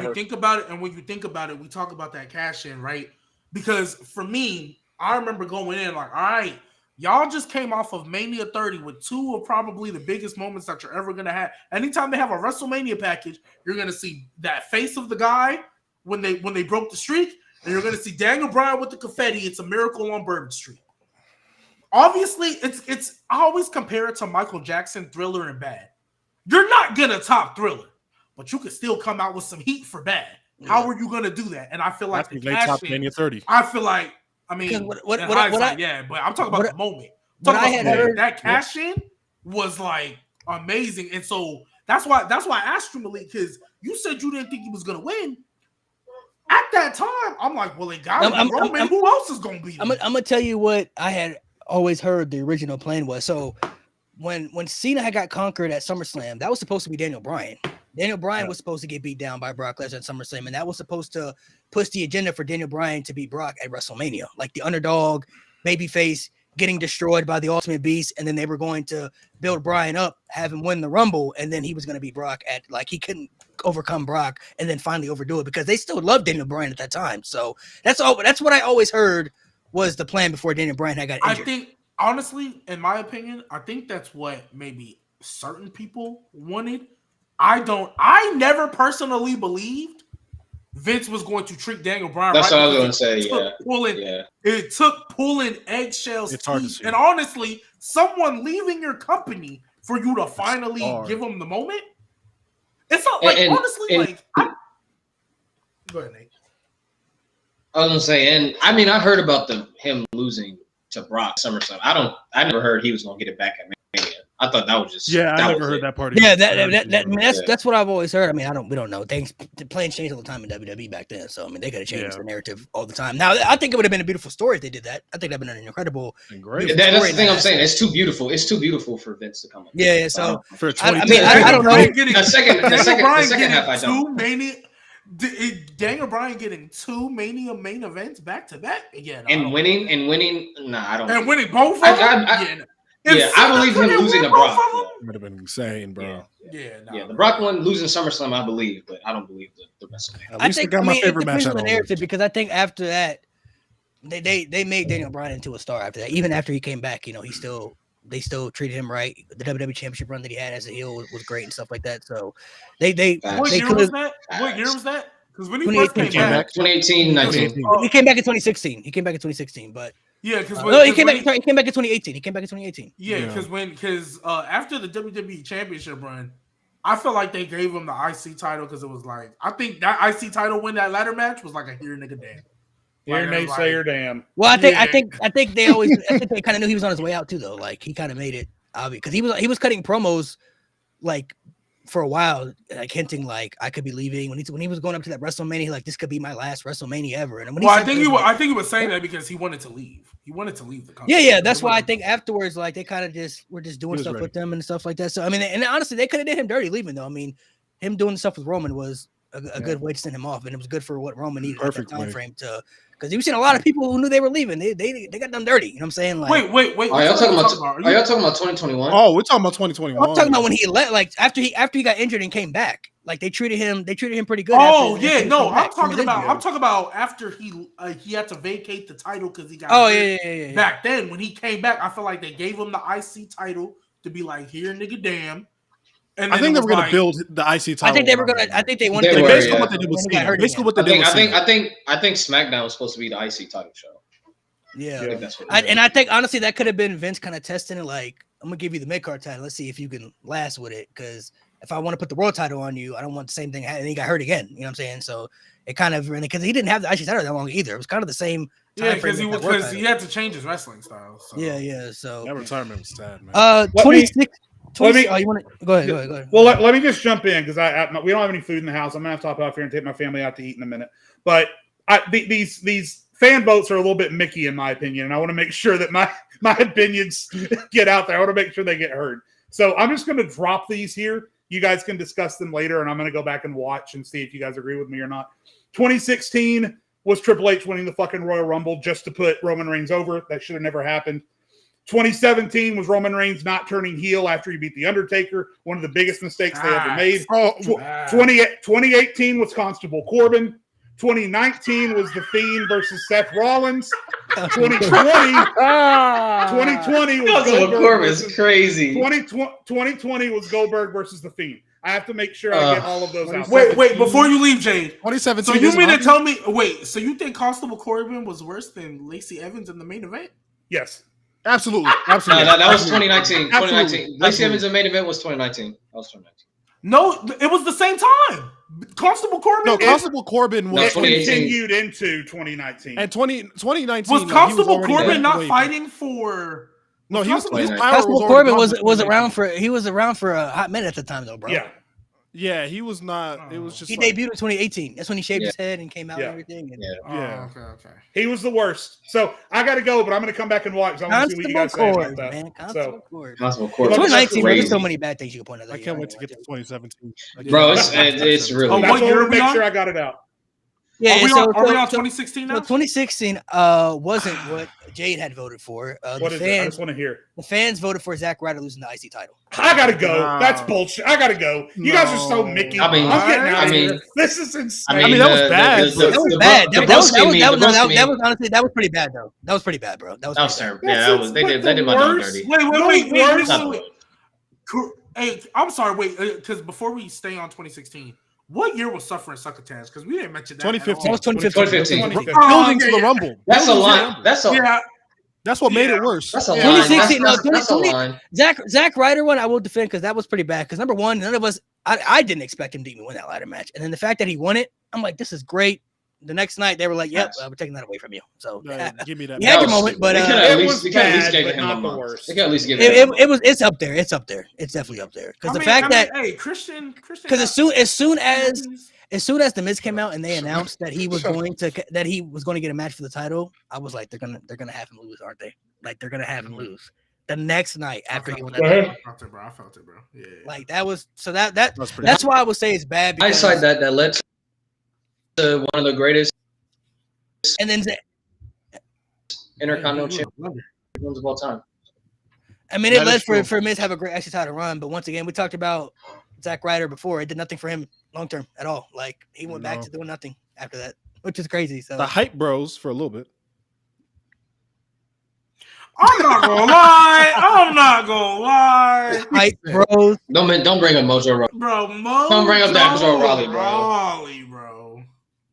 you think about it, we talk about that cash in, right? Because for me, I remember going in like, all right, y'all just came off of Mania 30 with two of probably the biggest moments that you're ever gonna have. Anytime they have a WrestleMania package, you're gonna see that face of the guy when they broke the streak, and you're going to see Daniel Bryan with the confetti. It's a miracle on Bourbon Street. Obviously, it's I always compare it to Michael Jackson, Thriller, and Bad. You're not going to top Thriller, but you can still come out with some heat for Bad. Yeah. How are you going to do that? And I feel like the cash in, 30. I feel like, I mean, but I'm talking about the moment. That cash in was like amazing, and so that's why I asked you, Malik, because you said you didn't think he was going to win. At that time, I'm like, well, it got Roman. Who else is going to be? I'm going to tell you what I had always heard the original plan was. So when Cena had got conquered at SummerSlam, that was supposed to be Daniel Bryan. Daniel Bryan was supposed to get beat down by Brock Lesnar at SummerSlam, and that was supposed to push the agenda for Daniel Bryan to beat Brock at WrestleMania. Like the underdog, babyface, getting destroyed by the Ultimate Beast, and then they were going to build Bryan up, have him win the Rumble, and then he was going to be Brock at like he couldn't overcome Brock, and then finally overdo it because they still loved Daniel Bryan at that time. So that's all. That's what I always heard was the plan before Daniel Bryan had got injured. I think honestly, in my opinion, I think that's what maybe certain people wanted. I never personally believed Vince was going to treat Daniel Bryan. That's right, what I was going to say. It took pulling eggshells. And honestly, someone leaving your company for you to finally give him the moment. It's not like honestly. Go ahead, Nate. I was going to say, and I mean, I heard about him losing to Brock SummerSlam. I never heard he was going to get it back at Mania. I thought that was just I never heard that part. Yeah, that's what I've always heard. I mean, we don't know. Plans change all the time in WWE back then, so I mean, they could have changed the narrative all the time. Now, I think it would have been a beautiful story if they did that. I think that'd been an incredible, great. That's the thing I'm saying. It's too beautiful. It's too beautiful for Vince to come up. Yeah. So for I don't know. The second half, I don't. Daniel Bryan getting 2 Mania main events back to back again, and winning. Nah, I don't. And winning both of them. I believe him losing to Brock. Would have been insane, bro. Yeah, the Brock one losing SummerSlam, I believe, but I don't believe the rest of it. I think got my favorite match out of the narrative because I think after that, they made Daniel Bryan into a star after that. Even after he came back, you know, they still treated him right. The WWE Championship run that he had as a heel was great and stuff like that. So what year was that? What year was that? Because when he first came back, 2018, 19. He came back in 2016. But yeah, because he came back in 2018. He came back in 2018. Yeah, because after the WWE Championship run, I felt like they gave him the IC title because it was like I think that IC title win that ladder match was like a here nigga damn. Here naysayer damn. Well, I think they always they kind of knew he was on his way out too though. Like he kind of made it obvious because he was cutting promos like for a while, like hinting like I could be leaving when he was going up to that WrestleMania, like this could be my last WrestleMania ever. And when I think he was saying that because he wanted to leave. He wanted to leave the company. Yeah. That's why I think afterwards, like they kind of were just doing stuff with them and stuff like that. So I mean, and honestly, they could have did him dirty leaving though. I mean, him doing stuff with Roman was a good way to send him off, and it was good for what Roman needed at that time frame to. Because you've seen a lot of people who knew they were leaving. They got done dirty. You know what I'm saying? Like, wait. Are y'all talking about 2021? Oh, we're talking about 2021. I'm talking about when he like after he got injured and came back. Like they treated him pretty good. Oh yeah, no, I'm talking about after he had to vacate the title because he got. Yeah. Back then, when he came back, I feel like they gave him the IC title to be like, here, nigga, damn. And I think they were going to build the IC title. I think they were going to. I think they wanted to. Basically, what they did was basically what they did. I think SmackDown was supposed to be the IC title show. Yeah, I think that's what and I think honestly that could have been Vince kind of testing it. Like, I'm gonna give you the mid card title. Let's see if you can last with it. Because if I want to put the world title on you, I don't want the same thing. And he got hurt again. You know what I'm saying? So it kind of because he didn't have the IC title that long either. It was kind of the same. Yeah, because he had to change his wrestling style. So. Yeah. So that retirement was sad, man. 26. You want to go ahead. Well, let me just jump in because we don't have any food in the house. I'm gonna have to top off here and take my family out to eat in a minute. But these fan votes are a little bit Mickey in my opinion, and I want to make sure that my opinions get out there. I want to make sure they get heard. So I'm just going to drop these here. You guys can discuss them later, and I'm going to go back and watch and see if you guys agree with me or not. 2016 was Triple H winning the fucking Royal Rumble just to put Roman Reigns over. That should have never happened. 2017 was Roman Reigns not turning heel after he beat The Undertaker, one of the biggest mistakes they ever made. 2018 was Constable Corbin. 2019 was The Fiend versus Seth Rollins. 2020 was Goldberg Corbin's crazy. 2020 was Goldberg versus The Fiend. I have to make sure I get all of those out. Wait, before you leave, Jade. 2017. So you mean to tell me? Wait, so you think Constable Corbin was worse than Lacey Evans in the main event? Yes. Absolutely. No, that was 2019. 2019. Lacey Evans' main event was 2019. That was 2019. No, it was the same time. Constable Corbin. No, Constable Corbin was continued into 2019. And 2019 was Constable Corbin not fighting for? No, he was. Constable Corbin was around for. He was around for a hot minute at the time, though, bro. Yeah, he was not. It was just he debuted in 2018. That's when he shaved his head and came out and everything. And, Okay. He was the worst. So I got to go, but I'm going to come back and watch. I want to see what you guys say about that. Man, Constable Corbin. 2019. There's so many bad things you can point out. I can't wait to get to 2017. Bro, it's really. That's what I want to make sure I got it out. Yeah, Are we so, on, are we on so 2016 now? 2016 wasn't what Jade had voted for. What is it? I just want to hear. The fans voted for Zack Ryder losing the IC title. I gotta go. Wow. That's bullshit. I gotta go. You guys are so No. Mickey. I mean, I'm getting out I of mean- here. This is insane. I mean, that was bad, The, but- That was the, bad. The That was honestly, that was pretty bad though. That was pretty bad, bro. That was that was pretty terrible. Yeah, that was they did my dog worst- dirty. Wait. Hey, I'm sorry. Wait, because before we stay on 2016, what year was Suffering Succotash? Because we didn't mention that. 2015. That was 2015. 2015. Building to the Rumble. That's a Building to the line. Rumble. That's a Yeah, That's what made it worse. that's a line. 2016, That's a 2020 line. Zack Ryder one, I will defend because that was pretty bad. Because number one, none of us, I didn't expect him to even win that ladder match, and then the fact that he won it, I'm like, this is great. The next night they were like, "Yep, we're taking that away from you." So Give me that. you had your was moment, stupid. but They could it at least was they could at least bad, give but him not a the month. worst. They could at least give him. it's up there. It's up there. It's definitely up there because the fact that hey, Christian, because as soon as the Miz came out and they announced that he was going to get a match for the title, I was like, they're gonna have him lose, aren't they? Like they're gonna have him lose the next night after he won that. ahead. title. I felt it, bro. Yeah. Like that was so that's pretty that's why I would say it's bad. I Because, side that led to one of the greatest and then intercontinental champions of all time. I mean, it That led is true. for Miz to have a great IC title run, but once again, we talked about Zack Ryder before. It did nothing for him long term at all. Like he went back No. to doing nothing after that, which is crazy. So The hype bros for a little bit. I'm not gonna lie. hype bros. Don't bring up Mojo Rawley. Bro, Don't bring up that Mojo Rawley, bro. Raleigh, bro.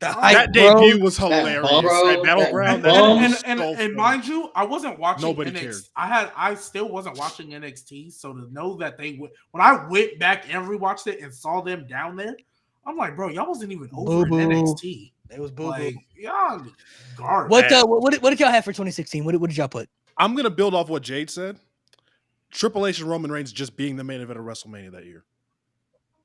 The hype That bros. debut was hilarious. bum, bro, At Battleground, that that bum. was And so funny. mind you, I wasn't watching Nobody NXT. cared. I still wasn't watching NXT, so to know that they would when I went back and rewatched it and saw them down there, I'm like, bro, y'all wasn't even over in Boo-boo. NXT. It was boo boo. Like, y'all garbage. What did y'all have for 2016? What did y'all put? I'm gonna build off what Jade said. Triple H and Roman Reigns just being the main event of WrestleMania that year.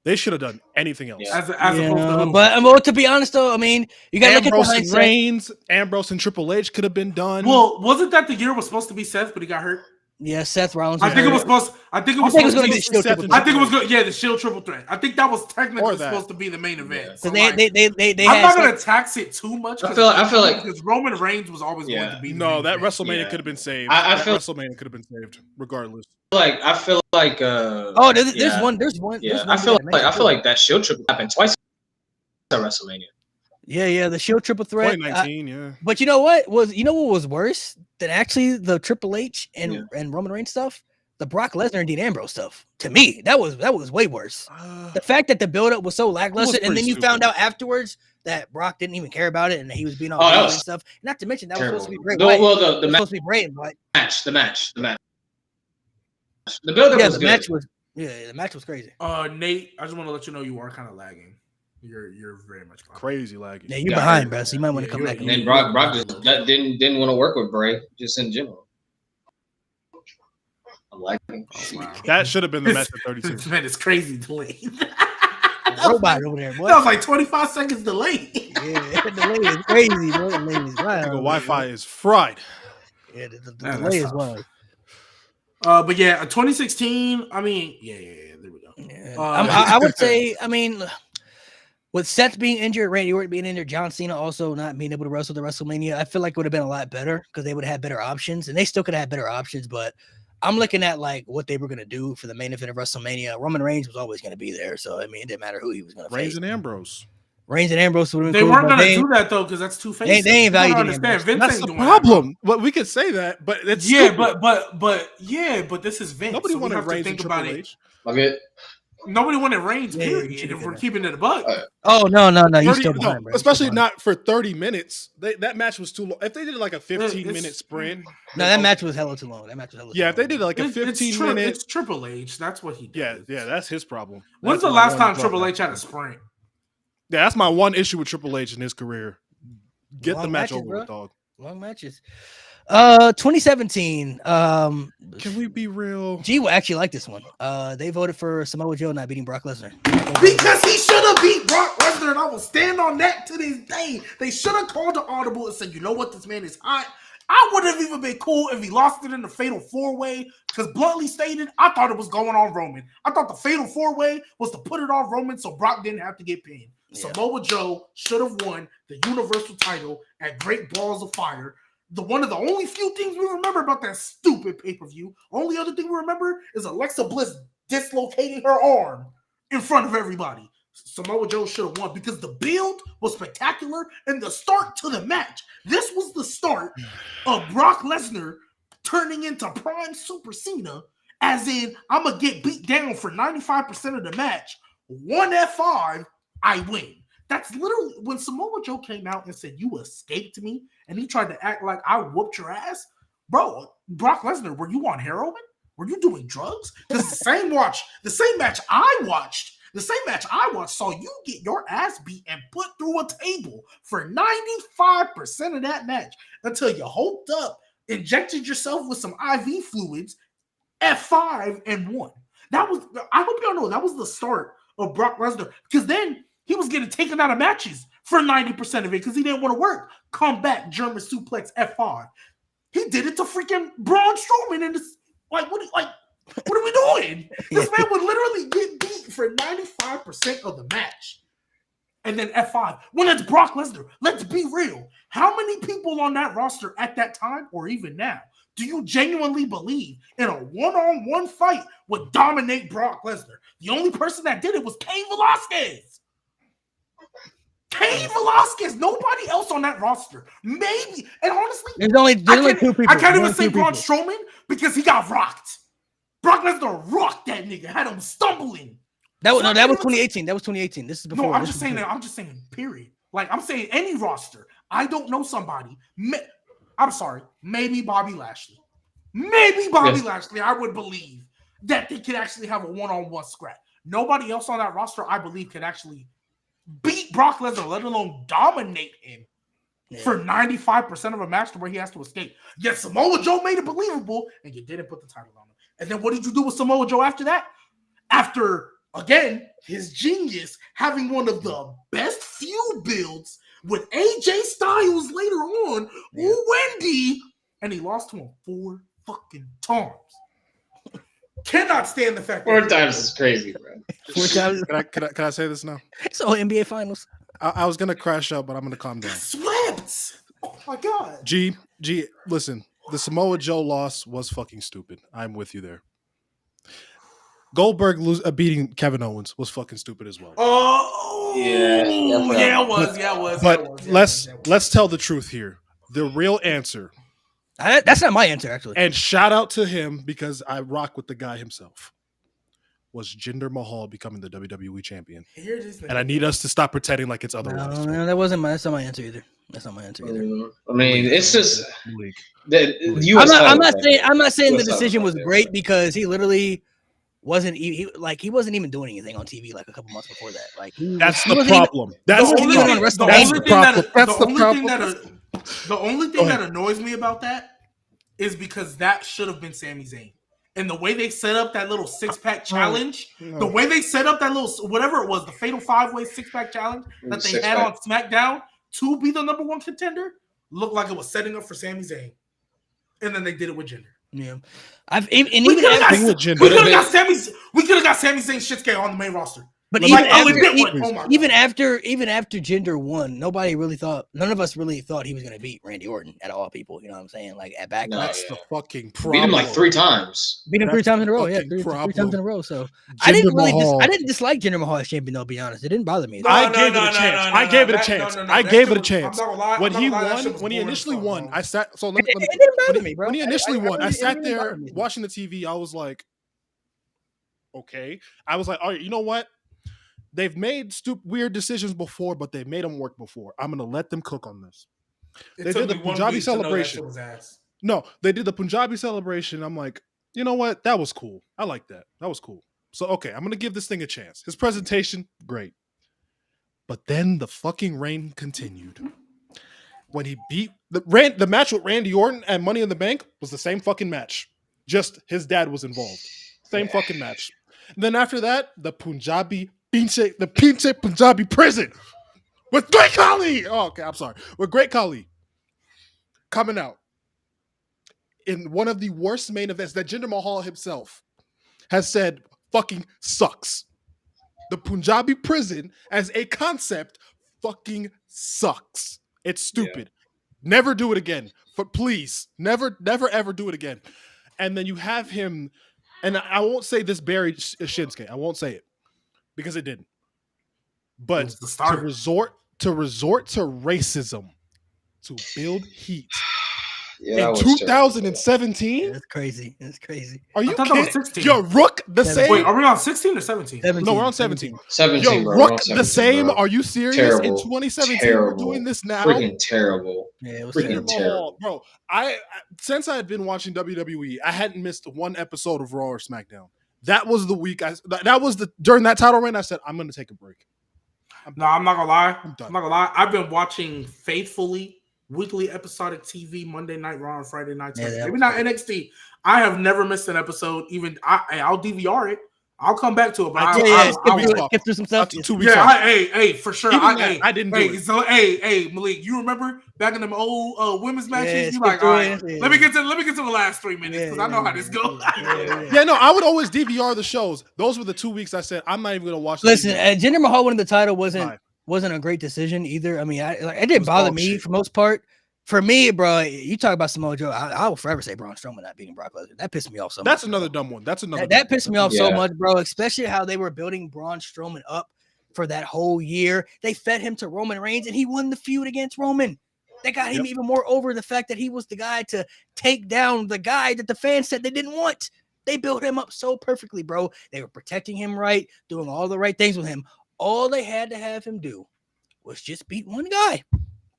They should have done anything else. Yeah. As opposed to who? But well, to be honest though, I mean, you got to look at the Ambrose and hindsight. Reigns, Ambrose and Triple H could have been done. Well, wasn't that the year was supposed to be Seth, but he got hurt? Yeah, Seth Rollins. I think it was supposed. I think it was going supposed to be to the Shield Seth triple and I threat. think it was good. Yeah, the Shield triple threat. I think that was technically Or that. supposed to be the main event. So So like, they I'm had not Seth- gonna tax it too much. I feel like because Roman Reigns was always going Yeah. to be. The no, main that event. WrestleMania Yeah. could have been saved. I That feel- WrestleMania could have been saved, regardless. I feel like Oh, there's yeah. one. Yeah, I feel like that Shield triple happened twice at WrestleMania. Yeah, the Shield triple threat. 2019, yeah. But you know what was worse than actually the Triple H and Roman Reigns stuff? The Brock Lesnar and Dean Ambrose stuff. To me, that was way worse. The fact that the buildup was so lackluster, and then pretty you stupid. found out afterwards that Brock didn't even care about it, and that he was being all Oh, that and was stuff. Not to mention that was Terrible. supposed to be great. The supposed to be great, but match. The build-up yeah, was the good. match was the match was crazy. Nate, I just want to let you know you are kind of lagging. You're very much behind. Crazy laggy. Yeah, you're Yeah, behind, bro. So you might want to come you're- back. And then Brock just didn't want to work with Bray, just in general. I'm liking. Wow. That should have been the match at 32. This man is crazy delayed. Robot over there, boy. That was like 25 seconds delayed. Yeah, the delay is crazy, bro. The delay is wild. Nigga, Wi-Fi is fried. Yeah, the Man, delay that's is wild. But yeah, 2016. I mean, yeah. There we go. Yeah. I would say, I mean, with Seth being injured, Randy Orton being injured, John Cena also not being able to wrestle the WrestleMania, I feel like it would have been a lot better because they would have had better options, and they still could have had better options. But I'm looking at like what they were going to do for the main event of WrestleMania. Roman Reigns was always going to be there, so I mean, it didn't matter who he was going to Reigns face. and Ambrose. Reigns and Ambrose would have been They cool, weren't but gonna do that though because that's two faces. They ain't You gotta valued understand. him. Vince That's ain't the doing that, bro. problem. But we could say that, but it's Yeah, stupid. but this is Vince. Nobody so we wanted have to Reigns and think Triple about it. H. Okay. Nobody wanted Reigns. Yeah, Period. yeah, If we're yeah. keeping it a buck. Oh no, you 30 still no, behind, bro. You especially still behind. not for 30 minutes. That match was too long. If they did like a 15-minute It's- sprint, No, that match was hella too long. That match was hella too yeah, long. if they did like a It's 15-minute, It's Triple H. That's what he does. yeah, that's his problem. When's That's the my last one time problem. Triple H had a sprint? Yeah, that's my one issue with Triple H in his career. Get Long the match matches, over bro. with, dog. Long matches. 2017. Can we be real? G will actually like this one. They voted for Samoa Joe not beating Brock Lesnar. Because he should have beat Brock Lesnar, and I will stand on that to this day. They should have called the audible and said, "You know what? This man is hot. I would have even been cool if he lost it in the Fatal 4-Way, because bluntly stated, I thought it was going on Roman. I thought the Fatal 4-Way was to put it on Roman so Brock didn't have to get pinned. Yeah. Samoa Joe should have won the Universal title at Great Balls of Fire. One of the only few things we remember about that stupid pay-per-view, only other thing we remember is Alexa Bliss dislocating her arm in front of everybody. Samoa Joe should have won because the build was spectacular and the start to the match. This was the start of Brock Lesnar turning into Prime Super Cena, as in, I'm going to get beat down for 95% of the match. 1 F5, I win. That's literally when Samoa Joe came out and said, you escaped me, and he tried to act like I whooped your ass. Bro, Brock Lesnar, were you on heroin? Were you doing drugs? Because the same match I watched saw you get your ass beat and put through a table for 95% of that match until you hulked up, injected yourself with some IV fluids, F5 and won. I hope y'all know that was the start of Brock Lesnar, because then he was getting taken out of matches for 90% of it because he didn't want to work. Come back, German suplex F5. He did it to freaking Braun Strowman in this. What are we doing? This man would literally get beat for 95% of the match. And then F5. When it's Brock Lesnar, let's be real. How many people on that roster at that time, or even now, do you genuinely believe in a one-on-one fight would dominate Brock Lesnar? The only person that did it was Cain Velasquez. Cain Velasquez. Nobody else on that roster. Maybe. And honestly, there's only two people. I can't even say Braun Strowman because he got rocked. Brock Lesnar rocked that nigga, had him stumbling. That was 2018. That was 2018. This is before. No, I'm just saying that. I'm just saying, period. Like, I'm saying any roster. I don't know somebody. I'm sorry. Maybe Bobby Lashley. Lashley, I would believe that they could actually have a one-on-one scrap. Nobody else on that roster, I believe, can actually beat Brock Lesnar, let alone dominate him for 95% of a match to where he has to escape. Yet Samoa Joe made it believable, and you didn't put the title on him. And then what did you do with Samoa Joe after that? After, again, his genius having one of the best feud builds with AJ Styles later on, Wendy, and he lost to him 4 fucking times. Cannot stand the fact 4 times is crazy, bro. 4 times. Can I say this now? It's all NBA Finals. I was gonna crash out, but I'm gonna calm down. Swept. Oh my god. G, listen. The Samoa Joe loss was fucking stupid. I'm with you there. Goldberg beating Kevin Owens was fucking stupid as well. Oh yeah, it was. But let's tell the truth here. The real answer. That's not my answer, actually. And shout out to him because I rock with the guy himself. Was Jinder Mahal becoming the WWE champion? And I need us to stop pretending like it's otherwise. No, that's not my answer either. That's not my answer either. I mean, it's just I'm not saying the decision was great because he literally wasn't he wasn't even doing anything on TV like a couple months before that. Like that's the problem. That's the problem. The only thing that annoys me about that is because that should have been Sami Zayn. And the way they set up that little 6-pack challenge, the way they set up that little, whatever it was, the Fatal 5-Way 6-pack challenge that they had on SmackDown to be the number 1 contender, looked like it was setting up for Sami Zayn. And then they did it with Jinder. Yeah. We could have got Sami Zayn Shinsuke on the main roster. But even after Jinder won, none of us really thought he was going to beat Randy Orton at all. People, you know what I'm saying? Like at back, that's the fucking problem. Beat him like 3 times. Beat him 3 times in a row. Yeah, three times in a row. So I didn't dislike Jinder Mahal as champion. Though, be honest, it didn't bother me. I gave it a chance. When he initially won, I sat. So it didn't bother me, bro. When he initially won, I sat there watching the TV. I was like, okay. I was like, all right, you know what? They've made weird decisions before, but they made them work before. I'm going to let them cook on this. They did the Punjabi celebration. No, they did the Punjabi celebration. I'm like, you know what? That was cool. I like that. That was cool. So, okay, I'm going to give this thing a chance. His presentation, great. But then the fucking reign continued. When he beat the match with Randy Orton and Money in the Bank was the same fucking match. Just his dad was involved. Same fucking match. And then after that, the Pinche Punjabi prison with Great Khali. Oh, okay, I'm sorry. With Great Khali coming out. in one of the worst main events that Jinder Mahal himself has said fucking sucks. The Punjabi prison as a concept fucking sucks. It's stupid. Never do it again. Please. Never ever do it again. And then you have him, and I won't say this buried Shinsuke. I won't say it because it didn't. But to resort to racism to build heat in 2017. That's crazy. That's crazy. Are you kidding? Your Rook the same. Wait, are we on 16 or 17? No, we're on 17. 17, bro. Rook the same. Bro. Are you serious? Terrible. In 2017, terrible. We're doing this now. Freaking terrible. Yeah, it was freaking terrible, bro. I since I had been watching WWE, I hadn't missed one episode of Raw or SmackDown. That was the week. During that title reign. I said I'm going to take a break. I'm not gonna lie. I'm not gonna lie. I've been watching faithfully weekly episodic TV, Monday Night Raw and Friday Night. Maybe not NXT. I have never missed an episode. Even I'll DVR it. I'll come back to it. But skip through some stuff. 2 weeks. Yeah, for sure. I didn't do it. So, Malik, you remember back in them old women's matches? You all right? Let me get to the last 3 minutes because I know how this goes. No, I would always DVR the shows. Those were the 2 weeks I said I'm not even going to watch. Listen, Jinder Mahal winning the title wasn't a great decision either. I mean, it didn't bother me for most part. For me, bro, you talk about Samoa Joe. I will forever say Braun Strowman not beating Brock Lesnar. That pissed me off so much. That's another dumb one. That pissed me off so much, bro. Especially how they were building Braun Strowman up for that whole year. They fed him to Roman Reigns, and he won the feud against Roman. They got him even more over the fact that he was the guy to take down the guy that the fans said they didn't want. They built him up so perfectly, bro. They were protecting him right, doing all the right things with him. All they had to have him do was just beat one guy.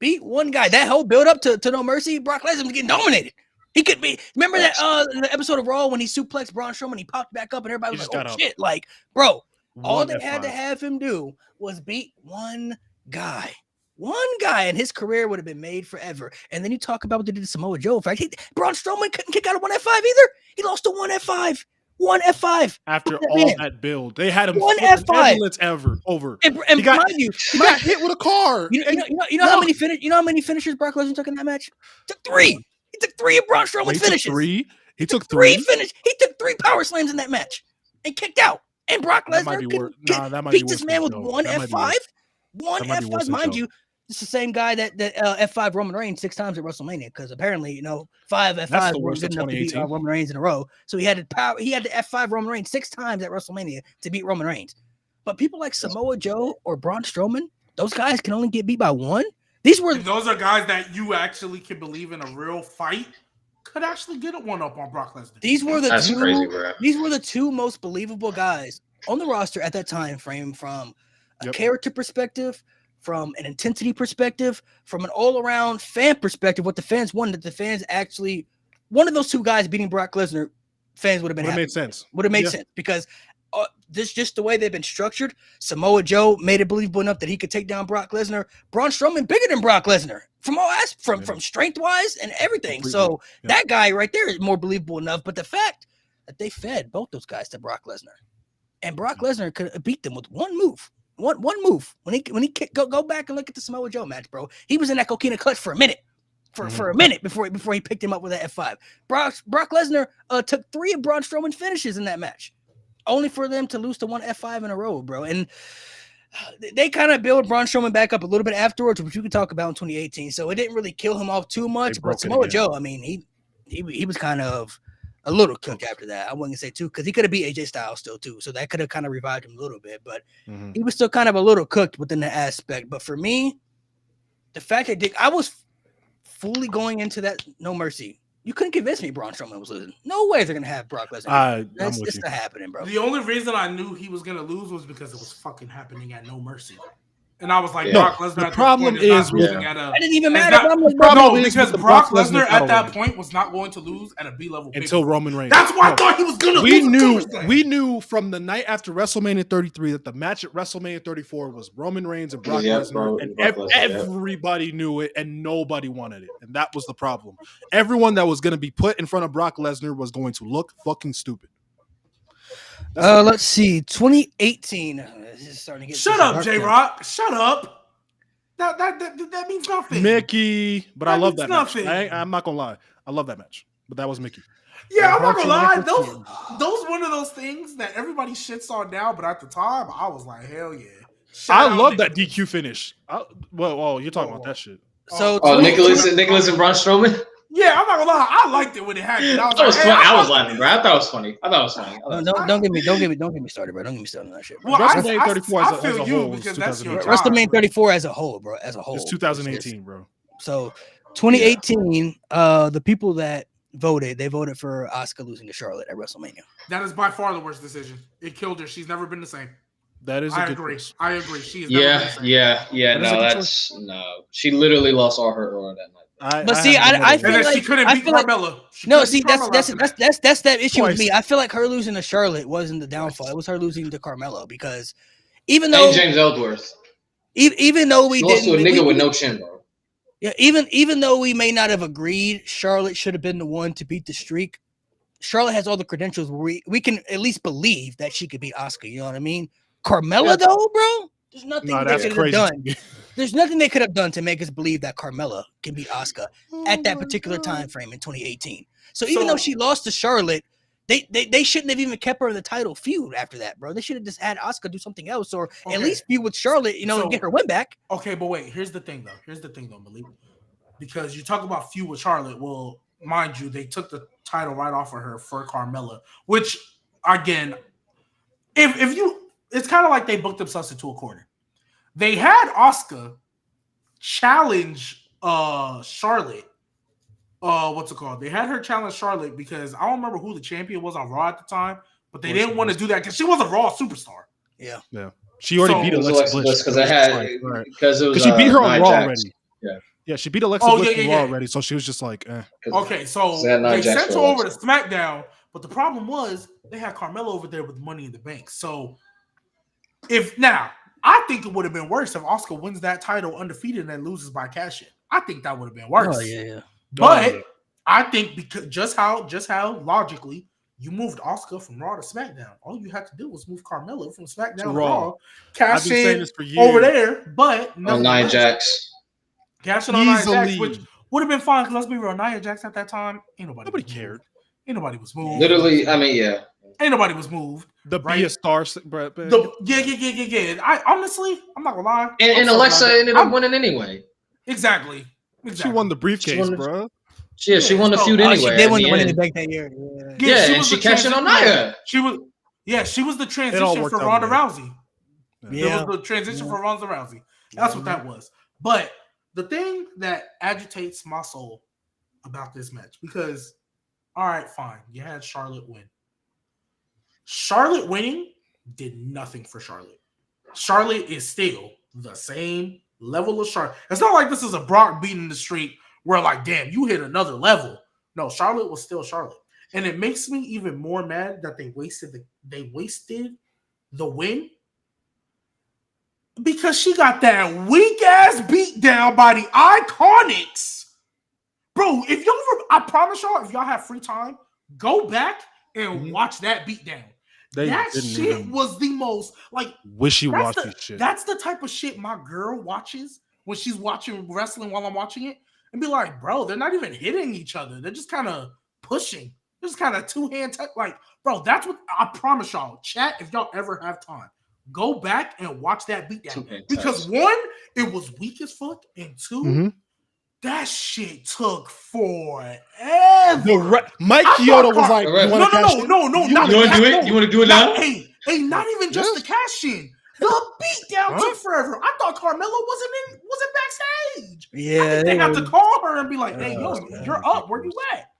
That whole build up to No Mercy, Brock Lesnar was getting dominated. He could be. Remember that the episode of Raw when he suplexed Braun Strowman, he popped back up and everybody was like, "Oh shit!" Like, bro, all they had to have him do was beat one guy, and his career would have been made forever. And then you talk about what they did to Samoa Joe. In fact, Braun Strowman couldn't kick out of one F5 either. He lost to one F5. One F5 after all that build. They had him one F5 over. And he got hit with a car. You know how many finishers Brock Lesnar took in that match? Took 3. He took 3 of Braun Strowman's finishes. He took 3 finishes. He took 3 power slams in that match and kicked out. And Brock Lesnar beat this man with one F5. One F5, mind you. It's the same guy that F5 Roman Reigns 6 times at WrestleMania because apparently 5 F5s weren't good enough to beat Roman Reigns in a row. So he had to F5 Roman Reigns 6 times at WrestleMania to beat Roman Reigns. But people like Samoa Joe or Braun Strowman, those guys can only get beat by one. Those are guys that you actually can believe in a real fight could actually get a one up on Brock Lesnar. These were the 2 most believable guys on the roster at that time frame from a character perspective, from an intensity perspective, from an all-around fan perspective, what the fans wanted, the fans actually, one of those 2 guys beating Brock Lesnar, fans would have been happy. Would have made sense because this just the way they've been structured. Samoa Joe made it believable enough that he could take down Brock Lesnar. Braun Strowman bigger than Brock Lesnar from strength-wise and everything. So that guy right there is more believable enough. But the fact that they fed both those guys to Brock Lesnar, and Brock Lesnar could beat them with one move. One move when he go back and look at the Samoa Joe match, bro. He was in that coquina clutch for a minute, for a minute before he picked him up with that F5. Brock Lesnar took 3 of Braun Strowman's finishes in that match, only for them to lose to one F5 in a row, bro. And they kind of built Braun Strowman back up a little bit afterwards, which you can talk about in 2018. So it didn't really kill him off too much. But Samoa Joe, I mean, he was kind of a little cooked after that. I wouldn't say too, because he could have beat AJ Styles still too. So that could have kind of revived him a little bit, but he was still kind of a little cooked within the aspect. But for me, the fact that I was fully going into that No Mercy. You couldn't convince me Braun Strowman was losing. No way they're going to have Brock Lesnar. That's just not happening, bro. The only reason I knew he was going to lose was because it was fucking happening at No Mercy. And I was like, Brock Lesnar. The problem is, it didn't even matter. Because Brock Lesnar at that point was not going to lose at a B-level until Roman Reigns. That's why I thought he was going to lose. We knew from the night after WrestleMania 33 that the match at WrestleMania 34 was Roman Reigns and Brock Lesnar, and everybody knew it, and nobody wanted it, and that was the problem. Everyone that was going to be put in front of Brock Lesnar was going to look fucking stupid. Let's see. 2018. This is starting to get. Shut up, J-Rock. Shut up. That means nothing. Mickey. But I love that match. I'm not going to lie. I love that match. but that was Mickey. Yeah, I'm not gonna lie. Team. Those one of those things that everybody shits on now, but at the time, I was like, hell yeah. I love that DQ finish. Well, you're talking about that shit. So Nicholas and Braun Strowman. Yeah, I'm not gonna lie. I liked it when it happened. I was laughing, bro. I thought it was funny. Don't get me started, bro. Don't get me started on that shit. Bro. Well, WrestleMania 34 I as a feel whole you was because that's your 2018. job. WrestleMania 34 as a whole, bro. As a whole, It's 2018, bro. So 2018, the people that voted, they voted for Asuka losing to Charlotte at WrestleMania. That is by far the worst decision. It killed her. She's never been the same. That is. I agree. I agree. She is. Never been the same. No. She literally lost all her aura that night. But see, I feel like she couldn't beat Carmella. No, see, that's that issue with me. I feel like her losing to Charlotte wasn't the downfall. It was her losing to Carmella because even though James Ellsworth, even though we lost didn't, to a nigga with no chin, bro. Yeah, even though we may not have agreed, Charlotte should have been the one to beat the streak. Charlotte has all the credentials where we can at least believe that she could beat Asuka. You know what I mean? Carmella, though, bro, there's nothing they could have done. There's nothing they could have done to make us believe that Carmella can beat Asuka at that particular time frame in 2018. So even though she lost to Charlotte, they shouldn't have even kept her in the title feud after that, bro. They should have just had Asuka do something else or at least feud with Charlotte, and get her win back. Okay, but wait, here's the thing, though, Malik. Because you talk about feud with Charlotte, well, mind you, they took the title right off of her for Carmella, which, again, if you, it's kind of like they booked themselves into a corner. They had Asuka challenge Charlotte. What's it called? They had her challenge Charlotte because I don't remember who the champion was on Raw at the time, but they didn't want to do that because she was a Raw superstar. Yeah. She already beat Alexa Bliss because she beat her on Raw already. Yeah, she beat Alexa Bliss on Raw already, so she was just like, eh. Okay, so they sent her over to SmackDown, but the problem was they had Carmella over there with Money in the Bank. So I think it would have been worse if Asuka wins that title undefeated and then loses by cash-in. I think that would have been worse. Oh, yeah. But I think because just how logically you moved Asuka from Raw to SmackDown, all you had to do was move Carmella from SmackDown to Raw, cash in over there. But on Nia Jax, cash in on Nia Jax, which would have been fine because let's be real, Nia Jax at that time, nobody cared. Ain't nobody was moved. Literally, I mean, yeah. Ain't nobody was moved. Be a star, bro. Yeah. I honestly, I'm not gonna lie. And Alexa ended up winning anyway. Exactly. She won the briefcase, bro. Yeah, she won the feud anyway. She did win the Money in the Bank that year. Yeah, and she cashed in on Nia. She was the transition for Ronda Rousey. Yeah. It was the transition for Ronda Rousey. That's what that was. But the thing that agitates my soul about this match, because, all right, fine, you had Charlotte win. Charlotte winning did nothing for Charlotte. Charlotte is still the same level of Charlotte. It's not like this is a Brock beating the streak where, like, damn, you hit another level. No, Charlotte was still Charlotte. And it makes me even more mad that they wasted the win because she got that weak-ass beat down by the Iconics. Bro, I promise y'all, if y'all have free time, go back and watch that beat down. That shit was the most, like, wishy-washy shit. That's the type of shit my girl watches when she's watching wrestling while I'm watching it and be like, bro, they're not even hitting each other. They're just kind of pushing. They're just kind of two-hand touch. Like, bro, that's what I promise y'all. Chat, if y'all ever have time, go back and watch that beatdown. Because one, it was weak as fuck, and two, that shit took forever. Mike Chioda was like, no. You want to do it? You want to do it now? Hey, not even just the cash in. The beatdown took forever. I thought Carmella wasn't backstage. Yeah, I think they have to call her and be like, "Hey, yo, you're up. Where you at?"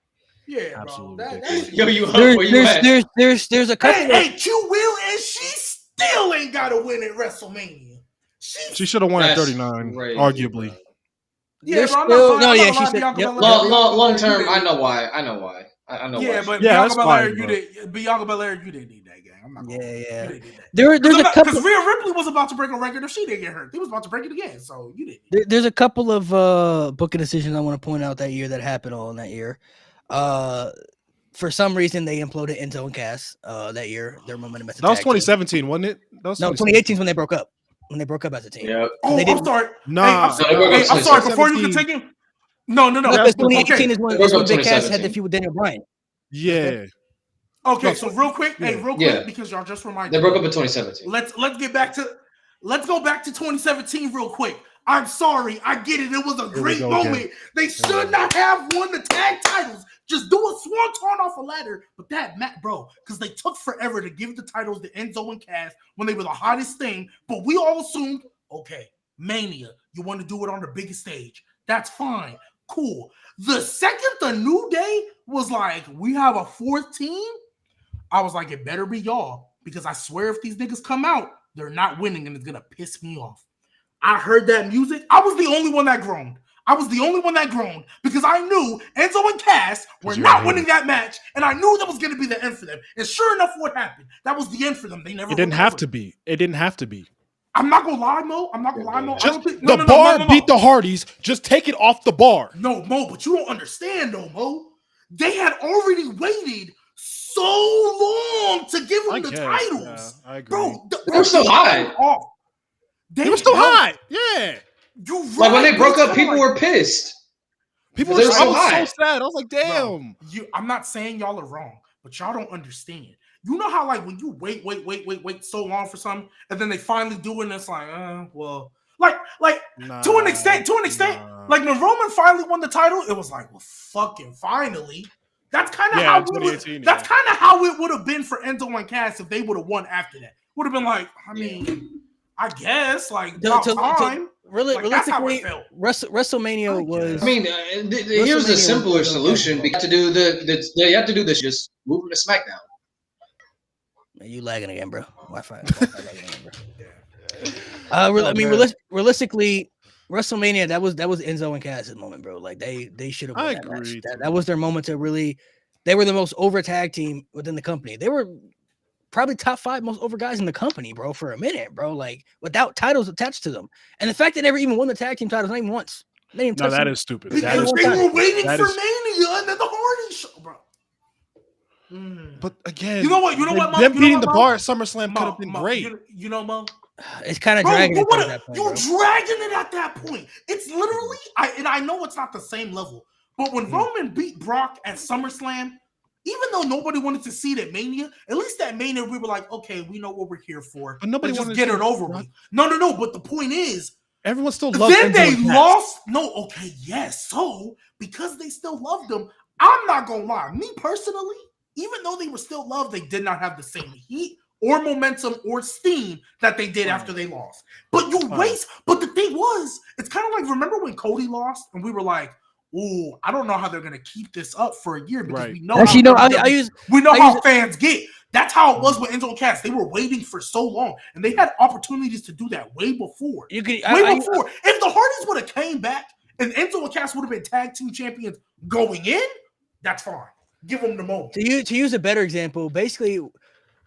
Yeah, absolutely. Yo, you up? Where you at? There's a couple. Hey, Q will, and she still ain't got to win at WrestleMania. She should have won at 39, arguably. Yeah, bro, she said long term. I know why. Yeah, but Bianca Belair, you didn't need that game. I'm not. Yeah. There's a couple. Because Rhea Ripley was about to break a record if she didn't get hurt. He was about to break it again, so you didn't. There's a couple of booking decisions I want to point out that year that happened all in that year. For some reason, they imploded Enzo and Cass that year. Their momentum as a that was Oh, 2017, wasn't it? No, 2018 is when they broke up. When they broke up as a team. Yeah. I'm sorry. Nah. I'm sorry. Before you continue, No. Because That's 2018 is when They broke up Big Cass had 2017. the feud with Daniel Bryan. Yeah. Okay, so real quick, Yeah. because y'all just reminded They me. broke up in 2017. Let's go back to 2017 real quick. I'm sorry, I get it. It was a great moment. Again. They should not have won the tag titles. Just do a swanton off a ladder. But bro, because they took forever to give the titles to Enzo and Cass when they were the hottest thing. But we all assumed, okay, Mania, you want to do it on the biggest stage. That's fine. Cool. The second the New Day was like, we have a fourth team, I was like, it better be y'all. Because I swear if these niggas come out, they're not winning and it's going to piss me off. I heard that music. I was the only one that groaned. Because I knew Enzo and Cass were not winning that match, and I knew that was going to be the end for them. And sure enough, what happened? That was the end for them. They never. It didn't have to be. I'm not gonna lie, Mo. Just the bar beat the Hardys. Just take it off the bar. No, Mo, but you don't understand, though, Mo. They had already waited so long to give them the titles. Yeah, I agree. Bro, They were still high. They were still high. Yeah. Like when they broke up, people were pissed. People They were were so so high. sad. I was like, damn. Bro, I'm not saying y'all are wrong, but y'all don't understand. You know how like when you wait so long for something, and then they finally do it, and it's like, well, to an extent, like when Roman finally won the title, it was like, well, fucking finally. That's kind of how it would have been for Enzo and Cass if they would have won after that. Would have been like, I mean, I guess like time. Realistically, WrestleMania was. I mean, here's the simpler solution. You have to do this. Just move them to SmackDown. You lagging again, bro. Wi-Fi lagging again, bro. I mean, realistically, WrestleMania that was Enzo and Cass's moment, bro. Like they should have won that match. That was their moment to really. They were the most over tag team within the company. They were probably top 5 most over guys in the company, bro, for a minute, bro. Like without titles attached to them, and the fact they never even won the tag team titles, not even once. That is stupid. Because they were waiting for Mania and then the Hardy show, bro. But again, you know what, Mo? Them beating the bar at SummerSlam could have been great. You know, Mo? It's kind of dragging it at that point. You're dragging it at that point. It's literally, I know it's not the same level, but when Roman beat Brock at SummerSlam, even though nobody wanted to see that Mania, at least that Mania, we were like, okay, we know what we're here for. But nobody just wanted get to it over with. No. But the point is, everyone still loved them. Then they lost. No, okay, yes. So because they still loved them, I'm not gonna lie. Me personally, even though they were still loved, they did not have the same heat or momentum or steam that they did after they lost. But But the thing was, it's kind of like, remember when Cody lost and we were like, ooh, I don't know how they're gonna keep this up for a year because we know how fans get. That's how it was with Enzo and Cass. They were waiting for so long, and they had opportunities to do that way before. If the Hardys would have came back and Enzo and Cass would have been tag team champions going in, that's fine. Give them the moment. To use a better example, basically,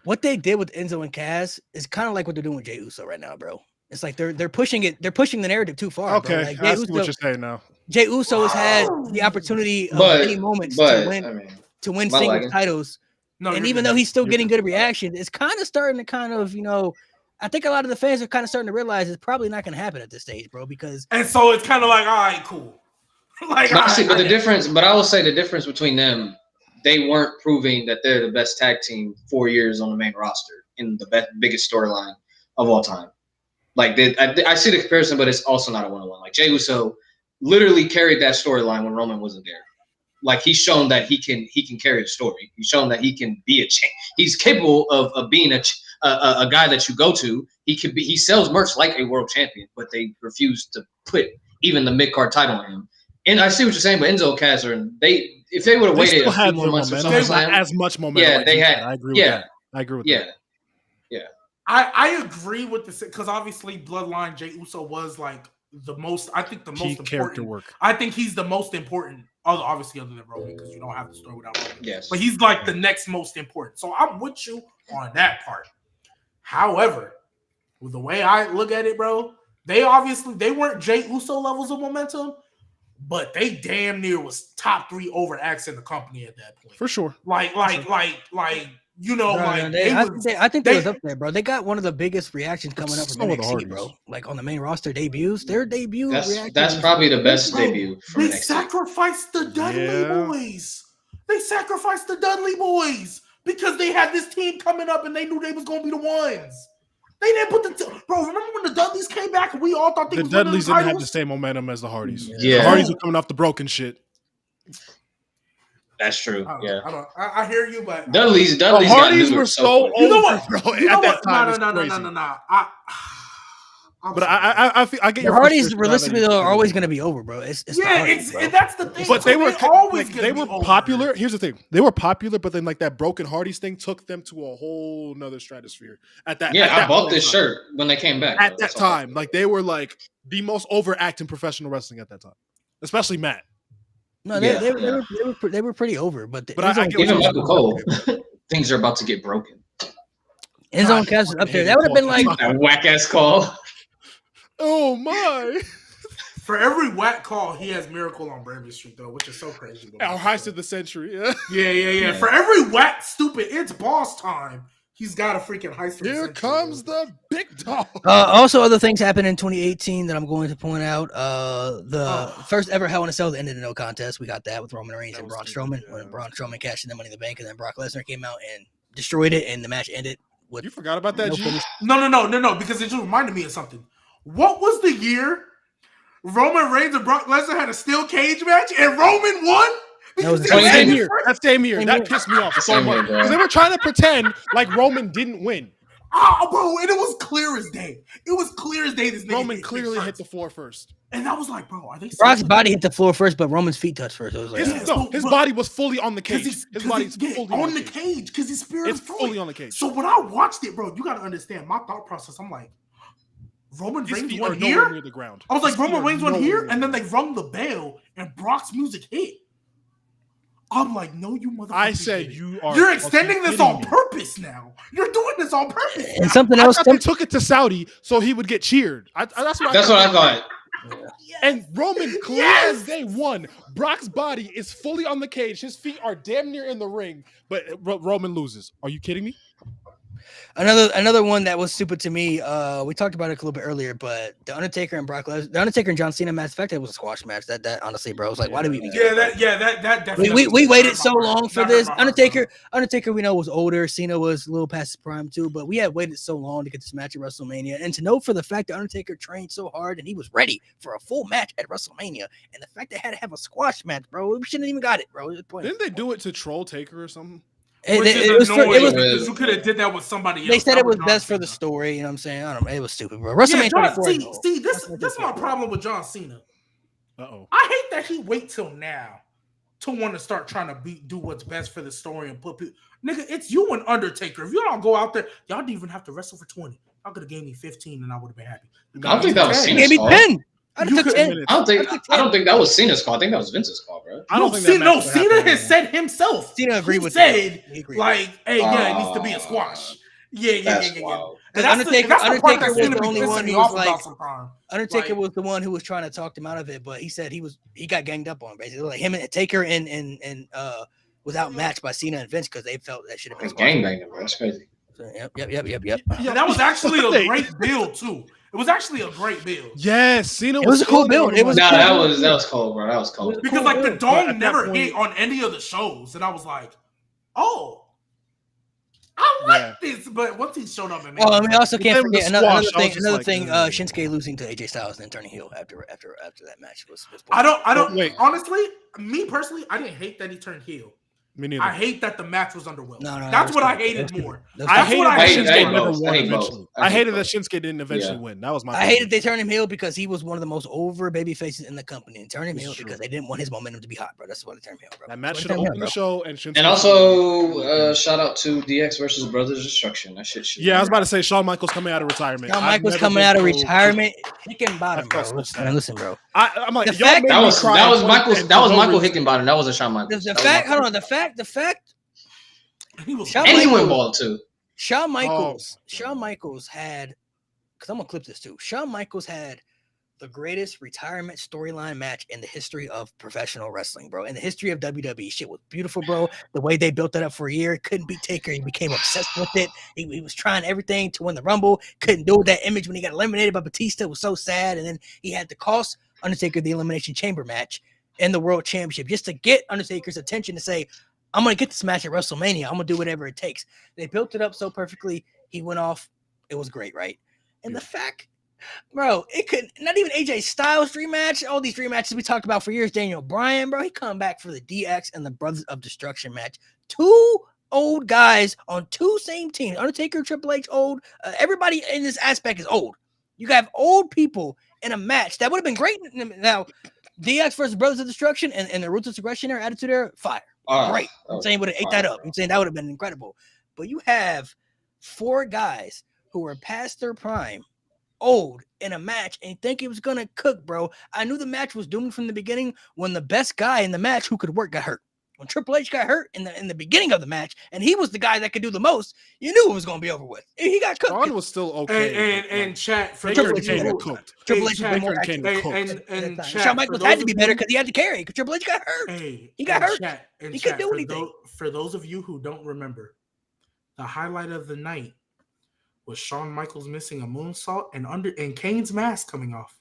what they did with Enzo and Cass is kind of like what they're doing with Jey Uso right now, bro. It's like they're pushing it. They're pushing the narrative too far. Okay, like, I see what you're saying now. Jey Uso has had the opportunity of any moments to win singles titles. And even though he's still getting good reaction, it's kind of starting to I think a lot of the fans are kind of starting to realize it's probably not going to happen at this stage, bro. And so it's kind of like, all right, cool. But I will say the difference between them, they weren't proving that they're the best tag team 4 years on the main roster in the biggest storyline of all time. Like I see the comparison, but it's also not a one-on-one. Like Jey Uso literally carried that storyline when Roman wasn't there. Like he's shown that he can carry the story. He's shown that he can be a champ. He's capable of being a guy that you go to. He sells merch like a world champion, but they refuse to put even the mid-card title on him. And I see what you're saying, but Enzo and Cass if they would have waited a few more months for SummerSlam, as much momentum. Yeah, they had. I agree with that. I agree with that. Yeah. I agree with this because obviously Bloodline Jey Uso was like the most. I think the most important character work. I think he's the most important. Obviously, other than Roman, because you don't have the story without Roman. Yes, but he's like the next most important. So I'm with you on that part. However, with the way I look at it, bro, they weren't Jey Uso levels of momentum, but they damn near was top 3 over acts in the company at that point. For sure. Like you know, Bro, like I think they was up there, bro. They got one of the biggest reactions coming up from So were the NXT, Hardys. bro. Like on the main roster debuts, their debut reaction. That's probably the best Bro, debut from they NXT. sacrificed the Dudley boys. They sacrificed the Dudley boys because they had this team coming up and they knew they was gonna be the ones. They didn't put bro. Remember when the Dudleys came back and we all thought they The was winning Dudleys the didn't have titles? the same momentum as the Hardys. Yeah. The Hardys were coming off the broken shit. That's true. Yeah. I hear you, but Dudley's The got Hardys neutered were so quick. You know over, what? bro. You know At that what? time, No. I get The your Hardys frustration realistically now that though you- are always gonna be over, bro. It's the Hardys, bro. that's the thing. But they were always they were popular. Here's the thing: they were popular, but then like that broken Hardys thing took them to a whole nother stratosphere. At that, Yeah, I bought point this in time. shirt when they came back. At that time. Like they were like the most overacting professional wrestling at that time, especially Matt. No, Yeah, they were pretty over, but I get what even you're Michael Cole, things are about to get broken. Enzo and Cass up there. That would have been like That whack ass call. Oh my! For every whack call, he has Miracle on Bourbon Street though, which is so crazy. Our heist of the century. Yeah. Yeah. For every whack, stupid, it's boss time. He's got a freaking heist. Here comes the big dog. Also, other things happened in 2018 that I'm going to point out. The first ever Hell in a Cell that ended in no contest. We got that with Roman Reigns and Braun Strowman. When Braun Strowman cashed in the Money in the Bank, and then Brock Lesnar came out and destroyed it, and the match ended with. You forgot about that? No, because it just reminded me of something. What was the year Roman Reigns and Brock Lesnar had a steel cage match and Roman won? That was the same year. That same year. That pissed me off so much because they were trying to pretend like Roman didn't win. Oh, bro, and it was clear as day. It was clear as day. This nigga Roman clearly hit the floor first, and I was like, "Bro, are they?" Brock's body hit the floor first, but Roman's feet touched first. It was like, his body was fully on the cage. His body's fully on the cage because his spirit is fully on the cage. So when I watched it, bro, you got to understand my thought process. I'm like, Roman Reigns won here. Near the ground. I was like, Roman Reigns won here, and then they rung the bell, and Brock's music hit. I'm like, no, you motherfucker. I said you're extending this on purpose now. You're doing this on purpose. And something else. They took it to Saudi so he would get cheered. That's what I thought. Yes. And Roman, clear as day one, Brock's body is fully on the cage. His feet are damn near in the ring, but Roman loses. Are you kidding me? Another one that was stupid to me. We talked about it a little bit earlier, but the Undertaker and Brock Lesnar, the Undertaker and John Cena match. The fact that it was a squash match. That honestly, bro, was like, why did we even? That definitely. We waited so long for this. Undertaker, we know was older. Cena was a little past his prime too, but we had waited so long to get this match at WrestleMania, and to know for the fact that Undertaker trained so hard and he was ready for a full match at WrestleMania, and the fact they had to have a squash match, bro, we shouldn't even got it, bro. Didn't they do it to troll Taker or something? It was because you could have did that with somebody else. They said it was best for the story. You know what I'm saying? I don't know. It was stupid, bro. WrestleMania 24. See, this is my problem with John Cena. I hate that he wait till now to want to start trying to do what's best for the story and put people. Nigga, it's you and Undertaker. If you don't go out there, y'all didn't even have to wrestle for 20. Y'all could have gave me 15 and I would have been happy. I don't think that was Cena's fault. 10. I don't think that was Cena's call. I think that was Vince's call, bro. Cena has said himself. Cena agreed with said, like, hey, it needs to be a squash. Yeah. Undertaker was the only one who was like, Undertaker was the one who was trying to talk him out of it, but he said he got ganged up on basically, like him and Taker and was outmatched by Cena and Vince because they felt that should have been gangbanging, bro. That's crazy. So, yep. Yeah, that was actually a great build too. It was actually a great build. Yes, Cena. It was a cool build. That was cold, bro. That was cold. Because like the dome never hit on any of the shows, and I was like, oh, I like this. But once he showed up, and I mean, also can't forget another thing. Shinsuke losing to AJ Styles and then turning heel after that match was I don't honestly, me personally, I didn't hate that he turned heel. Me neither. I hate that the match was underwhelming. No, that's what I hated more. I hated that Shinsuke didn't eventually win. That was my. I hated they turned him heel because he was one of the most over baby faces in the company, and turned him heel because they didn't want his momentum to be hot, bro. That's why they turned him heel, bro. That match should have opened the show, and also shout out to DX versus Brothers Destruction. That shit. Yeah, I was about to say Shawn Michaels coming out of retirement. Shawn Michaels coming out of retirement, Hickenbottom, bro. Listen, bro. I'm like, that was Michael Hickenbottom. That wasn't Shawn Michaels. The fact anyone ball too. Shawn Michaels had, because I'm gonna clip this too. Shawn Michaels had the greatest retirement storyline match in the history of professional wrestling, bro. In the history of WWE, shit was beautiful, bro. The way they built it up for a year, couldn't beat Taker. He became obsessed with it. He was trying everything to win the Rumble. Couldn't do that image when he got eliminated by Batista. It was so sad. And then he had to cost Undertaker the Elimination Chamber match and the World Championship just to get Undertaker's attention to say, I'm going to get this match at WrestleMania. I'm going to do whatever it takes. They built it up so perfectly. He went off. It was great, right? And the fact, bro, it could not even AJ Styles rematch. All these rematches we talked about for years. Daniel Bryan, bro, he come back for the DX and the Brothers of Destruction match. Two old guys on two same teams. Undertaker, Triple H, old. Everybody in this aspect is old. You have old people in a match that would have been great. Now, DX versus Brothers of Destruction and the Ruthless Aggression era, Attitude Era, fire. Great. I'm saying would have ate that up. I'm saying that would have been incredible. But you have four guys who were past their prime, old, in a match, and think it was gonna cook, bro. I knew the match was doomed from the beginning when the best guy in the match who could work got hurt. When Triple H got hurt in the beginning of the match, and he was the guy that could do the most, you knew it was gonna be over with. He got cooked. Shawn was still okay. And chat for Taker those and of Kane you got cooked. Triple H Taker was more and Kane active. got cooked. and Shawn chat, Michaels for had to those be of better you- because he had to carry. Because Triple H got hurt. He got hurt. He couldn't do anything. For those of you who don't remember, the highlight of the night was Shawn Michaels missing a moonsault and Kane's mask coming off.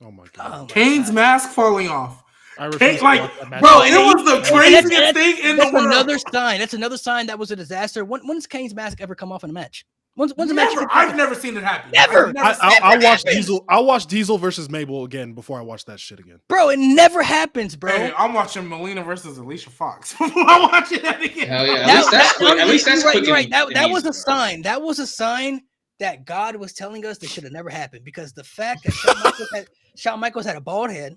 Oh my god. Kane's mask falling off. I refuse to Like, watch that match. bro, it was the craziest thing in the That's world. another sign. That's another sign that was a disaster. When's Kane's mask ever come off in a match? When's a match? I've never seen it happen. Never. I watched Diesel. I watched Diesel versus Mabel again before I watched that shit again. Bro, it never happens, bro. Hey, I'm watching Melina versus Alicia Fox. I'm watching that again. Hell yeah. At least that's quick. You're right. and That was easy, a sign. That was a sign that God was telling us this should have never happened because the fact that Shawn Michaels had a bald head,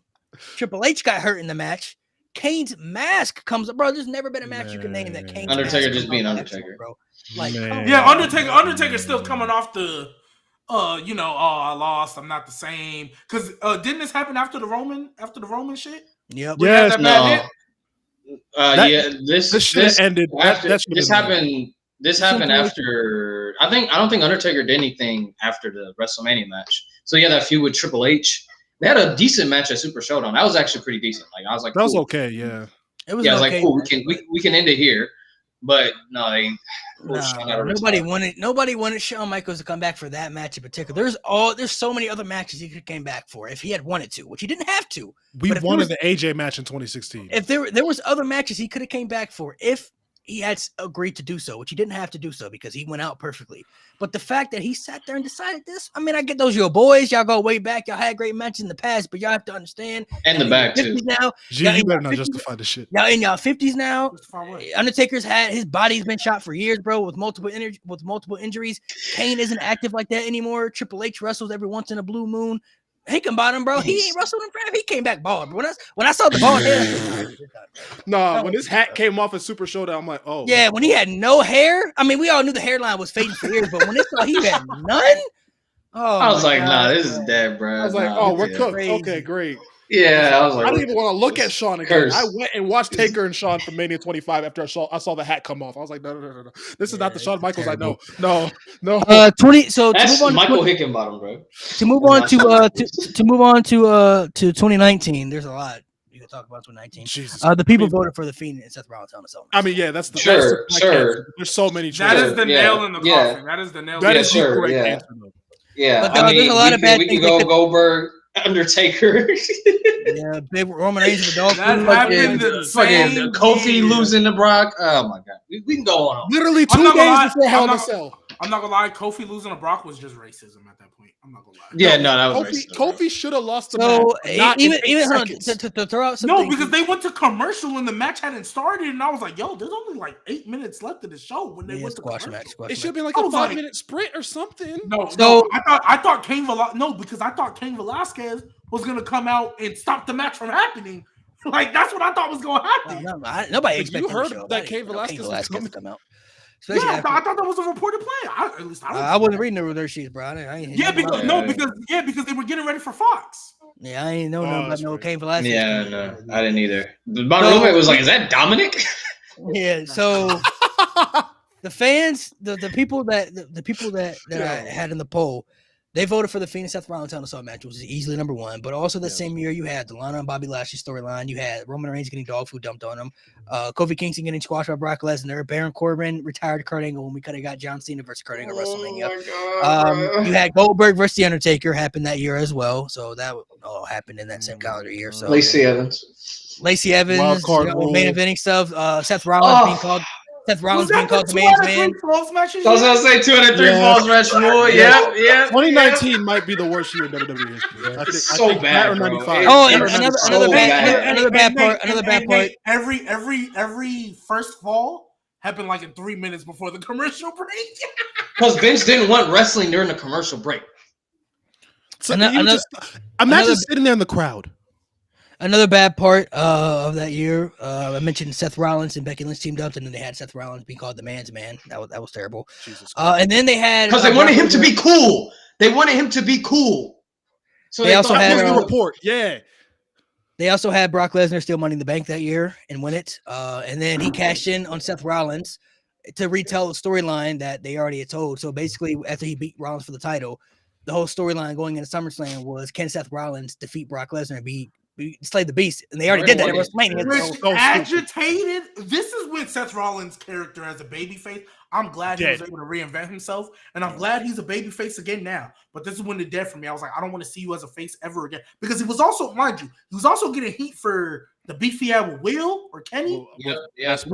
Triple H got hurt in the match. Kane's mask comes up, bro. There's never been a match you can name that Kane's Undertaker mask just being comes Undertaker, bro. Like, Yeah, Undertaker's still coming off the, I lost. I'm not the same. Because didn't this happen after the Roman shit? Yep. Yes, This shit ended. This happened after. I don't think Undertaker did anything after the WrestleMania match. So yeah, that feud with Triple H. They had a decent match at Super Showdown. That was actually pretty decent. Like I was like, that was cool. okay. Yeah, it was. Yeah, I was okay, like, cool. We can end it here. But no, nobody wanted Shawn Michaels to come back for that match in particular. There's so many other matches he could have came back for if he had wanted to, which he didn't have to. We wanted the AJ match in 2016. If there was other matches he could have came back for if he had agreed to do so, which he didn't have to do so because he went out perfectly. But the fact that he sat there and decided this, I mean, I get those your boys, y'all go way back, y'all had great matches in the past, but y'all have to understand. And the back too. Now, you better not justify the shit. Y'all in y'all 50s now. Undertaker's had his body's been shot for years, bro, with multiple injuries. Kane isn't active like that anymore. Triple H wrestles every once in a blue moon. Hickenbottom, bro, he ain't wrestled in forever. He came back bald. But when I saw the bald head, when his hat came off at Super Showdown, I'm like, oh. Yeah, when he had no hair. I mean, we all knew the hairline was fading for years, but when they saw he had none, I was like, nah, this is dead, bro. I was like, we're cooked. Crazy. Okay, great. Yeah, I was like, I didn't even want to look at Shawn again. I went and watched Taker and Shawn from Mania 25 after I saw the hat come off. I was like, no. This is not the Shawn Michaels terrible. I know. No. 20. So that's to move on Michael Hickenbottom, bro. To move on to 2019. There's a lot you can talk about 2019. Jesus. The people voted for the Fiend and Seth Rollins on his own. I mean, yeah, that's the sure. There's so many. That is the nail in the coffin. That is the nail. That is the correct answer. Yeah, but there's a lot of bad things. We can go Goldberg. Undertaker. Yeah, big Roman Reigns and the dog. That happened fucking Kofi losing to Brock. Oh my god. We can go on. Literally 2 days before Hell in a Cell. I'm not gonna lie, Kofi losing to Brock was just racism at that point. I'm not gonna lie. Yeah, no, that was racist. Kofi should have lost the match. Even to throw out something. No, because they went to commercial and the match hadn't started, and I was like, yo, there's only like 8 minutes left of the show when they went to commercial. It should have been like a 5-minute sprint or something. No, I thought Cain Velasquez was gonna come out and stop the match from happening. Like that's what I thought was gonna happen. Nobody expected. You heard that Cain Velasquez was coming to come out. Yeah, I thought that was a reported play. I wasn't reading the review sheets, bro. Because they were getting ready for Fox. Yeah, I ain't know nothing about no Cain Velasquez. Yeah, no, I didn't either. My roommate was like, "Is that Dominic?" Yeah. So the fans, the people that I had in the poll, They voted for the Fiend and Seth Rollins Hell in a Cell match, which is easily number one. But also the same year, you had the Lana and Bobby Lashley storyline. You had Roman Reigns getting dog food dumped on him. Kofi Kingston getting squashed by Brock Lesnar. Baron Corbin retired Kurt Angle when we could have got John Cena versus Kurt Angle at WrestleMania. Oh my God, You had Goldberg versus The Undertaker happen that year as well. So that all happened in that same calendar year. So Lacey Evans, Main eventing stuff. Seth Rollins being called the man's man. I was gonna say 203 falls match rule. Yeah. 2019 might be the worst year in WWE history. I think so bad, or bro. 95. Oh, and Another bad part. Every first fall happened like in 3 minutes before the commercial break. Because Vince didn't want wrestling during the commercial break. So imagine sitting there in the crowd. Another bad part of that year, I mentioned Seth Rollins and Becky Lynch teamed up, and then they had Seth Rollins being called the man's man. That was terrible. And then they had because they wanted him to be cool. So they also had the report. Yeah. They also had Brock Lesnar steal Money in the Bank that year and win it. And then he cashed in on Seth Rollins to retell the storyline that they already had told. So basically, after he beat Rollins for the title, the whole storyline going into SummerSlam was, can Seth Rollins defeat Brock Lesnar and slay the beast? And they already did that at WrestleMania. Which agitated. This is when Seth Rollins' character as a babyface. I'm glad he was able to reinvent himself, and I'm glad he's a babyface again now. But this is when it did for me. I was like, I don't want to see you as a face ever again, because he was also, mind you, he was also getting heat for the beef he had with Will or Kenny. Will. And it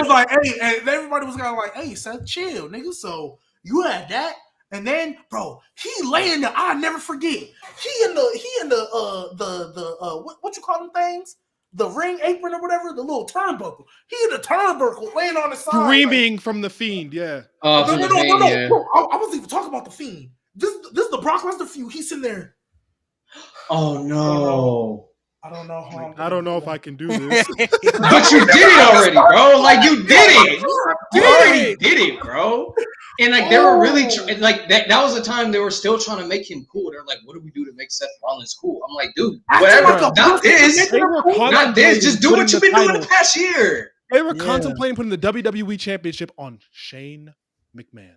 was like, hey, and everybody was kind of like, hey, Seth, chill, nigga. So you had that. And then, bro, he laying there. I'll never forget. He in the what you call them things? The ring apron or whatever, the little turnbuckle. He in the turnbuckle laying on the side, screaming from the Fiend. Yeah. No. I wasn't even talking about the Fiend. This is the Brock Lesnar feud. He's in there. Oh no. I don't know how. I don't know if I can do this. But you did it already, bro. Like you did it. You already did it, bro. And like they were really like that was the time they were still trying to make him cool. They're like, what do we do to make Seth Rollins cool? I'm like, dude, whatever. Not this. Not this. Just do what you've been doing the past year. They were contemplating putting the WWE Championship on Shane McMahon.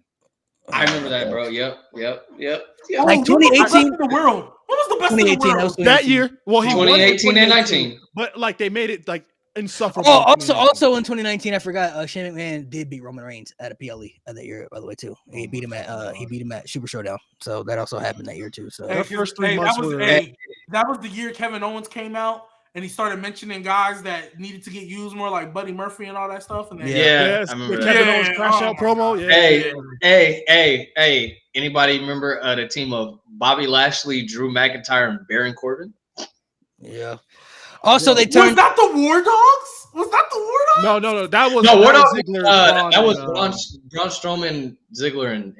I remember that, bro. Yep. Like 2018, the world. What was the best 2018, in the world? That year? Well, he 2018 and 19. But like they made it like insufferable. Oh, also in 2019, I forgot Shane McMahon did beat Roman Reigns at a PLE that year, by the way, too. He beat him at Super Showdown. So that also happened that year too. So that was the year Kevin Owens came out and he started mentioning guys that needed to get used more, like Buddy Murphy and all that stuff. And then, I remember Kevin Owens crash out promo. Hey. Anybody remember the team of Bobby Lashley, Drew McIntyre, and Baron Corbin? Yeah. Also, they turned. Was that the War Dogs? No. That was War Dogs. Ziggler, that was Braun Strowman, Ziggler, and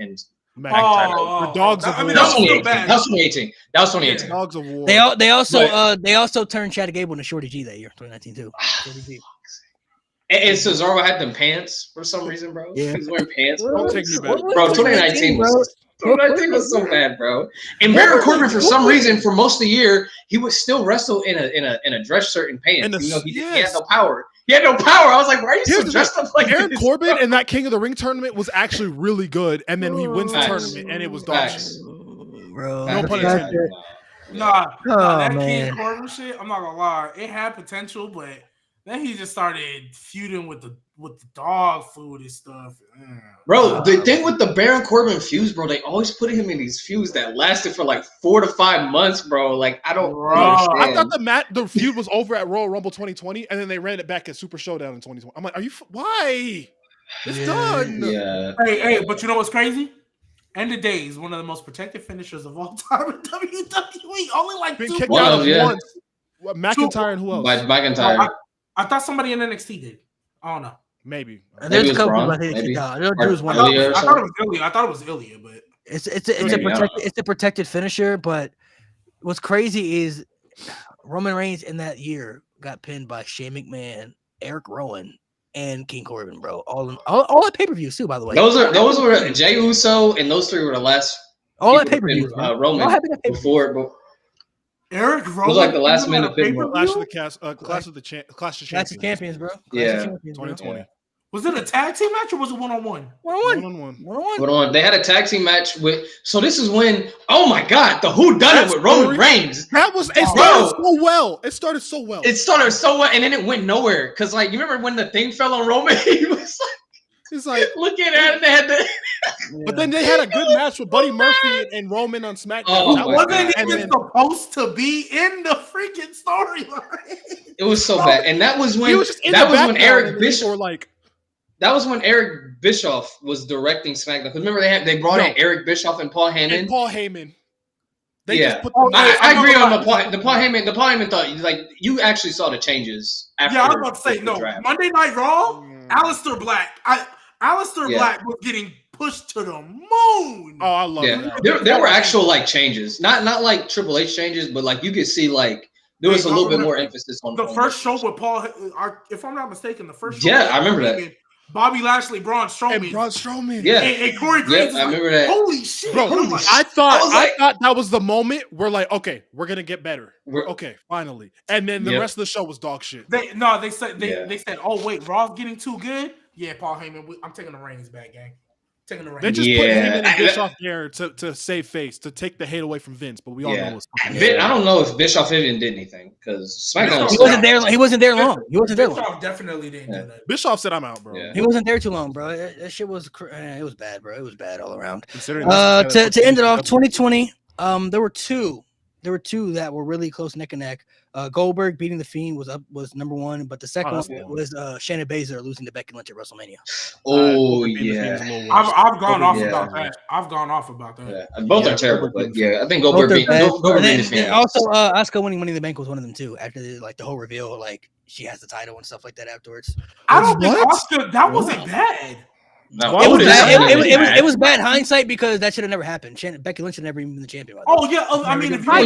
McIntyre. The Dogs of War. That was 2018. Dogs of War. They also turned Chad Gable into Shorty G that year, 2019 too. And Cesaro had them pants for some reason, bro. Yeah. He was wearing pants, bro. Don't take me back. Bro, 2019 was so bad, bro. And Baron Corbin, for some reason, for most of the year, he would still wrestle in a dress shirt and pants. He had no power. He had no power. I was like, why are you so dressed up like Baron this? Corbin in that King of the Ring tournament was actually really good, and then he wins the tournament, and it was dog shit. Bro, No pun intended. That King Corbin shit, I'm not gonna lie, it had potential, but then he just started feuding with the dog food and stuff. Bro, the thing with the Baron Corbin feuds, bro, they always put him in these feuds that lasted for like 4 to 5 months, bro. Like I don't understand. I thought the feud was over at Royal Rumble 2020, and then they ran it back at Super Showdown in 2020. I'm like, why? It's done. Yeah. Hey, but you know what's crazy? End of Days, one of the most protected finishers of all time in WWE. Only like Been 2 kicked out once. McIntyre and who else? McIntyre. I thought somebody in NXT did. I don't know. Maybe. There's a couple I think maybe. I thought it was Ilya. I thought it was Ilya, but it's a protected finisher. But what's crazy is Roman Reigns in that year got pinned by Shane McMahon, Eric Rowan, and King Corbin, bro. All at pay-per-views too, by the way. Those were Jey Uso, and those 3 were the last. All at pay-per-views. Roman before. Eric Rowan was like the last minute big Clash of Champions, bro. Yeah. 2020. Was it a tag team match or was it 1-on-1? 1-on-1. 1-on-1. They had a tag team match with. So this is when. Oh my God, the Who Done It with Roman Reigns. It started so well. It started so well. And then it went nowhere. Because like you remember when the thing fell on Roman, he was like looking at it. They had the. But then they had a good match with Buddy Murphy and Roman on SmackDown. Oh, wasn't even supposed to be in the freaking storyline. It was so bad, and that was when Eric Bischoff. That was when Eric Bischoff was directing SmackDown. Because remember they brought in Eric Bischoff and Paul Heyman. They just put I agree on the Paul Heyman. The Paul Heyman thought like you actually saw the changes. After I was about to say no. Draft. Monday Night Raw, Aleister Black. Black was getting pushed to the moon. Oh, I love that. There were actual like changes, not like Triple H changes, but like you could see like there was a little bit more emphasis on the first show with Paul. If I'm not mistaken, the first show. Yeah, I remember that. Bobby Lashley, Braun Strowman. Yeah, and Corey Graves. I remember that. Holy shit, bro! I thought that was the moment we're like, okay, we're gonna get better. Okay, finally. And then the rest of the show was dog shit. They said, oh wait, Raw's getting too good. Yeah, Paul Heyman, I'm taking the reins back, gang. Taking the reins. They just put Heyman and Bischoff there to save face, to take the hate away from Vince, but we all know what's I don't know if Bischoff even did anything because SmackDown he wasn't there long. Bischoff definitely didn't do that. Bischoff said, "I'm out, bro." Yeah. He wasn't there too long, bro. That shit was it was bad, bro. It was bad all around. To end it off, 2020. There were two that were really close neck and neck. Goldberg beating the Fiend was number one, but the second one was Shayna Baszler losing to Becky Lynch at WrestleMania. Oh yeah, I've gone off about that. I've gone off about that. Yeah. Both are terrible, but I think Goldberg beat the Fiend. Also, Asuka winning Money in the Bank was one of them too. After the whole reveal, like she has the title and stuff like that afterwards. I don't think Asuka that wasn't bad. No, it was bad hindsight because that should have never happened. Becky Lynch should never even been the champion. Oh yeah, I mean, if but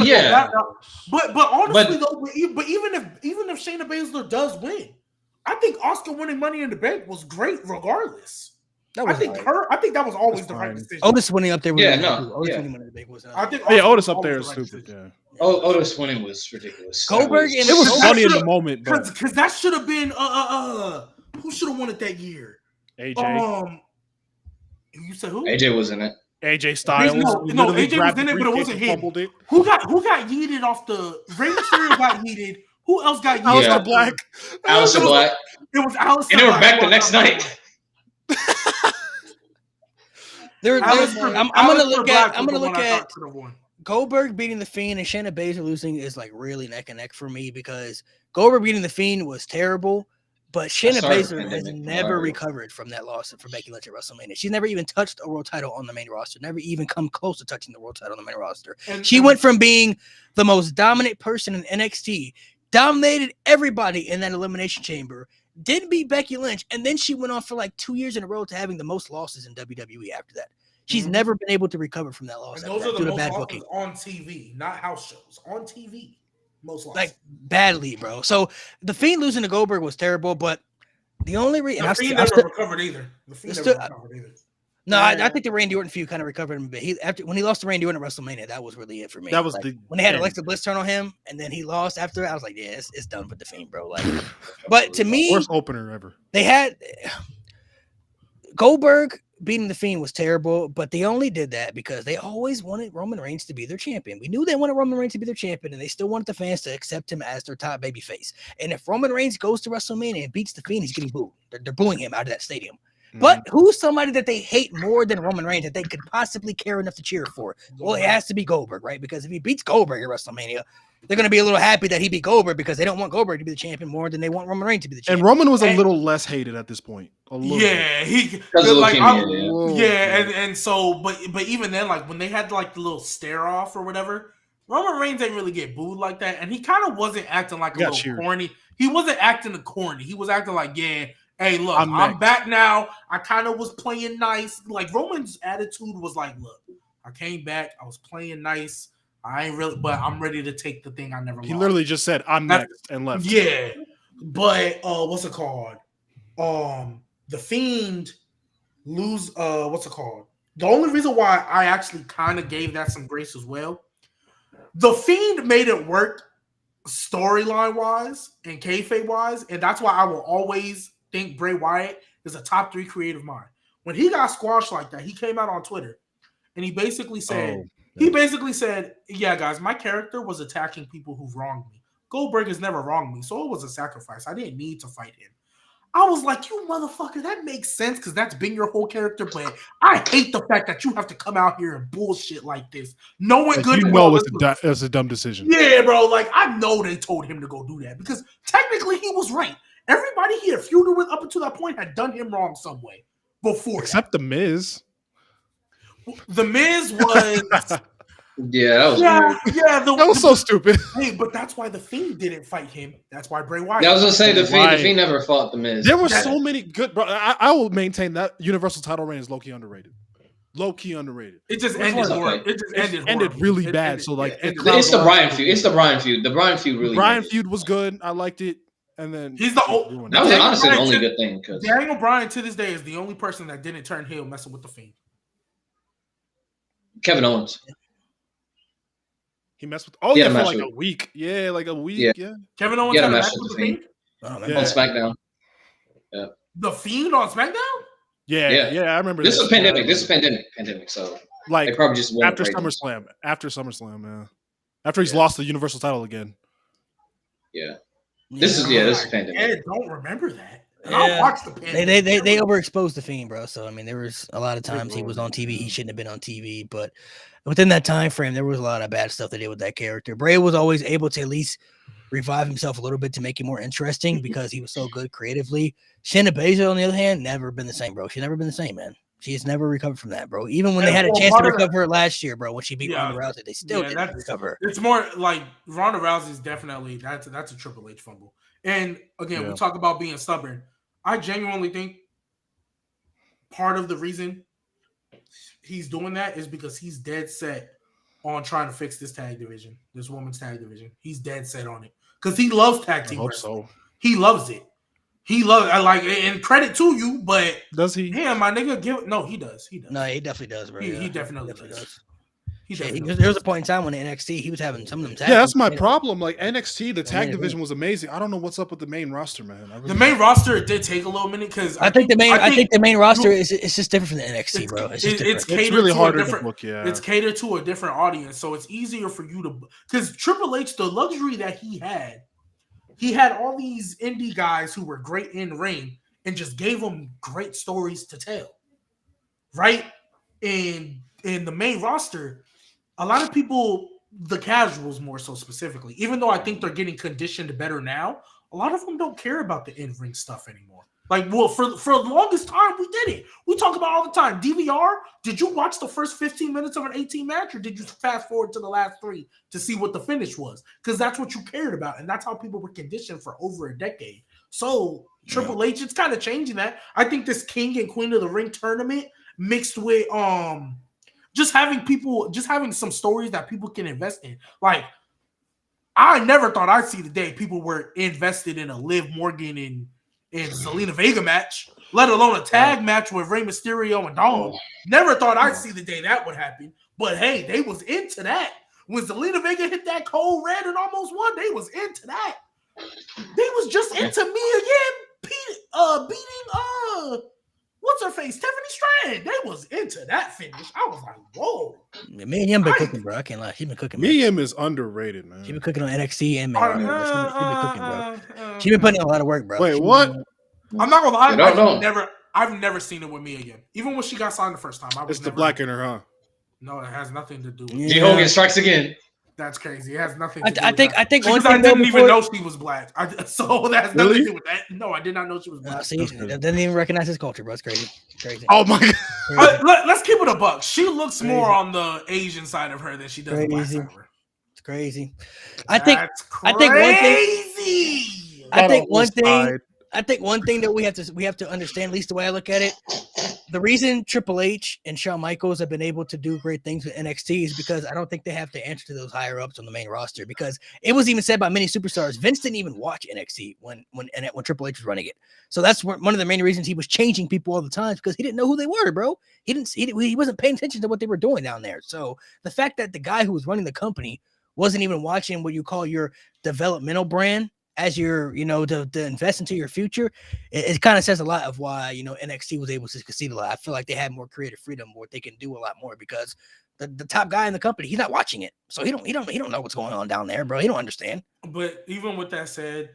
honestly though, but even if Shayna Baszler does win, I think Asuka winning Money in the Bank was great regardless. I think that was always the right decision. Otis winning up there, winning Money in the Bank was. I think Otis up there is stupid. Yeah. Otis winning was ridiculous. Goldberg it was funny in the moment, because that should have been who should have won it that year. AJ. You said who? AJ was in it. AJ Styles. No, AJ was in it, but it wasn't him. Who got yeeted off the Rey Mysterio got yeeted? Who else got yeeted? Aleister Black. Aleister Black. It was Aleister. And they were back the next night. I'm gonna look at Goldberg beating the Fiend and Shayna Baszler losing is like really neck and neck for me because Goldberg beating the Fiend was terrible. But Shayna Baszler has never recovered from that loss for Becky Lynch at WrestleMania. She's never even touched a world title on the main roster, never even come close to touching the world title on the main roster. She went from being the most dominant person in NXT, dominated everybody in that Elimination Chamber, didn't beat Becky Lynch, and then she went on for like 2 years in a row to having the most losses in WWE after that. She's never been able to recover from that loss. And those are the most losses on TV, not house shows. On TV. Most like badly, bro. So the Fiend losing to Goldberg was terrible, but the only reason the Fiend never recovered either. The Fiend never recovered either. No, I think the Randy Orton feud kind of recovered him a bit. When he lost to Randy Orton at WrestleMania, that was really it for me. That was when they had Alexa Bliss turn on him, and then he lost after. I was like, yeah, it's done with the Fiend, bro. Like, but to me, worst opener ever. They had Goldberg beating the Fiend was terrible, but they only did that because they always wanted Roman Reigns to be their champion. We knew they wanted Roman Reigns to be their champion, and they still wanted the fans to accept him as their top babyface. And if Roman Reigns goes to WrestleMania and beats the Fiend, he's getting booed. They're booing him out of that stadium. But who's somebody that they hate more than Roman Reigns that they could possibly care enough to cheer for? Well, it has to be Goldberg, right? Because if he beats Goldberg at WrestleMania, they're going to be a little happy that he beat Goldberg because they don't want Goldberg to be the champion more than they want Roman Reigns to be the champion. And Roman was a little less hated at this point. But even then, like when they had like the little stare off or whatever, Roman Reigns didn't really get booed like that, and he kind of wasn't acting like a little corny. He wasn't acting corny. He was acting like, yeah, hey, look, I'm back now. I kind of was playing nice. Like Roman's attitude was like, look, I came back. I was playing nice. I ain't really, but I'm ready to take the thing I never lost. He literally just said, I'm next and left. Yeah. But what's it called? The Fiend lose what's it called? The only reason why I actually kind of gave that some grace as well. The Fiend made it work storyline wise and kayfabe wise, and that's why I will always think Bray Wyatt is a top 3 creative mind. When he got squashed like that, he came out on Twitter and he basically said, yeah, guys, my character was attacking people who wronged me. Goldberg has never wronged me, so it was a sacrifice. I didn't need to fight him. I was like, you motherfucker, that makes sense because that's been your whole character. But I hate the fact that you have to come out here and bullshit like this. No one good. You know it's a dumb decision. Yeah, bro. Like, I know they told him to go do that because technically he was right. Everybody he had feuded with up until that point had done him wrong some way before. Except The Miz. The Miz was... Yeah, that was weird. That was so stupid. Hey, but that's why the Fiend didn't fight him. That's why Bray Wyatt. I was gonna say the Fiend never fought the Miz. There were so many good. Bro, I will maintain that Universal title reign is low key underrated. Low key underrated. It just ended. It just ended really bad. So like, it's the Bryan feud. It's the Bryan feud. The Bryan feud really. Bryan feud was good. I liked it. And then he's that was honestly the only good thing. Because Daniel Bryan to this day is the only person that didn't turn heel messing with the Fiend. Kevin Owens. He messed with. Oh yeah, for like a week. Yeah, like a week. Yeah. Kevin Owens had a match with the Fiend on SmackDown. Yeah. The Fiend on SmackDown. Yeah. I remember. This was pandemic. This is pandemic. So like they probably just after SummerSlam. After SummerSlam, yeah. After he's lost the Universal title again. Yeah. This is pandemic. I don't remember that. And I watched the pandemic. They overexposed the Fiend, bro. So I mean, there was a lot of times he was on TV. He shouldn't have been on TV, but within that time frame, there was a lot of bad stuff they did with that character. Bray was always able to at least revive himself a little bit to make it more interesting because he was so good creatively. Shayna Baszler, on the other hand, never been the same, bro. She's never been the same, man. She's never recovered from that, bro. Even when they had a chance to recover it last year, bro, when she beat Ronda Rousey, they still didn't recover. It's more like Ronda Rousey's definitely that's a Triple H fumble. And again, we talk about being stubborn. I genuinely think part of the reason he's doing that is because he's dead set on trying to fix this tag division, this women's tag division. He's dead set on it because he loves tag team wrestling. So. He loves it. He loves. I like, and credit to you, but does he? Yeah, my nigga. No, he does. He does. No, he definitely does, bro. He definitely does. There was a point in time when in NXT he was having some of them tag. Yeah, that's my problem. Like NXT, the tag division was amazing. I don't know what's up with the main roster, man. The main roster did take a little minute because I think the main roster is just different from the NXT, bro. It's really harder to book. Yeah, it's catered to a different audience, so it's easier for you to because Triple H, the luxury that he had all these indie guys who were great in ring and just gave them great stories to tell, right? And in the main roster. A lot of people, the casuals more so specifically, even though I think they're getting conditioned better now, a lot of them don't care about the in-ring stuff anymore. Like, well, for the longest time, we did it. We talk about all the time. DVR, did you watch the first 15 minutes of an 18 match or did you fast forward to the last 3 to see what the finish was? Because that's what you cared about, and that's how people were conditioned for over a decade. So Triple H, it's kind of changing that. I think this King and Queen of the Ring tournament mixed with just having some stories that people can invest in. Like, I never thought I'd see the day people were invested in a Liv Morgan and Zelina Vega match, let alone a tag match with Rey Mysterio and Dom. Never thought I'd see the day that would happen. But hey, they was into that. When Zelina Vega hit that cold red and almost won, they was into that. They was just into me again, beating what's her face? Stephanie Strand. They was into that finish. I was like, whoa. Me and him been cooking, bro. I can't lie. She been cooking. Me and him is underrated, man. She been cooking on NXT and man. She been cooking, bro. She been putting in a lot of work, bro. Wait, what? I'm not gonna lie. I've never seen it with me again. Even when she got signed the first time. It's the black in her, huh? No, it has nothing to do with it. G Hogan strikes again. That's crazy. It has nothing to do with I think because I didn't even know she was black. So that has nothing to do with that. No, I did not know she was black. See, didn't even recognize his culture, bro. It's crazy. Crazy. Oh my god. Let's keep it a buck. She looks more on the Asian side of her than she does the black side of her. It's crazy. I think one thing that we have to understand, at least the way I look at it, the reason Triple H and Shawn Michaels have been able to do great things with NXT is because I don't think they have to answer to those higher ups on the main roster. Because it was even said by many superstars, Vince didn't even watch NXT when Triple H was running it. So that's one of the main reasons he was changing people all the time, because he didn't know who they were, bro. He wasn't paying attention to what they were doing down there. So the fact that the guy who was running the company wasn't even watching what you call your developmental brand as your, to invest into your future, it kind of says a lot of why, NXT was able to succeed a lot. I feel like they had more creative freedom, where they can do a lot more, because the top guy in the company, he's not watching it. So he don't know what's going on down there, bro. He don't understand. But even with that said,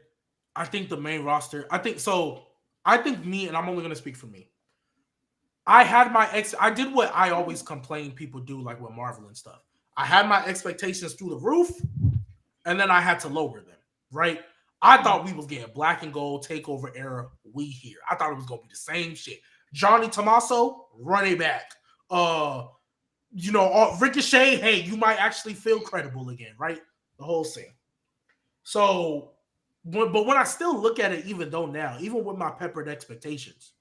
I think the main roster, I think me, and I'm only going to speak for me. I did what I always complain people do, like with Marvel and stuff. I had my expectations through the roof, and then I had to lower them, right? I thought we was getting black and gold takeover era. We here. I thought it was gonna be the same shit. Johnny Tommaso, run it back. Ricochet, hey, you might actually feel credible again, right? The whole thing. So, but when I still look at it, even with my peppered expectations,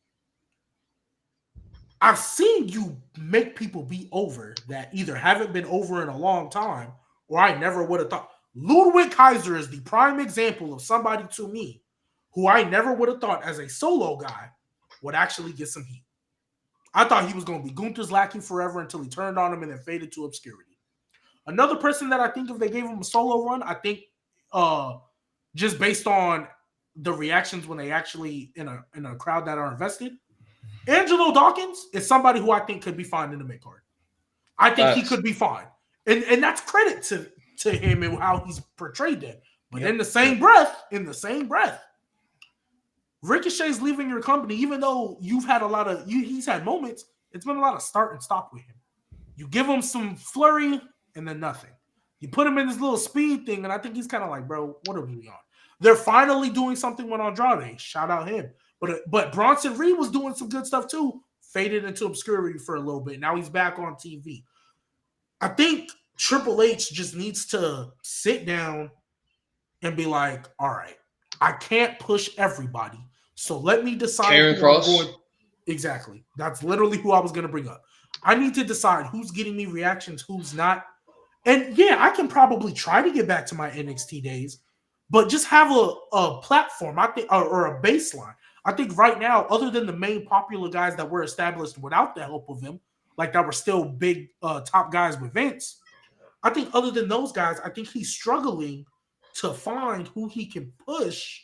I've seen you make people be over that either haven't been over in a long time, or I never would have thought. Ludwig Kaiser is the prime example of somebody to me who I never would have thought as a solo guy would actually get some heat. I thought he was going to be Gunther's lackey forever until he turned on him and then faded to obscurity. Another person that I think if they gave him a solo run, I think just based on the reactions when they actually in a crowd that are invested, Angelo Dawkins is somebody who I think could be fine in the mid card. I think he could be fine. And that's credit to him and how he's portrayed that. But in the same breath, Ricochet's leaving your company, even though you've had he's had moments, it's been a lot of start and stop with him. You give him some flurry and then nothing. You put him in this little speed thing, and I think he's kind of like, bro, what are we on? They're finally doing something with Andrade. Shout out him. But Bronson Reed was doing some good stuff too. Faded into obscurity for a little bit. Now he's back on TV. I think Triple H just needs to sit down and be like, all right, I can't push everybody. So let me decide. Karen Cross. Exactly. That's literally who I was going to bring up. I need to decide who's getting me reactions, who's not. And yeah, I can probably try to get back to my NXT days, but just have a platform, I think, or a baseline. I think right now, other than the main popular guys that were established without the help of him, like that were still big top guys with Vince, I think other than those guys, I think he's struggling to find who he can push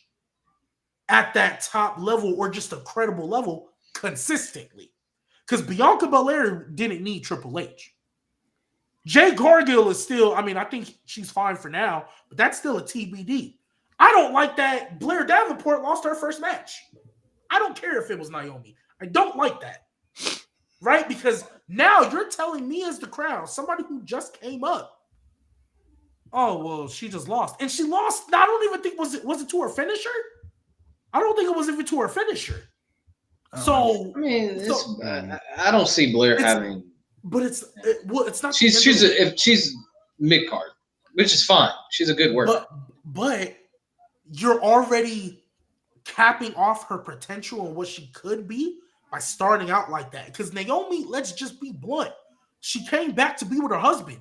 at that top level or just a credible level consistently. Because Bianca Belair didn't need Triple H. Jay Gargill is still, I think she's fine for now, but that's still a TBD. I don't like that Blair Davenport lost her first match. I don't care if it was Naomi. I don't like that. Right? Because now you're telling me as the crowd, somebody who just came up, oh, well, she just lost. And she lost, I don't even think, was it to her finisher? I don't think it was even to her finisher. So, I don't see Blair having. But it's not. She's mid card, which is fine. She's a good worker. But you're already capping off her potential and what she could be by starting out like that. Because Naomi, let's just be blunt, she came back to be with her husband.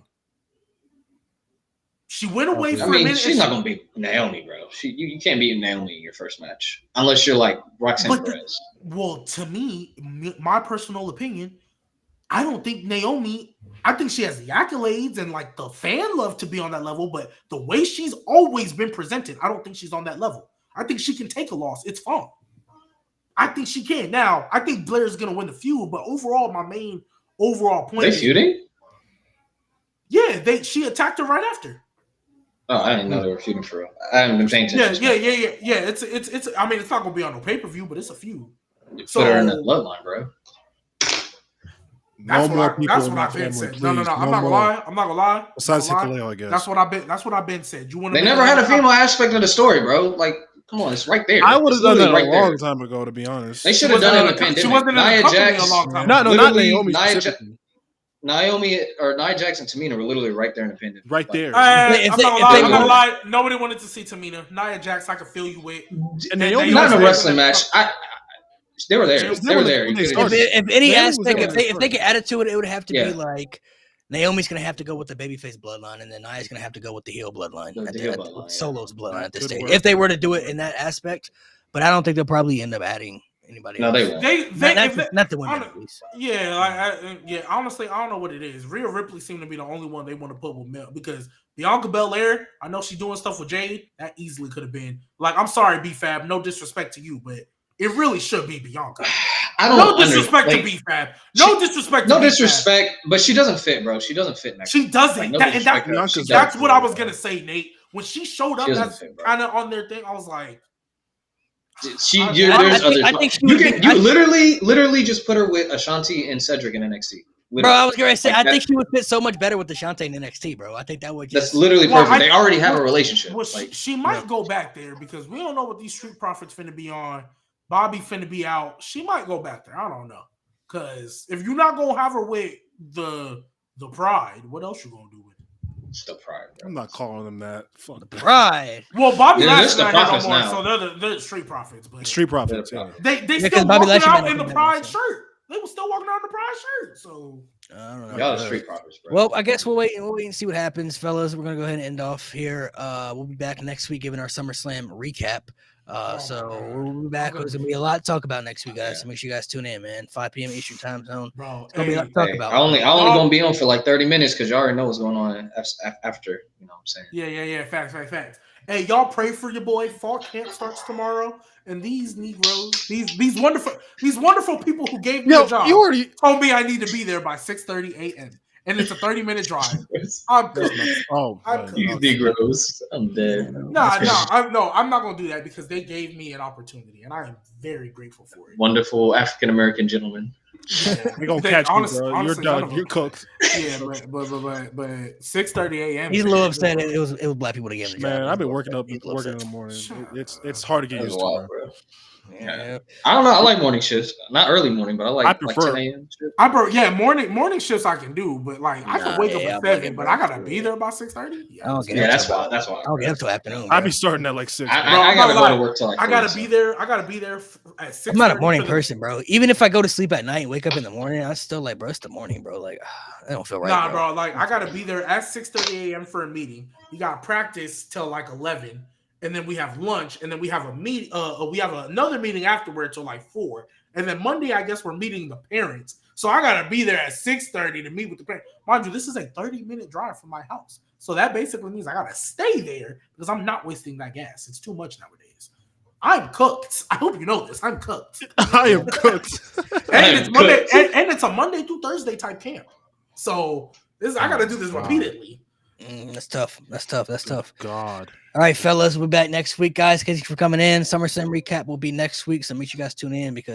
She went away for a minute. She's not going to beat Naomi, bro. You can't beat Naomi in your first match unless you're like Roxanne Perez. Well, to me, my personal opinion, I don't think Naomi, I think she has the accolades and like the fan love to be on that level, but the way she's always been presented, I don't think she's on that level. I think she can take a loss. It's fine. I think she can. Now, I think Blair's going to win the feud, but overall, my main overall point is... They feuding? Yeah, she attacked her right after. Oh, I didn't know they were feuding for real. I haven't been paying attention. Yeah. It's it's not going to be on no pay-per-view, but it's a feud. Put her in the bloodline, bro. That's what I've been said. No. I'm not gonna lie. Besides Hikuleo, I guess. That's what I've been said. They never had a female aspect of the story, bro. Like, come on, it's right there. I would have done that a long time ago, to be honest. They should have done it in the pandemic. She wasn't in the company a long time. No, not Naomi. Nia Jax and Tamina were literally right there in the pandemic. Right there. I'm not gonna lie. Nobody wanted to see Tamina. Nia Jax, I could feel you with. And Naomi, not in a wrestling match. They were there. They were there. If any aspect, if they could add it to it, it would have to be like Naomi's going to have to go with the babyface bloodline, and then Nia's going to have to go with the heel bloodline, Solo's bloodline at this stage. If they were to do it in that aspect, but I don't think they'll probably end up adding anybody No, else. they won't. Not the women, at least. Yeah, honestly, I don't know what it is. Rhea Ripley seemed to be the only one they want to put with Mel because Bianca Belair, I know she's doing stuff with Jade. That easily could have been. Like, I'm sorry, B-Fab, no disrespect to you, but it really should be Bianca. I don't No disrespect to B-Fab. No disrespect to No B-Fab. disrespect, but she doesn't fit, bro. She doesn't fit next. She doesn't. Like, That's what I was going to say, Nate. When she showed up, that's kind of on their thing. I was like, I think you literally just put her with Ashanti and Cedric in NXT. Literally. Bro, I was gonna say, I think she would fit so much better with Ashanti in NXT, bro. I think that would just... That's literally perfect. They already have a relationship. Well, she might go back there because we don't know what these Street Profits finna be on. Bobby finna be out. She might go back there. I don't know. Because if you're not gonna have her with the Pride, what else you gonna do with it? It's the Pride, bro. I'm not calling them that. Fuck the Pride. Well, Bobby Lashley's not here no more, now. so they're the Street Profits. But Street Profits. Yeah. They still Bobby walking Lashley out in the Pride shirt. They were still walking out in the Pride shirt. So I don't know. Y'all are Street Profits, bro. Well, I guess we'll wait and see what happens, fellas. We're gonna go ahead and end off here. We'll be back next week giving our SummerSlam recap. So we'll be back. There's gonna be a lot to talk about next week, guys. So make sure you guys tune in, man. 5 p.m. Eastern time zone. Bro, it's gonna be a lot to talk about. I only gonna be on for like 30 minutes because y'all already know what's going on after. You know what I'm saying? Yeah. Facts. Hey, y'all pray for your boy. Fall camp starts tomorrow, and these Negroes, these wonderful people who gave me a job, told me I need to be there by 6:30 a.m. and it's a 30-minute drive. I'm these Negroes. I'm dead. I'm not gonna do that because they gave me an opportunity, and I am very grateful for it. Wonderful African American gentlemen. Yeah. We're gonna catch you, bro. You're done. You're cooked. Yeah, but 6:30 a.m. He's a little upset. It was black people that gave him the job. Man, I've been working in the morning. It's hard to get used to, bro. Yeah. I don't know. I like morning shifts. Not early morning, but I prefer 10 a.m. shift. Morning shifts I can do, but like I can wake up at 7, but I gotta be there by 6:30. That's why. I'll get up till afternoon. I'll be starting at like 6. I gotta go to work till like 3, I gotta be there at 6. I'm not a morning person, bro. Even if I go to sleep at night and wake up in the morning, I'm still like, bro, it's the morning, bro. Like, I don't feel right. Nah, bro. Like I gotta be there at 6:30 a.m. for a meeting. You got practice till like 11. And then we have lunch, and then we have a meet. We have another meeting afterward till like 4. And then Monday, I guess we're meeting the parents. So I gotta be there at 6:30 to meet with the parents. Mind you, this is a 30-minute drive from my house. So that basically means I gotta stay there because I'm not wasting that gas. It's too much nowadays. I'm cooked. I hope you know this. I'm cooked. I am cooked. And it's Monday, and it's a Monday through Thursday type camp. So I gotta do this repeatedly. That's tough. God. All right, fellas, we'll be back next week, guys. Thank you for coming in. SummerSlam recap will be next week, so make sure you guys tune in because